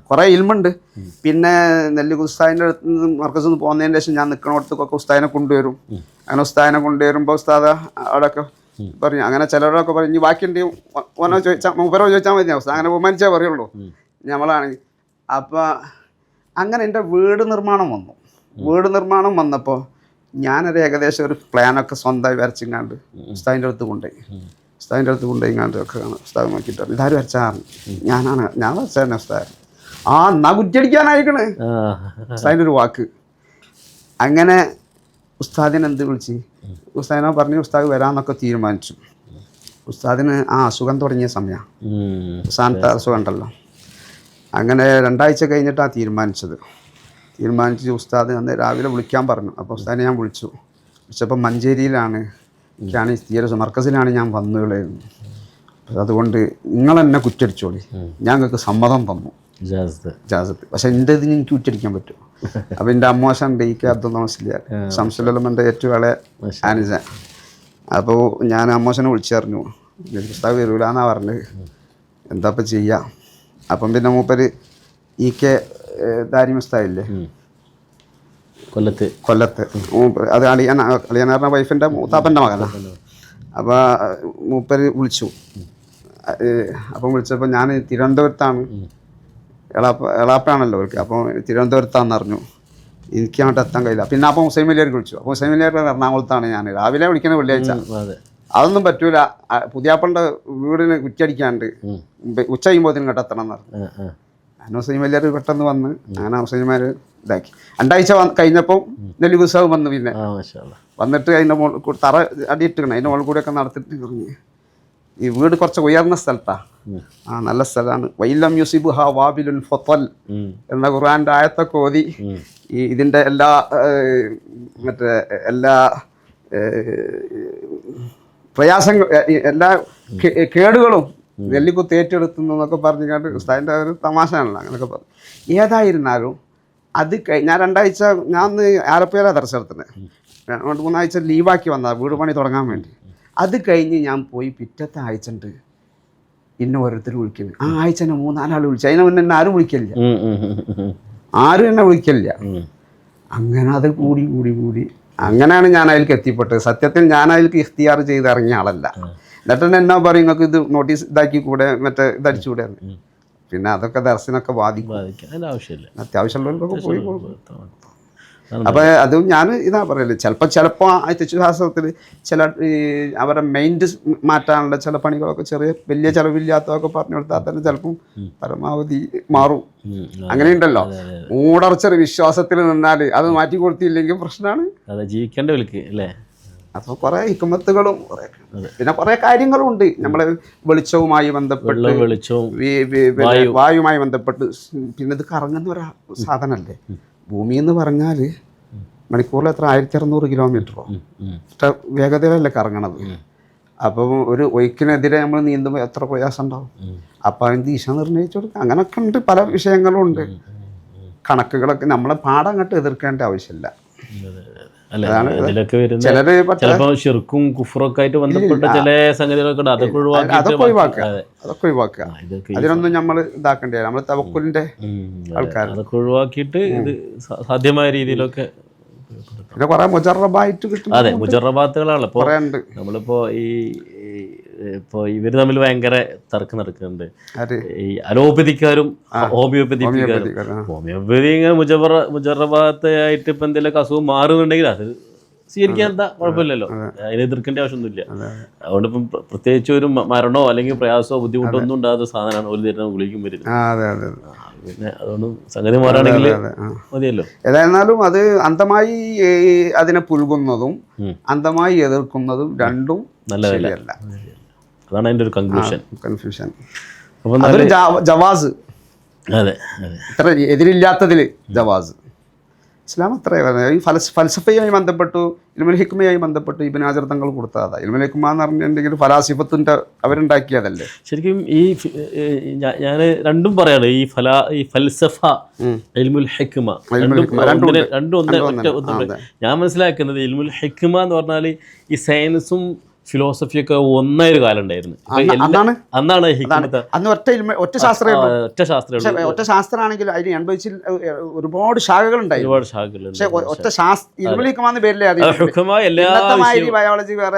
കുറേ ഇൽമുണ്ട്. പിന്നെ നെല്ലിക്കുത്ത് ഉസ്താദിൻ്റെ അടുത്ത് മർക്കസിൽ നിന്ന് പോകുന്നതിന് ശേഷം ഞാൻ നിൽക്കണോടത്തൊക്കെ ഉസ്താദിനെ കൊണ്ടുവരും. അങ്ങനെ ഉസ്താദിനെ കൊണ്ടുവരുമ്പോൾ ഉസ്താദ് അവിടെയൊക്കെ പറഞ്ഞു. അങ്ങനെ ചിലരൊക്കെ പറഞ്ഞു ബാക്കിയുണ്ട് ഓനോ ചോദിച്ചാൽ മതി, ഉസ്താദ് അങ്ങനെ ബഹുമാനിച്ചേ പറയുള്ളൂ നമ്മളാണെങ്കിൽ. അപ്പോൾ അങ്ങനെ എൻ്റെ വീട് നിർമ്മാണം വന്നപ്പോൾ ഞാനൊരു ഏകദേശം ഒരു പ്ലാനൊക്കെ സ്വന്തമായി വരച്ചിങ്ങാണ്ട് ഉസ്താദിൻ്റെ അടുത്ത് കൊണ്ടുപോയിങ്ങാണ്ട് ഒക്കെ കാണാം. ഉസ്താദ് നോക്കിയിട്ട് ഇതാരും വരച്ചാണ്, ഞാൻ വരച്ചതന്നെ ഉസ്താദ്. എന്നാ കുറ്റിയടിക്കാനായിക്കണ് ഉസ്താദിൻ്റെ ഒരു വാക്ക്. അങ്ങനെ ഉസ്താദിനെ വിളിച്ച് ഉസ്താദിനെ പറഞ്ഞ് ഉസ്താദ് വരാമെന്നൊക്കെ തീരുമാനിച്ചു. ഉസ്താദിന് അസുഖം തുടങ്ങിയ സമയമാണ്, അവസാനത്തെ അസുഖം ഉണ്ടല്ലോ. അങ്ങനെ 2 ആഴ്ച കഴിഞ്ഞിട്ടാണ് തീരുമാനിച്ച് ഉസ്താദ് അന്ന് രാവിലെ വിളിക്കാൻ പറഞ്ഞു. അപ്പോൾ ഉസ്താദിനെ ഞാൻ വിളിച്ചപ്പോൾ മഞ്ചേരിയിലാണ്, എനിക്കാണ് തീരെ മർക്കസിലാണ് ഞാൻ വന്നുകളായിരുന്നു. അതുകൊണ്ട് നിങ്ങളെന്നെ കുറ്റടിച്ചോളി, ഞങ്ങൾക്ക് സമ്മതം തന്നു ജാസത്ത്. പക്ഷെ എൻ്റെ ഇതിന് എനിക്ക് കുറ്റടിക്കാൻ പറ്റും. അപ്പോൾ എൻ്റെ അമ്മോശൻ ഡെയ്ക്ക് അബ്ദുൽ മുസ്ലിയാർ ശംസുലമൻ്റെ ഏറ്റവും ഇളയ ആനിജ. അപ്പോൾ ഞാൻ അമ്മോശനെ വിളിച്ചറിഞ്ഞു, ഉസ്താദ് വരൂല എന്നാണ് പറഞ്ഞത്, എന്താ ഇപ്പം ചെയ്യുക. അപ്പം പിന്നെ മൂപ്പര് കെ ദാരിമി ഉസ്താദില്ലേ കൊല്ലത്ത്, അത് അളിയനാറിൻ്റെ വൈഫിൻ്റെ മൂത്താപ്പൻ്റെ മകനാണ്. അപ്പോൾ മൂപ്പര് വിളിച്ചു. അപ്പം വിളിച്ചപ്പോൾ ഞാൻ തിരുവനന്തപുരത്താണ്, എളാപ്പയാണല്ലോ അവർക്ക്. അപ്പോൾ തിരുവനന്തപുരത്താണെന്ന് അറിഞ്ഞു. എനിക്ക് അങ്ങോട്ട് എത്താൻ കഴിയില്ല. പിന്നെ അപ്പോൾ ഹുസൈൻ വലിയാർക്ക് വിളിച്ചു. അപ്പോൾ ഹുസൈൻ വലിയാർ എറണാകുളത്താണ്. ഞാൻ രാവിലെ വിളിക്കുന്നത് വെള്ളിയാഴ്ച. അതൊന്നും പറ്റൂല, പുതിയാപ്പളുടെ വീടിന് കുറ്റടിക്കാണ്ട് ഉച്ച കഴിയുമ്പോഴത്തേനും ഇങ്ങോട്ട് എത്തണം എന്ന് പറഞ്ഞു. അങ്ങനെ ഹുസൈൻ വലിയാർ പെട്ടെന്ന് വന്ന് അങ്ങനെ ഹുസൈന്മാർ ഇതാക്കി. 2 ആഴ്ച കഴിഞ്ഞപ്പോൾ നെല്ലിക്കുത്ത് ഉസ്താദ് വന്നു. പിന്നെ വന്നിട്ട് അതിൻ്റെ മുകളിൽ തറ അടിയിട്ടിക്കണം, അതിൻ്റെ മുകളിൽ കൂടെയൊക്കെ നടത്തിയിട്ട് പറഞ്ഞു, ഈ വീട് കുറച്ച് ഉയർന്ന സ്ഥലത്താണ്, നല്ല സ്ഥലമാണ്. വൈലം യുസിബ് ഹാ വാബിലുൽ ഫത്തൽ എന്ന ഖുർആൻ്റെ ആയത്തൊക്കെ ഓതി ഇതിൻ്റെ എല്ലാ പ്രയാസങ്ങൾ, എല്ലാ കേടുകളും നെല്ലിക്കുത്ത് ഏറ്റെടുത്തുന്നു എന്നൊക്കെ പറഞ്ഞുകൊണ്ട് ഉസ്താദിൻ്റെ ഒരു തമാശയാണല്ലോ, അങ്ങനെയൊക്കെ പറഞ്ഞു. ഏതായിരുന്നാലും അത് ഞാൻ 2 ആഴ്ച ഞാൻ ആലപ്പുഴ ദർശനത്തിന് 2-3 ആഴ്ച ലീവാക്കി വന്നതാണ് വീട് പണി തുടങ്ങാൻ വേണ്ടി. അത് കഴിഞ്ഞ് ഞാൻ പോയി പിറ്റത്തെ ആഴ്ച ഉണ്ട് ഇന്നെ ഓരോരുത്തർ വിളിക്കുന്നത്. ആ ആഴ്ച തന്നെ 3-4 ആൾ വിളിച്ചു. അതിനെ മുന്നേ എന്നെ ആരും വിളിക്കില്ല, എന്നെ വിളിക്കില്ല. അങ്ങനെ അത് കൂടി അങ്ങനെയാണ് ഞാൻ അതിലേക്ക് എത്തിപ്പെട്ടത്. സത്യത്തിൽ ഞാൻ അതിലേക്ക് ഇഖ്തിയാർ ചെയ്ത് ഇറങ്ങിയ ആളല്ല. എന്നിട്ട് തന്നെ എന്നാ പറയും, നിങ്ങൾക്ക് ഇത് നോട്ടീസ് ഇതാക്കി കൂടെ, മറ്റേ ഇതടിച്ചുകൂടെ. പിന്നെ അതൊക്കെ ദർശനമൊക്കെ ബാധിക്കും. അതിൻ്റെ ആവശ്യമില്ല, അത്യാവശ്യമുള്ളവർക്കൊക്കെ പോയി കൊടുക്കും. അപ്പോൾ അതും ഞാൻ ഇതാ പറയല്, ചിലപ്പോൾ തെച്ചുശാസ്ത്രത്തിൽ ചില ഈ അവരുടെ മൈൻഡ് മാറ്റാനുള്ള ചില പണികളൊക്കെ ചെറിയ വലിയ ചിലവില്ലാത്തതൊക്കെ പറഞ്ഞു കൊടുത്താൽ തന്നെ ചിലപ്പം പരമാവധി മാറും. അങ്ങനെയുണ്ടല്ലോ, മൂടർച്ചൊരു വിശ്വാസത്തിൽ നിന്നാൽ അത് മാറ്റി കൊടുത്തില്ലെങ്കിൽ പ്രശ്നമാണ്. ജീവിക്കേണ്ട വിളിക്ക് അല്ലേ. അപ്പോൾ കുറേ ഹിക്മത്തുകളും പിന്നെ കുറേ കാര്യങ്ങളും ഉണ്ട്. നമ്മളെ വെളിച്ചവുമായി ബന്ധപ്പെട്ട്, വായുമായി ബന്ധപ്പെട്ട്. പിന്നെ ഇത് കറങ്ങുന്ന ഒരു സാധനമല്ലേ. ഭൂമി എന്ന് പറഞ്ഞാൽ മണിക്കൂറിൽ എത്ര 1600 കിലോമീറ്ററോ വേഗതയിലല്ലേ കറങ്ങണത്. അപ്പം ഒരു ഒഴുക്കിനെതിരെ നമ്മൾ നീന്തുമ്പോൾ എത്ര പ്രയാസം ഉണ്ടാവും. അപ്പം അതിന് ദിശ നിർണ്ണയിച്ചു കൊടുക്കുക. അങ്ങനെയൊക്കെ ഉണ്ട്, പല വിഷയങ്ങളും ഉണ്ട്. കണക്കുകളൊക്കെ നമ്മളെ പാഠം അങ്ങോട്ട് എതിർക്കേണ്ട ആവശ്യമില്ല. ചിലര് ചിലപ്പോൾ ശിർക്കും കുഫറൊക്കെ ആയിട്ട് ബന്ധപ്പെട്ട ചില സംഗതികളൊക്കെ ഉണ്ട്. അതൊക്കെ ഒഴിവാക്കുക. അതിനൊന്നും നമ്മൾ ഇതാക്കണ്ടേ. നമ്മൾ തവക്കുലിന്റെ ആൾക്കാർ അതൊക്കെ ഒഴിവാക്കിയിട്ട് ഇത് സാധ്യമായ രീതിയിലൊക്കെ പിന്നെ കുറെ മുജറബായിട്ട് കിട്ടും. അതെ, മുജറബാത്തുകളാണ് ഇപ്പോൾ നമ്മളിപ്പോ ഇപ്പോൾ ഇവർ തമ്മിൽ ഭയങ്കര തർക്കം നടക്കുന്നുണ്ട്. ഈ അലോപ്പതിക്കാരും ഹോമിയോപ്പതിക്കാരും. ഹോമിയോപ്പതി ഇങ്ങനെ മുജറബാത്തായിട്ട് ഇപ്പം എന്തെങ്കിലുമൊക്കെ അസുഖം മാറുന്നുണ്ടെങ്കിൽ അത് സ്വീകരിക്കാൻ എന്താ കുഴപ്പമില്ലല്ലോ, അതിനെ എതിർക്കേണ്ട ആവശ്യമൊന്നുമില്ല. അതുകൊണ്ട് ഇപ്പം പ്രത്യേകിച്ച് ഒരു മരണമോ അല്ലെങ്കിൽ പ്രയാസമോ ബുദ്ധിമുട്ടോ ഒന്നും ഉണ്ടാകാത്ത സാധനമാണ് ഒരു തരുന്ന ഗുളിക്കും വരുന്നത്. പിന്നെ അതുകൊണ്ട് സംഗതി മാറുകയാണെങ്കിൽ മതിയല്ലോ. ഏതായിരുന്നാലും അത് അന്ധമായി അതിനെ പുൽകുന്നതും അന്ധമായി എതിർക്കുന്നതും രണ്ടും നല്ലതല്ല. അതാണ് അതിൻ്റെ ഒരു കൺഫ്യൂഷൻ. അതൊരു ജവാസ്. അതെ, ഇത്ര എതിരില്ലാത്തതിൽ ജവാസ്. ഇസ്ലാം അത്രേ പറയുന്നത്. ഈ ഫൽസഫയുമായി ബന്ധപ്പെട്ടു, ഇൽമുൽ ഹിക്മയുമായി ബന്ധപ്പെട്ടു ഇബ്നു ഹജർ തങ്ങൾ കൊടുത്തതാണ്. ഇൽമുൽ ഹിക്മ എന്ന് പറഞ്ഞിട്ടുണ്ടെങ്കിൽ ഫലാസിഫത്തിൻ്റെ അവരുണ്ടാക്കിയതല്ലേ. ശരിക്കും ഈ ഞാൻ രണ്ടും പറയാണ്, ഈ ഫൽസഫ, ഇൽമുൽ ഹിക്മ രണ്ടും ഒന്ന്. ഞാൻ മനസ്സിലാക്കുന്നത് ഇൽമുൽ ഹിക്മ എന്ന് പറഞ്ഞാൽ ഈ സയൻസും ഫിലോസഫിയൊക്കെ ഒന്നായൊരു കാലം ഉണ്ടായിരുന്നു. അന്നാണ് ഒറ്റ ശാസ്ത്രമാണെങ്കിലും അതിന് അനുഭവിച്ചിൽ ഒരുപാട് ശാഖകൾ ഉണ്ടായിരുന്നു. ബയോളജി വേറെ,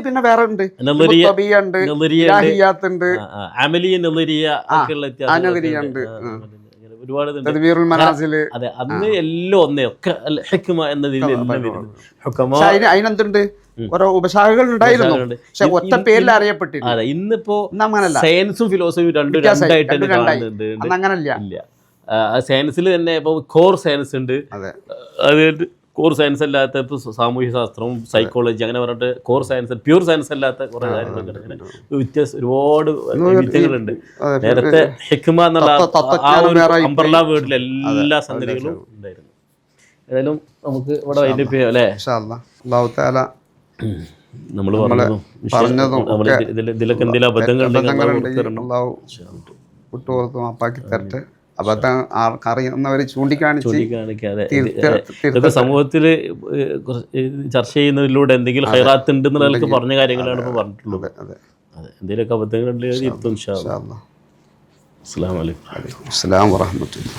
പിന്നെ വേറെ ഉണ്ട്, ഒരുപാട്. അതെ, അന്ന് എല്ലാം ഒന്നേ ഒക്കെ ഹിക്മ എന്നതിൽ അതിനെന്തുണ്ട് ഓരോ ഉപശാഖകൾ ഉണ്ടായിരുന്നു, പക്ഷെ ഒറ്റ പേരിൽ അറിയപ്പെട്ടില്ല. അതെ, ഇന്നിപ്പോ സയൻസും ഫിലോസഫിയും രണ്ടായിട്ട് കാണുന്നുണ്ട്. അങ്ങനല്ല, സയൻസിൽ തന്നെ ഇപ്പൊ കോർ സയൻസ് ഉണ്ട്. അത് കോർ സയൻസ് അല്ലാത്ത ഇപ്പോൾ സാമൂഹ്യ ശാസ്ത്രവും സൈക്കോളജി അങ്ങനെ പറഞ്ഞിട്ട് കോർ സയൻസ്, പ്യൂർ സയൻസ് അല്ലാത്ത കുറേ കാര്യങ്ങളൊക്കെ അങ്ങനെ ഒരുപാട് വിദ്യകളുണ്ട്. നേരത്തെ ഹിക്മ എന്നുള്ള ആ ഒരു അംബ്രല്ല വേർഡിൽ എല്ലാ സംഗതികളും ഉണ്ടായിരുന്നു. ഏതായാലും നമുക്ക് ഇവിടെ വൈകിട്ട് അല്ലേ നമ്മൾ പറഞ്ഞതും ഇതിലൊക്കെ എന്തെങ്കിലും അബദ്ധങ്ങൾ മാപ്പാക്കി തരട്ടെ. അബദ്ധം അറിയുന്നവർ ചൂണ്ടിക്കാണിക്കാതെ ഇതൊക്കെ സമൂഹത്തിൽ ചർച്ച ചെയ്യുന്നതിലൂടെ എന്തെങ്കിലും ഹൈറാത്ത് ഉണ്ടെന്ന് നിലക്ക് പറഞ്ഞ കാര്യങ്ങളാണ് ഇപ്പോൾ പറഞ്ഞിട്ടുള്ളത്. അതെ, എന്തെങ്കിലുമൊക്കെ അബദ്ധങ്ങൾ ഉണ്ടെങ്കിൽ അസ്സലാമു അലൈക്കും. അസ്സലാമു അലൈക്കും വറഹ്മത്തുള്ളാഹി.